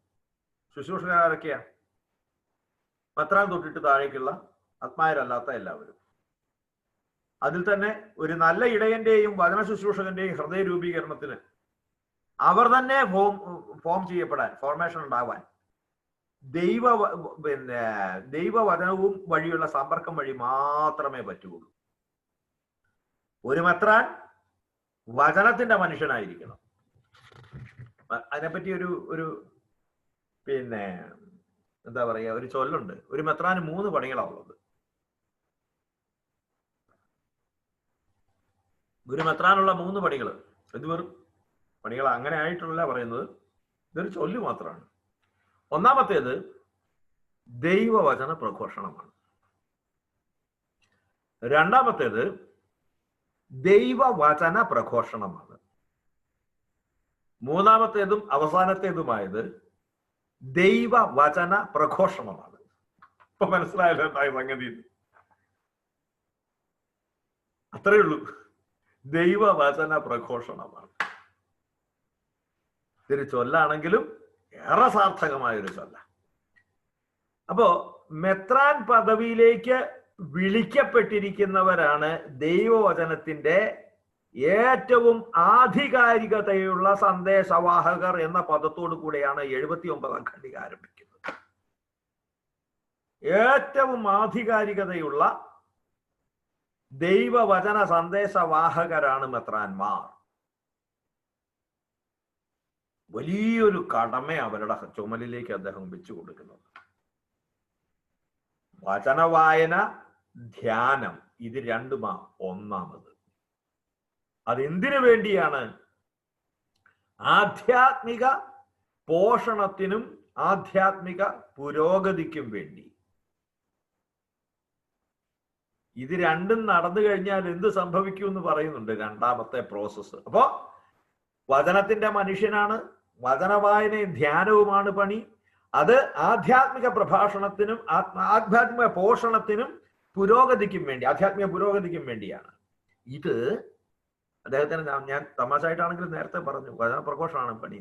ശുശ്രൂഷകരാരൊക്കെയാ? മെത്രാൻ തൊട്ടിട്ട് താഴേക്കുള്ള ആത്മായരല്ലാത്ത എല്ലാവരും. അതിൽ തന്നെ ഒരു നല്ല ഇടയന്റെയും വചന ശുശ്രൂഷകന്റെയും ഹൃദയ രൂപീകരണത്തിന് അവർ തന്നെ ഫോം ചെയ്യപ്പെടാൻ, ഫോർമേഷൻ ഉണ്ടാവാൻ ദൈവവചനവും വഴിയുള്ള സമ്പർക്കം വഴി മാത്രമേ പറ്റുള്ളൂ. ഒരു മെത്രാൻ വചനത്തിന്റെ മനുഷ്യനായിരിക്കണം. അതിനെപ്പറ്റി ഒരു എന്താ പറയാ, ഒരു ചൊല്ലുണ്ട്. ഒരു മെത്രാന് 3 പണികളാണ് ഉള്ളത്. ഒരു മെത്രാനുള്ള 3 പണികൾ. ഇത് വെറും പണികൾ അങ്ങനെ ആയിട്ടുള്ള പറയുന്നത്, ഇതൊരു ചൊല്ല് മാത്രമാണ്. ഒന്നാമത്തേത് ദൈവവചന പ്രഘോഷണമാണ്. രണ്ടാമത്തേത് ദൈവവചന പ്രഘോഷണമാണ്. മൂന്നാമത്തേതും അവസാനത്തേതുമായത് ദൈവവചന പ്രഘോഷണമാണ്. ഇപ്പൊ മനസ്സിലായല്ലോ എന്തായ സംഗതി? അത്രയേ ഉള്ളൂ. ദൈവവചന പ്രഘോഷണമാണ്. ഇതൊരു ചൊല്ലാണെങ്കിലും ഏറെ സാർത്ഥകമായൊരു ചൊല്ല. അപ്പോ മെത്രാൻ പദവിയിലേക്ക് വിളിക്കപ്പെട്ടിരിക്കുന്നവരാണ് ദൈവവചനത്തിന്റെ ഏറ്റവും ആധികാരികതയുള്ള സന്ദേശവാഹകർ എന്ന പദത്തോടു കൂടെയാണ് 79ാം ഖണ്ഡിക ആരംഭിക്കുന്നത്. ഏറ്റവും ആധികാരികതയുള്ള ദൈവവചന സന്ദേശവാഹകരാണ് മെത്രാന്മാർ. വലിയൊരു കടമ അവരുടെ ചുമലിലേക്ക് അദ്ദേഹം വെച്ചു കൊടുക്കുന്നത്. വചനവായന, ധ്യാനം, ഇത് രണ്ടുമാ ഒന്നാമത്. അതെന്തിനു വേണ്ടിയാണ്? ആധ്യാത്മിക പോഷണത്തിനും ആധ്യാത്മിക പുരോഗതിക്കും വേണ്ടി. ഇത് രണ്ടും നടന്നു കഴിഞ്ഞാൽ എന്ത് സംഭവിക്കും എന്ന് പറയുന്നുണ്ട് രണ്ടാമത്തെ പ്രോസസ്സ്. അപ്പോ വചനത്തിന്റെ മനുഷ്യനാണ്, വചനവായനയും ധ്യാനവുമാണ് പണി. അത് ആധ്യാത്മിക പ്രഭാഷണത്തിനും ആധ്യാത്മിക പോഷണത്തിനും പുരോഗതിക്കും വേണ്ടി, ആധ്യാത്മിക പുരോഗതിക്കും വേണ്ടിയാണ്. ഇത് അദ്ദേഹത്തിന് ഞാൻ തമാശായിട്ടാണെങ്കിലും നേരത്തെ പറഞ്ഞു, വചന പ്രഘോഷണമാണ് പണി.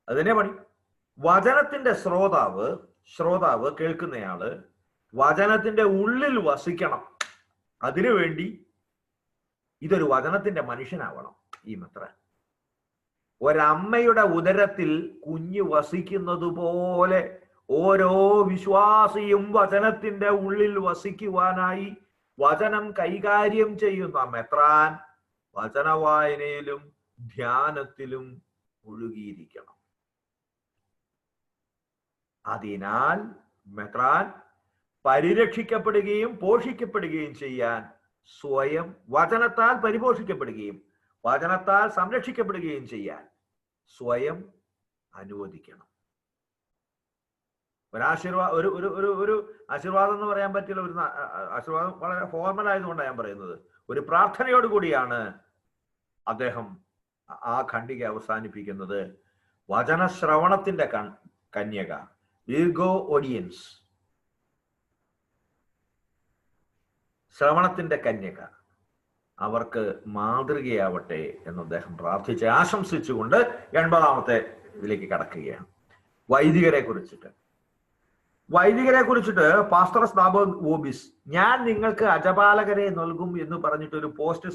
അതിനെ പണി. വചനത്തിന്റെ ശ്രോതാവ് കേൾക്കുന്നയാള് വചനത്തിന്റെ ഉള്ളിൽ വസിക്കണം. അതിനുവേണ്ടി ഇതൊരു വചനത്തിന്റെ മനുഷ്യനാവണം. ഈ മെത്രാൻ ഒരമ്മയുടെ ഉദരത്തിൽ കുഞ്ഞ് വസിക്കുന്നത് പോലെ ഓരോ വിശ്വാസിയും വചനത്തിന്റെ ഉള്ളിൽ വസിക്കുവാനായി വചനം കൈകാര്യം ചെയ്യുന്ന മെത്രാൻ വചനവായനയിലും ധ്യാനത്തിലും മുഴുകിയിരിക്കണം. അതിനാൽ മെത്രാൻ പരിരക്ഷിക്കപ്പെടുകയും പോഷിക്കപ്പെടുകയും ചെയ്യാൻ സ്വയം വചനത്താൽ പരിപോഷിക്കപ്പെടുകയും വചനത്താൽ സംരക്ഷിക്കപ്പെടുകയും ചെയ്യാൻ സ്വയം അനുവദിക്കണം. ഒരു ആശീർവാദം എന്ന് പറയാൻ പറ്റില്ല. ഒരു ആശീർവാദം വളരെ ഫോർമൽ ആയതുകൊണ്ടാണ് ഞാൻ പറയുന്നത്. ഒരു പ്രാർത്ഥനയോട് കൂടിയാണ് അദ്ദേഹം ആ ഖണ്ഡിക അവസാനിപ്പിക്കുന്നത്. വചനശ്രവണത്തിന്റെ കന്യക, ഈർഗോ ഓഡിയൻസ്, ശ്രവണത്തിന്റെ കന്യക, അവർക്ക് മാതൃകയാവട്ടെ എന്ന് അദ്ദേഹം പ്രാർത്ഥിച്ച് ആശംസിച്ചുകൊണ്ട് 80ാമത്തെ ഇതിലേക്ക് കടക്കുകയാണ്. വൈദികരെ കുറിച്ചിട്ട് പാസ്റ്റർ സ്നാബോഗ് വോബിസ്, ഞാൻ നിങ്ങൾക്ക് അജപാലകരെ നൽകും എന്ന് പറഞ്ഞിട്ട് ഒരു പോസ്റ്റ്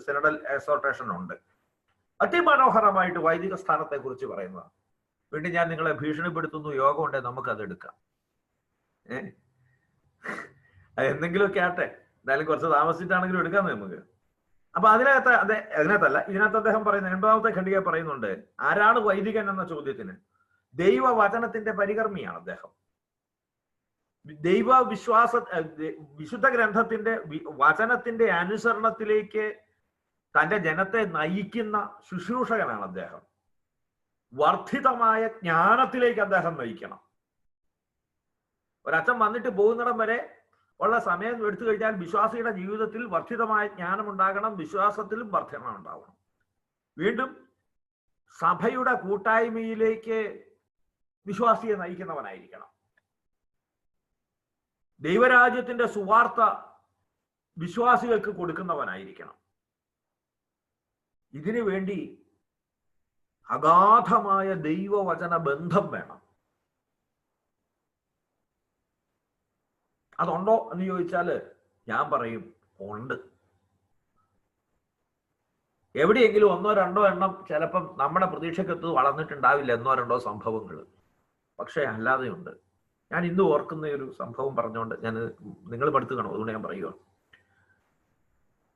സിനഡൽ എക്സോർട്ടേഷൻ ഉണ്ട്. അതിമനോഹരമായിട്ട് വൈദിക സ്ഥാനത്തെ കുറിച്ച് പറയുന്നതാണ്. വീണ്ടും ഞാൻ നിങ്ങളെ ഭീഷണിപ്പെടുത്തുന്നു, യോഗം ഉണ്ടെ നമുക്കത് എടുക്കാം. എന്തെങ്കിലുമൊക്കെ ആട്ടെ, എന്തായാലും കുറച്ച് താമസിച്ചിട്ടാണെങ്കിലും എടുക്കാം നമുക്ക്. അപ്പൊ അതിനകത്തല്ല, ഇതിനകത്ത് അദ്ദേഹം പറയുന്നത് 80ാമത്തെ ഖണ്ഡിക പറയുന്നുണ്ട്, ആരാണ് വൈദികൻ എന്ന ചോദ്യത്തിന് ദൈവവചനത്തിന്റെ പരികർമ്മിയാണ് അദ്ദേഹം. വിശുദ്ധ ഗ്രന്ഥത്തിന്റെ വചനത്തിന്റെ അനുസരണത്തിലേക്ക് തന്റെ ജനത്തെ നയിക്കുന്ന ശുശ്രൂഷകനാണ് അദ്ദേഹം. വർദ്ധിതമായ ജ്ഞാനത്തിലേക്ക് അദ്ദേഹം നയിക്കണം. ഒരച്ഛൻ വന്നിട്ട് പോകുന്നിടം വരെ ഉള്ള സമയം എടുത്തു കഴിഞ്ഞാൽ വിശ്വാസിയുടെ ജീവിതത്തിൽ വർദ്ധിതമായ ജ്ഞാനം ഉണ്ടാകണം, വിശ്വാസത്തിലും വർധന ഉണ്ടാവണം. വീണ്ടും സഭയുടെ കൂട്ടായ്മയിലേക്ക് വിശ്വാസിയെ നയിക്കുന്നവനായിരിക്കണം. ദൈവരാജ്യത്തിന്റെ സുവാർത്ത വിശ്വാസികൾക്ക് കൊടുക്കുന്നവനായിരിക്കണം. ഇതിനു വേണ്ടി അഗാധമായ ദൈവവചന ബന്ധം വേണം. അതുണ്ടോ എന്ന് ചോദിച്ചാൽ ഞാൻ പറയും ഉണ്ട്. എവിടെയെങ്കിലും ഒന്നോ രണ്ടോ എണ്ണം ചിലപ്പം നമ്മുടെ പ്രതീക്ഷയ്ക്കത്ത് വളർന്നിട്ടുണ്ടാവില്ല, ഒന്നോ രണ്ടോ സംഭവങ്ങൾ. പക്ഷെ അല്ലാതെയുണ്ട്. ഞാൻ ഇന്ന് ഓർക്കുന്ന ഒരു സംഭവം പറഞ്ഞുകൊണ്ട് ഞാൻ നിങ്ങൾ പഠിത്തുകയാണോ, അതുകൊണ്ട് ഞാൻ പറയുക.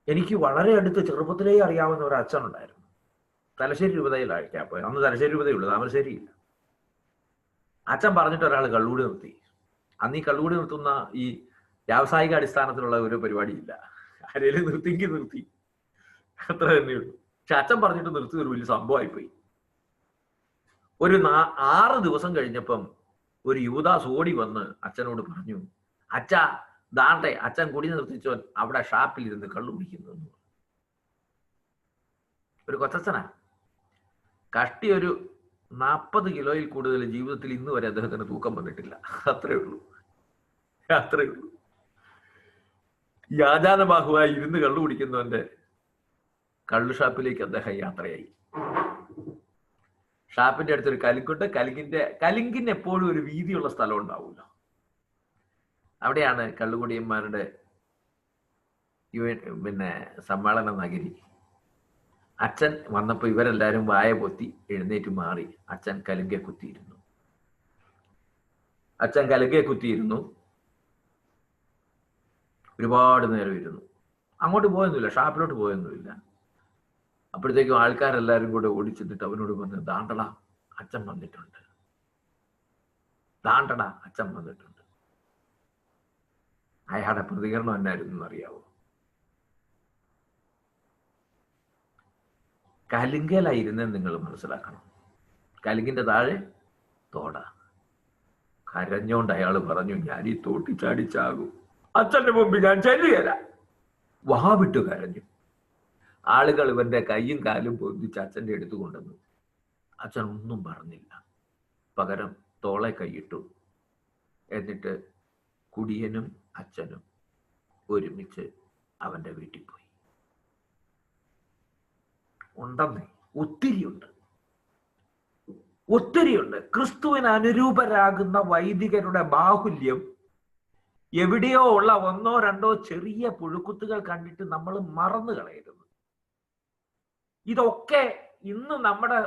എനിക്ക് വളരെ അടുത്ത് ചെറുപ്പത്തിലേ അറിയാവുന്ന ഒരു അച്ഛനുണ്ടായിരുന്നു. തലശ്ശേരി രൂപതയിലായിരിക്കാം പോയത്. അന്ന് തലശ്ശേരി രൂപതയുള്ളൂ, താമരശ്ശേരിയില്ല. അച്ഛൻ പറഞ്ഞിട്ട് ഒരാൾ കള്ളുകൂടി നിർത്തി. അന്ന് ഈ കള്ളുകൂടി നിർത്തുന്ന ഈ വ്യാവസായിക അടിസ്ഥാനത്തിലുള്ള ഒരു പരിപാടിയില്ല. ആരെങ്കിലും നിർത്തിയെങ്കിൽ നിർത്തി, അത്ര തന്നെയുള്ളൂ. പക്ഷെ അച്ഛൻ പറഞ്ഞിട്ട് നിർത്തിയ ഒരു വലിയ സംഭവമായിപ്പോയി. ഒരു 6 ദിവസം കഴിഞ്ഞപ്പം ഒരു യുവദാസ് ഓടി വന്ന് അച്ഛനോട് പറഞ്ഞു, അച്ഛാ ദാണ്ടെ അച്ഛൻ കുടി നിർത്തിച്ചോൻ അവിടെ ഷാപ്പിൽ ഇരുന്ന് കള്ളു കുടിക്കുന്നു. ഒരു കൊച്ചച്ഛനാ. കഷ്ടി ഒരു 40 കിലോയിൽ കൂടുതൽ ജീവിതത്തിൽ ഇന്ന് വരെ അദ്ദേഹത്തിന് തൂക്കം വന്നിട്ടില്ല. അത്രേ ഉള്ളൂ. യാചാനബാഹുവായി ഇരുന്ന് കള്ളു കുടിക്കുന്നവന്റെ കള്ളു ഷാപ്പിലേക്ക് അദ്ദേഹം യാത്രയായി. ഷാപ്പിന്റെ അടുത്തൊരു കലിങ്കുണ്ട്. കലിങ്കിന് എപ്പോഴും ഒരു വീതിയുള്ള സ്ഥലം ഉണ്ടാവുമല്ലോ. അവിടെയാണ് കള്ളുകുടിയന്മാരുടെ സമ്മേളന നഗരി. അച്ഛൻ വന്നപ്പോൾ ഇവരെല്ലാരും വായ പൊത്തി എഴുന്നേറ്റ് മാറി. അച്ഛൻ കലിങ്കെ കുത്തിയിരുന്നു. ഒരുപാട് നേരം ഇരുന്നു. അങ്ങോട്ട് പോയൊന്നുമില്ല, ഷാപ്പിലോട്ട് പോയൊന്നുമില്ല. അപ്പോഴത്തേക്കും ആൾക്കാരെല്ലാരും കൂടെ ഓടിച്ചെന്നിട്ട് അവനോട് വന്ന്, ദാണ്ടടാ അച്ഛൻ വന്നിട്ടുണ്ട്. അയാളുടെ പ്രതികരണം എന്നായിരുന്നു എന്നറിയാവോ? കലിങ്കലായിരുന്നെന്ന് നിങ്ങൾ മനസ്സിലാക്കണം. കലിങ്കിന്റെ താഴെ തോട. കരഞ്ഞോണ്ട് അയാൾ പറഞ്ഞു, ഞാൻ ഈ തോട്ടി ചാടിച്ചാകും, അച്ഛന്റെ മുമ്പിൽ ഞാൻ ചെല്ലുകയില്ല. വാവിട്ട് കരഞ്ഞു. ആളുകൾ ഇവന്റെ കൈയും കാലും പൊന്തിച്ച് അച്ഛൻ്റെ അടുത്ത് കൊണ്ടുവന്നു. അച്ഛൻ ഒന്നും പറഞ്ഞില്ല, പകരം തോളെ കൈയിട്ടു. എന്നിട്ട് കുടിയനും അച്ഛനും ഒരുമിച്ച് അവന്റെ വീട്ടിൽ പോയി. ഉണ്ടെന്നേ, ഒത്തിരിയുണ്ട്. ക്രിസ്തുവിന് അനുരൂപരാകുന്ന വൈദികരുടെ ബാഹുല്യം എവിടെയോ ഉള്ള 1 or 2 ചെറിയ പുഴുക്കുത്തുകൾ കണ്ടിട്ട് നമ്മൾ മറന്നു കളയരുത്. ഇതൊക്കെ ഇന്ന് നമ്മുടെ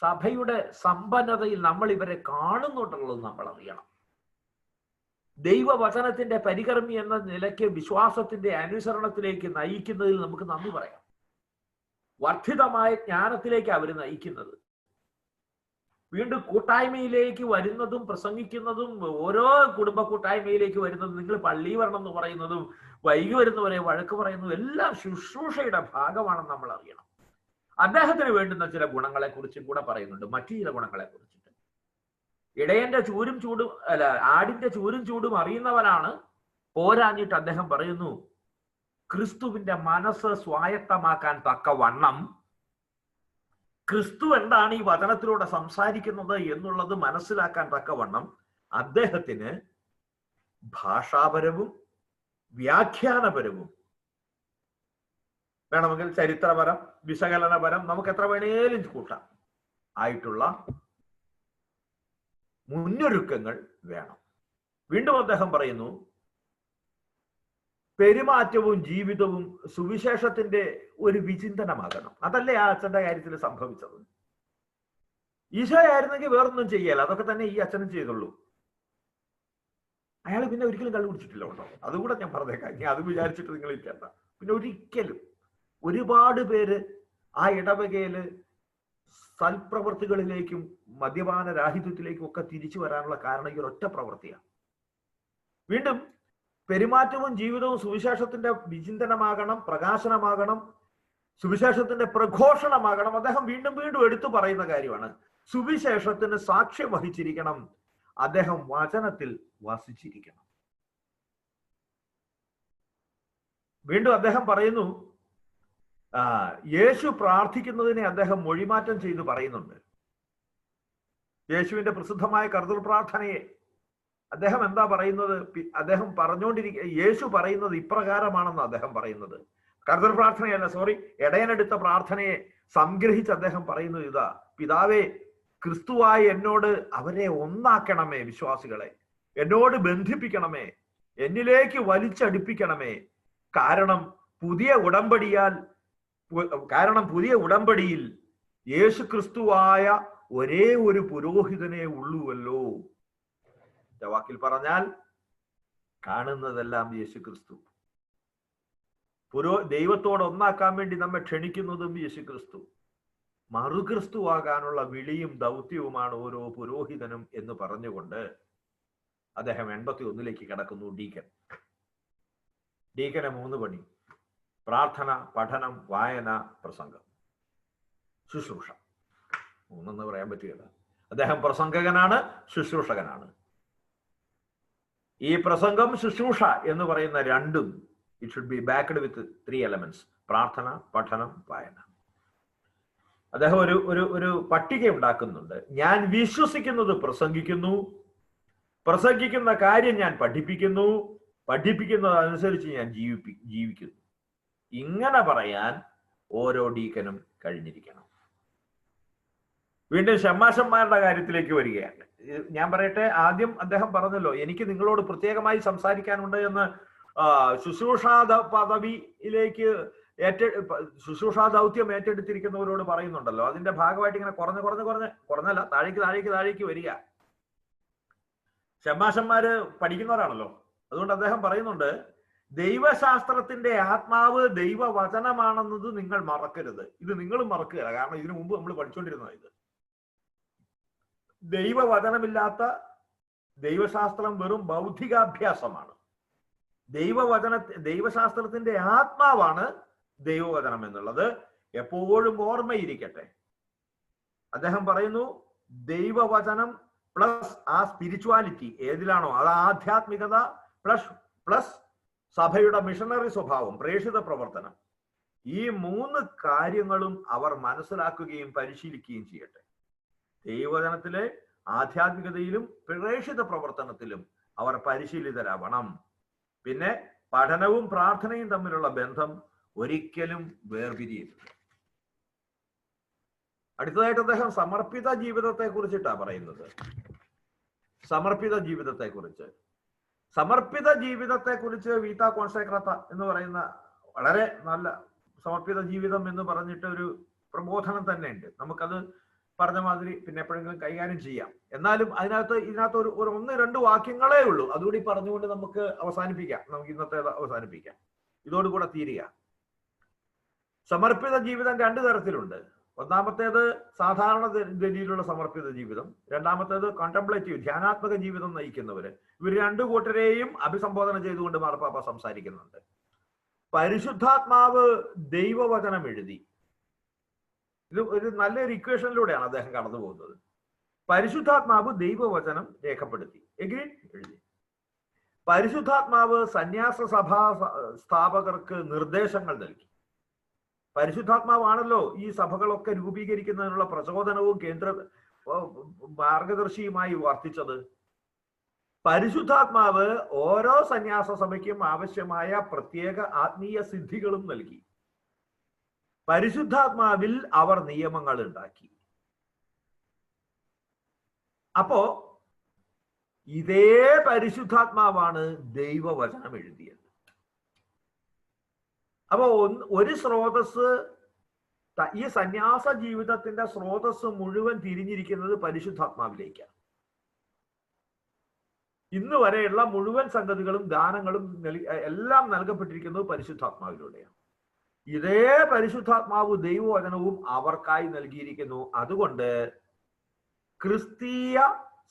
സഭയുടെ സമ്പന്നതയിൽ നമ്മൾ ഇവരെ കാണുന്നുണ്ടുള്ളത് നമ്മൾ അറിയണം. ദൈവവചനത്തിന്റെ പരികർമ്മി എന്ന നിലയ്ക്ക് വിശ്വാസത്തിന്റെ അനുസരണത്തിലേക്ക് നയിക്കുന്നതിൽ നമുക്ക് നന്ദി പറയാം. വർദ്ധിതമായ ജ്ഞാനത്തിലേക്ക് അവർ നയിക്കുന്നത്. വീണ്ടും കൂട്ടായ്മയിലേക്ക് വരുന്നതും പ്രസംഗിക്കുന്നതും, ഓരോ കുടുംബ കൂട്ടായ്മയിലേക്ക് വരുന്നതും, നിങ്ങൾ പള്ളി വരണം എന്ന് പറയുന്നതും, വൈകി വരുന്നവരെ വഴക്ക് പറയുന്നതും എല്ലാം ശുശ്രൂഷയുടെ ഭാഗമാണെന്ന് നമ്മൾ അറിയണം. അദ്ദേഹത്തിന് വേണ്ടുന്ന ചില ഗുണങ്ങളെ കുറിച്ചും കൂടെ പറയുന്നുണ്ട്, മറ്റു ചില ഗുണങ്ങളെ കുറിച്ചിട്ട്. ഇടയന്റെ ആടിന്റെ ചൂരും ചൂടും അറിയുന്നവനാണ്. പോരാഞ്ഞിട്ട് അദ്ദേഹം പറയുന്നു, ക്രിസ്തുവിന്റെ മനസ്സ് സ്വായത്തമാക്കാൻ തക്കവണ്ണം, ക്രിസ്തു എന്താണ് ഈ വചനത്തിലൂടെ സംസാരിക്കുന്നത് എന്നുള്ളത് മനസ്സിലാക്കാൻ തക്കവണ്ണം അദ്ദേഹത്തിന് ഭാഷാപരവും വ്യാഖ്യാനപരവും, വേണമെങ്കിൽ ചരിത്രപരം, വിശകലനപരം, നമുക്ക് എത്ര വേണേലും കൂട്ടാം, ആയിട്ടുള്ള മുന്നൊരുക്കങ്ങൾ വേണം. വീണ്ടും അദ്ദേഹം പറയുന്നു, പെരുമാറ്റവും ജീവിതവും സുവിശേഷത്തിന്റെ ഒരു വിചിന്തനമാകണം. അതല്ലേ ആ അച്ഛന്റെ കാര്യത്തിൽ സംഭവിച്ചത്. ഈശോയായിരുന്നെങ്കിൽ വേറൊന്നും ചെയ്യല, അതൊക്കെ തന്നെ ഈ അച്ഛനും ചെയ്തുള്ളൂ. അയാൾ പിന്നെ ഒരിക്കലും കള്ളു കുടിച്ചിട്ടില്ല കേട്ടോ, അതുകൂടെ ഞാൻ പറഞ്ഞേക്കാം. ഇനി അത് വിചാരിച്ചിട്ട് നിങ്ങൾ ഇരിക്കണ്ട. പിന്നെ ഒരിക്കലും ഒരുപാട് പേര് ആ ഇടവകയില് സൽപ്രവൃത്തികളിലേക്കും മദ്യപാന രാഹിത്യത്തിലേക്കും ഒക്കെ തിരിച്ചു വരാനുള്ള കാരണം ഈ ഒരൊറ്റ പ്രവൃത്തിയാണ്. വീണ്ടും പെരുമാറ്റവും ജീവിതവും സുവിശേഷത്തിന്റെ വിചിന്തനമാകണം, പ്രകാശനമാകണം, സുവിശേഷത്തിന്റെ പ്രഘോഷണമാകണം. അദ്ദേഹം വീണ്ടും വീണ്ടും എടുത്തു പറയുന്ന കാര്യമാണ്. സുവിശേഷത്തിന് സാക്ഷ്യം വഹിച്ചിരിക്കണം, അദ്ദേഹം വചനത്തിൽ വസിച്ചിരിക്കണം. വീണ്ടും അദ്ദേഹം പറയുന്നു, യേശു പ്രാർത്ഥിക്കുന്നതിനെ അദ്ദേഹം മൊഴിമാറ്റം ചെയ്ത് പറയുന്നുണ്ട്. യേശുവിന്റെ പ്രസിദ്ധമായ കർത്തൃ പ്രാർത്ഥനയെ അദ്ദേഹം എന്താ പറയുന്നത്? അദ്ദേഹം യേശു പറയുന്നത് ഇപ്രകാരമാണെന്ന് അദ്ദേഹം പറയുന്നത്. കർത്തൃ പ്രാർത്ഥനയല്ല, സോറി, ഇടയനെടുത്ത പ്രാർത്ഥനയെ സംഗ്രഹിച്ച് അദ്ദേഹം പറയുന്നത് ഇതാ: പിതാവേ, ക്രിസ്തുവായി എന്നോട് അവരെ ഒന്നാക്കണമേ, വിശ്വാസികളെ എന്നോട് ബന്ധിപ്പിക്കണമേ, എന്നിലേക്ക് വലിച്ചടുപ്പിക്കണമേ. കാരണം പുതിയ ഉടമ്പടിയിൽ യേശു ക്രിസ്തുവായ ഒരേ ഒരു പുരോഹിതനെ ഉള്ളുവല്ലോ. വാക്കിൽ പറഞ്ഞാൽ കാണുന്നതെല്ലാം യേശു ക്രിസ്തു. ദൈവത്തോട് ഒന്നാക്കാൻ വേണ്ടി നമ്മെ ക്ഷണിക്കുന്നതും യേശു ക്രിസ്തു. മറുക്രിസ്തുവാകാനുള്ള വിളിയും ദൗത്യവുമാണ് ഓരോ പുരോഹിതനും എന്ന് പറഞ്ഞുകൊണ്ട് അദ്ദേഹം 81 കടക്കുന്നു. ഡീക്കന് 3 പണി: പ്രാർത്ഥന, പഠനം, വായന, പ്രസംഗം, ശുശ്രൂഷ. 3 പറയാൻ പറ്റുകയില്ല. അദ്ദേഹം പ്രസംഗകനാണ്, ശുശ്രൂഷകനാണ്. ഈ പ്രസംഗം, ശുശ്രൂഷ എന്ന് പറയുന്ന രണ്ടും it should be backed with 3 elements: പ്രാർത്ഥന, പഠനം, വായന. അദ്ദേഹം ഒരു പട്ടിക ഉണ്ടാക്കുന്നുണ്ട്. ഞാൻ വിശ്വസിക്കുന്നത് പ്രസംഗിക്കുന്നു, പ്രസംഗിക്കുന്ന കാര്യം ഞാൻ പഠിപ്പിക്കുന്നു, പഠിപ്പിക്കുന്നതനുസരിച്ച് ഞാൻ ജീവിക്കുന്നു. ഇങ്ങനെ പറയാൻ ഓരോ ഡീക്കനും കഴിഞ്ഞിരിക്കണം. വീണ്ടും ഷമ്മാശന്മാരുടെ കാര്യത്തിലേക്ക് വരികയാണ്. ഞാൻ പറയട്ടെ, ആദ്യം അദ്ദേഹം പറഞ്ഞല്ലോ, എനിക്ക് നിങ്ങളോട് പ്രത്യേകമായി സംസാരിക്കാനുണ്ട് എന്ന്. ശുശ്രൂഷാ പദവിയിലേക്ക് ശുശ്രൂഷാ ദൗത്യം ഏറ്റെടുത്തിരിക്കുന്നവരോട് പറയുന്നുണ്ടല്ലോ. അതിന്റെ ഭാഗമായിട്ട് ഇങ്ങനെ കുറഞ്ഞല്ല, താഴേക്ക് വരിക. ഷമ്മാശന്മാര് പഠിക്കുന്നവരാണല്ലോ. അതുകൊണ്ട് അദ്ദേഹം പറയുന്നുണ്ട്, ദൈവശാസ്ത്രത്തിന്റെ ആത്മാവ് ദൈവവചനമാണെന്നത് നിങ്ങൾ മറക്കരുത്. ഇത് നിങ്ങളും മറക്കുകയില്ല, കാരണം ഇതിനു മുമ്പ് നമ്മൾ പഠിച്ചുകൊണ്ടിരുന്നത് ഇത്. ദൈവവചനമില്ലാത്ത ദൈവശാസ്ത്രം വെറും ബൗദ്ധികാഭ്യാസമാണ്. ദൈവശാസ്ത്രത്തിന്റെ ആത്മാവാണ് ദൈവവചനം എന്നുള്ളത് എപ്പോഴും ഓർമ്മയിരിക്കട്ടെ. അദ്ദേഹം പറയുന്നു, ദൈവവചനം പ്ലസ് ആ സ്പിരിച്വാലിറ്റി ഏതിലാണോ, അത് ആധ്യാത്മികത പ്ലസ് സഭയുടെ മിഷണറി സ്വഭാവം, പ്രേക്ഷിത പ്രവർത്തനം, ഈ 3 കാര്യങ്ങളും അവർ മനസ്സിലാക്കുകയും പരിശീലിക്കുകയും ചെയ്യട്ടെ. ദൈവവചനത്തിലെ ആധ്യാത്മികതയിലും പ്രേക്ഷിത പ്രവർത്തനത്തിലും അവർ പരിശീലിതരാവണം. പിന്നെ പഠനവും പ്രാർത്ഥനയും തമ്മിലുള്ള ബന്ധം ഒരിക്കലും വേർപിരിയരുത്. അടുത്തതായിട്ട് അദ്ദേഹം സമർപ്പിത ജീവിതത്തെ കുറിച്ചിട്ടാണ് പറയുന്നത്. സമർപ്പിത ജീവിതത്തെ കുറിച്ച് വീത്ത കോൺസേക്രത്ത എന്ന് പറയുന്ന വളരെ നല്ല സമർപ്പിത ജീവിതം എന്ന് പറഞ്ഞിട്ട് ഒരു പ്രബോധനം തന്നെ ഉണ്ട്. നമുക്കത് പറഞ്ഞ മാതിരി പിന്നെ എപ്പോഴെങ്കിലും കൈകാര്യം ചെയ്യാം. എന്നാലും ഇതിനകത്ത് ഒരു 1-2 വാക്യങ്ങളേ ഉള്ളൂ. അതുകൂടി പറഞ്ഞുകൊണ്ട് നമുക്ക് ഇന്നത്തെ അവസാനിപ്പിക്കാം. ഇതോടുകൂടെ തീരുക. സമർപ്പിത ജീവിതം 2 തരത്തിലുണ്ട്. ഒന്നാമത്തേത് സാധാരണ രീതിയിലുള്ള സമർപ്പിത ജീവിതം, രണ്ടാമത്തേത് കോൺടെംപ്ലേറ്റീവ്, ധ്യാനാത്മക ജീവിതം നയിക്കുന്നവര്. ഇവർ 2 കൂട്ടരെയും അഭിസംബോധന ചെയ്തുകൊണ്ട് മാർപ്പാപ്പ സംസാരിക്കുന്നുണ്ട്. പരിശുദ്ധാത്മാവ് ദൈവവചനം എഴുതി. ഇത് ഒരു നല്ലൊരു ഇക്വേഷനിലൂടെയാണ് അദ്ദേഹം കടന്നു പോകുന്നത്. പരിശുദ്ധാത്മാവ് ദൈവവചനം രേഖപ്പെടുത്തി, എഴുതി. പരിശുദ്ധാത്മാവ് സന്യാസ സഭാ സ്ഥാപകർക്ക് നിർദ്ദേശങ്ങൾ നൽകി. പരിശുദ്ധാത്മാവാണല്ലോ ഈ സഭകളൊക്കെ രൂപീകരിക്കുന്നതിനുള്ള പ്രചോദനവും മാർഗദർശിയുമായി വർത്തിച്ചത്. പരിശുദ്ധാത്മാവ് ഓരോ സന്യാസ സഭയ്ക്കും ആവശ്യമായ പ്രത്യേക ആത്മീയ സിദ്ധികളും നൽകി. പരിശുദ്ധാത്മാവിൽ അവർ നിയമങ്ങൾ ഉണ്ടാക്കി. അപ്പോ ഇതേ പരിശുദ്ധാത്മാവാണ് ദൈവവചനം എഴുതിയത്. അപ്പോ ഒരു സ്രോതസ്, ഈ സന്യാസ ജീവിതത്തിന്റെ സ്രോതസ് മുഴുവൻ തിരിഞ്ഞിരിക്കുന്നത് പരിശുദ്ധാത്മാവിലേക്കാണ്. ഇന്ന് വരെയുള്ള മുഴുവൻ സംഗതികളും ദാനങ്ങളും എല്ലാം നൽകപ്പെട്ടിരിക്കുന്നത് പരിശുദ്ധാത്മാവിലൂടെയാണ്. ഇതേ പരിശുദ്ധാത്മാവ് ദൈവവചനവും അവർക്കായി നൽകിയിരിക്കുന്നു. അതുകൊണ്ട് ക്രിസ്തീയ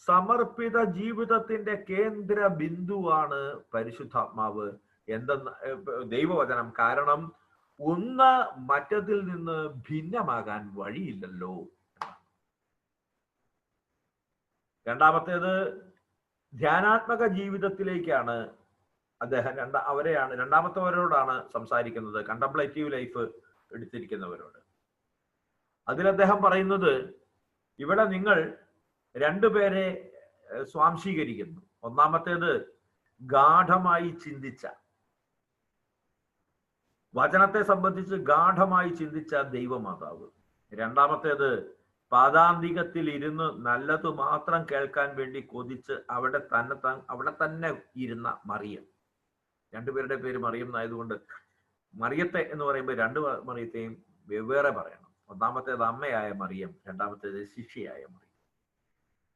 സമർപ്പിത ജീവിതത്തിന്റെ കേന്ദ്ര ബിന്ദുവാണ് പരിശുദ്ധാത്മാവ് ദൈവവചനം. കാരണം ഒന്ന് മറ്റതിൽ നിന്ന് ഭിന്നമാകാൻ വഴിയില്ലല്ലോ. രണ്ടാമത്തേത് ധ്യാനാത്മക ജീവിതത്തിലേക്കാണ് അദ്ദേഹം രണ്ടാമത്തവരോടാണ് സംസാരിക്കുന്നത്, കണ്ടംപ്ലേറ്റീവ് ലൈഫ് എടുത്തിരിക്കുന്നവരോട്. അതിൽ അദ്ദേഹം പറയുന്നത്, ഇവിടെ നിങ്ങൾ രണ്ടുപേരെ സ്വാംശീകരിക്കുന്നു. ഒന്നാമത്തേത് ഗാഠമായി ചിന്തിച്ച, വചനത്തെ സംബന്ധിച്ച് ഗാഠമായി ചിന്തിച്ച ദൈവമാതാവ്. രണ്ടാമത്തേത് പാദാന്തികത്തിൽ ഇരുന്ന് നല്ലത് മാത്രം കേൾക്കാൻ വേണ്ടി കൊതിച്ച് അവിടെ തന്നെ ഇരുന്ന മറിയം. രണ്ടുപേരുടെ പേര് മറിയം എന്നായതുകൊണ്ട് മറിയത്തെ എന്ന് പറയുമ്പോൾ രണ്ട് മറിയത്തെയും വെവ്വേറെ പറയണം. ഒന്നാമത്തേത് അമ്മയായ മറിയം, രണ്ടാമത്തേത് ശിഷ്യയായ മറിയം.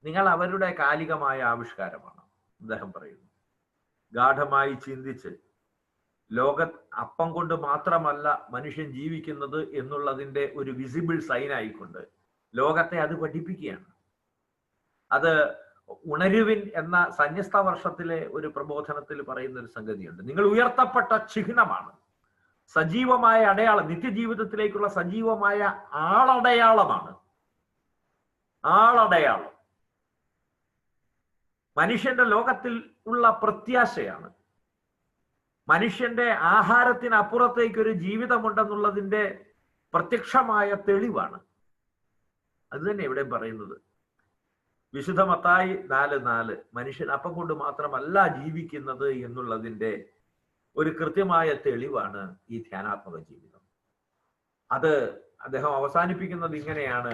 നിങ്ങൾ അവരുടെ കാലികമായ ആവിഷ്കാരമാണ്. അദ്ദേഹം പറയുന്നു, ഗാഠമായി ചിന്തിച്ച് അപ്പം കൊണ്ട് മാത്രമല്ല മനുഷ്യൻ ജീവിക്കുന്നത് എന്നുള്ളതിന്റെ ഒരു വിസിബിൾ സൈൻ ആയിക്കൊണ്ട് ലോകത്തെ അത് പഠിപ്പിക്കുകയാണ്. അത് ഉണരുവിൻ എന്ന സന്യസ്ത വർഷത്തിലെ ഒരു പ്രബോധനത്തിൽ പറയുന്ന ഒരു സംഗതിയുണ്ട്. നിങ്ങൾ ഉയർത്തപ്പെട്ട ചിഹ്നമാണ്, സജീവമായ അടയാളം, നിത്യജീവിതത്തിലേക്കുള്ള സജീവമായ ആളടയാളമാണ്. ആളടയാളം മനുഷ്യന്റെ ലോകത്തിൽ ഉള്ള പ്രത്യാശയാണ്. മനുഷ്യന്റെ ആഹാരത്തിനപ്പുറത്തേക്ക് ഒരു ജീവിതമുണ്ടെന്നുള്ളതിന്റെ പ്രത്യക്ഷമായ തെളിവാണ്. അത് തന്നെ ഇവിടെ പറയുന്നത്. വിശുദ്ധ മത്തായി 4:4 മനുഷ്യൻ അപ്പം കൊണ്ട് മാത്രമല്ല ജീവിക്കുന്നത് എന്നുള്ളതിന്റെ ഒരു കൃത്യമായ തെളിവാണ് ഈ ധ്യാനാത്മക ജീവിതം. അത് അദ്ദേഹം അവസാനിപ്പിക്കുന്നത് ഇങ്ങനെയാണ്: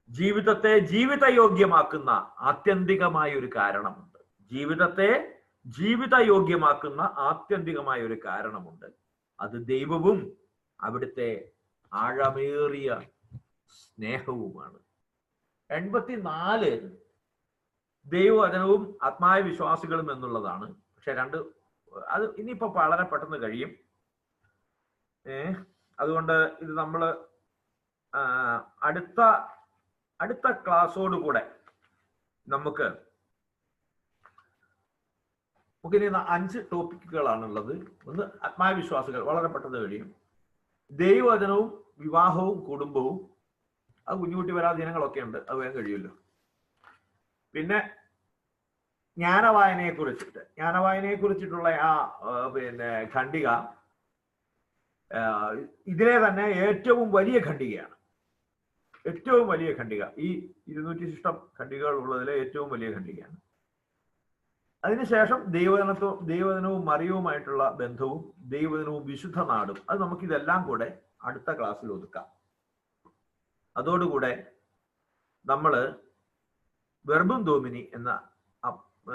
ജീവിതത്തെ ജീവിതയോഗ്യമാക്കുന്ന ആത്യന്തികമായ ഒരു കാരണമുണ്ട്. ജീവിതത്തെ ജീവിതയോഗ്യമാക്കുന്ന ആത്യന്തികമായ ഒരു കാരണമുണ്ട്. അത് ദൈവവും അവിടുത്തെ ആഴമേറിയ സ്നേഹവുമാണ്. 84 ദൈവവചനവും ആത്മായ വിശ്വാസികളും എന്നുള്ളതാണ്. പക്ഷെ അത് ഇനിയിപ്പോ വളരെ പെട്ടെന്ന് കഴിയും. അതുകൊണ്ട് ഇത് നമ്മൾ അടുത്ത ക്ലാസ്സോടുകൂടെ നമുക്കിനി 5 ടോപ്പിക്കുകളാണുള്ളത്. ഒന്ന് ആത്മായ വിശ്വാസികൾ, വളരെ പെട്ടെന്ന് കഴിയും. ദൈവവചനവും വിവാഹവും കുടുംബവും, അത് കുഞ്ഞുകുട്ടി വരാ ദിനങ്ങളൊക്കെ ഉണ്ട്, അത് വേഗം കഴിയുമല്ലോ. പിന്നെ ജ്ഞാനവായനയെ കുറിച്ചിട്ടുള്ള ആ ഖണ്ഡിക ഇതിലെ തന്നെ ഏറ്റവും വലിയ ഖണ്ഡികയാണ്. ഏറ്റവും വലിയ ഖണ്ഡിക, ഈ 200 ശിഷ്ടം ഖണ്ഡികകൾ ഉള്ളതിലെ ഏറ്റവും വലിയ ഖണ്ഡികയാണ്. അതിനുശേഷം ദൈവവചനവും മറിയവുമായിട്ടുള്ള ബന്ധവും, ദൈവവചനവും വിശുദ്ധ നാടും, അത് നമുക്കിതെല്ലാം കൂടെ അടുത്ത ക്ലാസ്സിൽ ഒതുക്കാം. അതോടുകൂടെ നമ്മൾ വെർബും ഡോമിനി എന്ന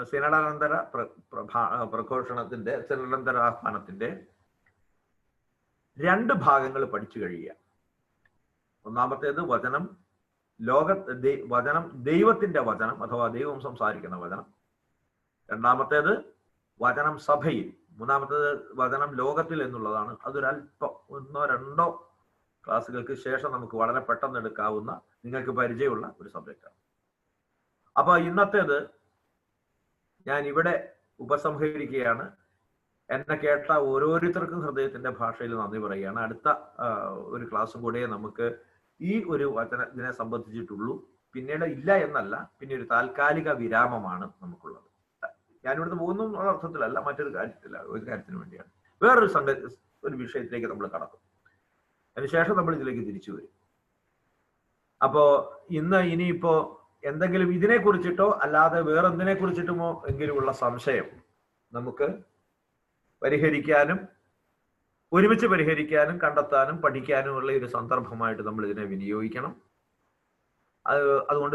സിനഡാനന്തര ആഹ്വാനത്തിന്റെ 2 ഭാഗങ്ങൾ പഠിച്ചു കഴിയുക. ഒന്നാമത്തേത് വചനം, ദൈവത്തിന്റെ വചനം അഥവാ ദൈവം സംസാരിക്കുന്ന വചനം. രണ്ടാമത്തേത് വചനം സഭയിൽ. മൂന്നാമത്തേത് വചനം ലോകത്തിൽ എന്നുള്ളതാണ്. അതൊരല്പം 1-2 ക്ലാസ്സുകൾക്ക് ശേഷം നമുക്ക് വളരെ പെട്ടെന്ന് എടുക്കാവുന്ന, നിങ്ങൾക്ക് പരിചയമുള്ള ഒരു സബ്ജക്റ്റാണ്. അപ്പൊ ഇന്നത്തേത് ഞാൻ ഇവിടെ ഉപസംഹരിക്കുകയാണ്. എന്നെ കേട്ട ഓരോരുത്തർക്കും ഹൃദയത്തിന്റെ ഭാഷയിൽ നന്ദി പറയുകയാണ്. അടുത്ത ഒരു ക്ലാസ്സും കൂടെ നമുക്ക് ഈ ഒരു ഇതിനെ സംബന്ധിച്ചിട്ടുള്ളൂ. പിന്നീട് ഇല്ല എന്നല്ല, പിന്നെ ഒരു താൽക്കാലിക വിരാമമാണ് നമുക്കുള്ളത്. ഞാനിവിടുന്ന് പോകുന്നു എന്നുള്ള അർത്ഥത്തിലല്ല, ഒരു കാര്യത്തിന് വേണ്ടിയാണ്. ഒരു വിഷയത്തിലേക്ക് നമ്മൾ കടക്കും. അതിനുശേഷം നമ്മൾ ഇതിലേക്ക് തിരിച്ചു വരും. അപ്പോ ഇനിയിപ്പോ എന്തെങ്കിലും ഇതിനെ കുറിച്ചിട്ടോ അല്ലാതെ വേറെന്തിനെ കുറിച്ചിട്ടുമോ എങ്കിലുമുള്ള സംശയം നമുക്ക് പരിഹരിക്കാനും, ഒരുമിച്ച് പരിഹരിക്കാനും, കണ്ടെത്താനും, പഠിക്കാനുമുള്ള ഒരു സന്ദർഭമായിട്ട് നമ്മൾ ഇതിനെ വിനിയോഗിക്കണം. അതുകൊണ്ട്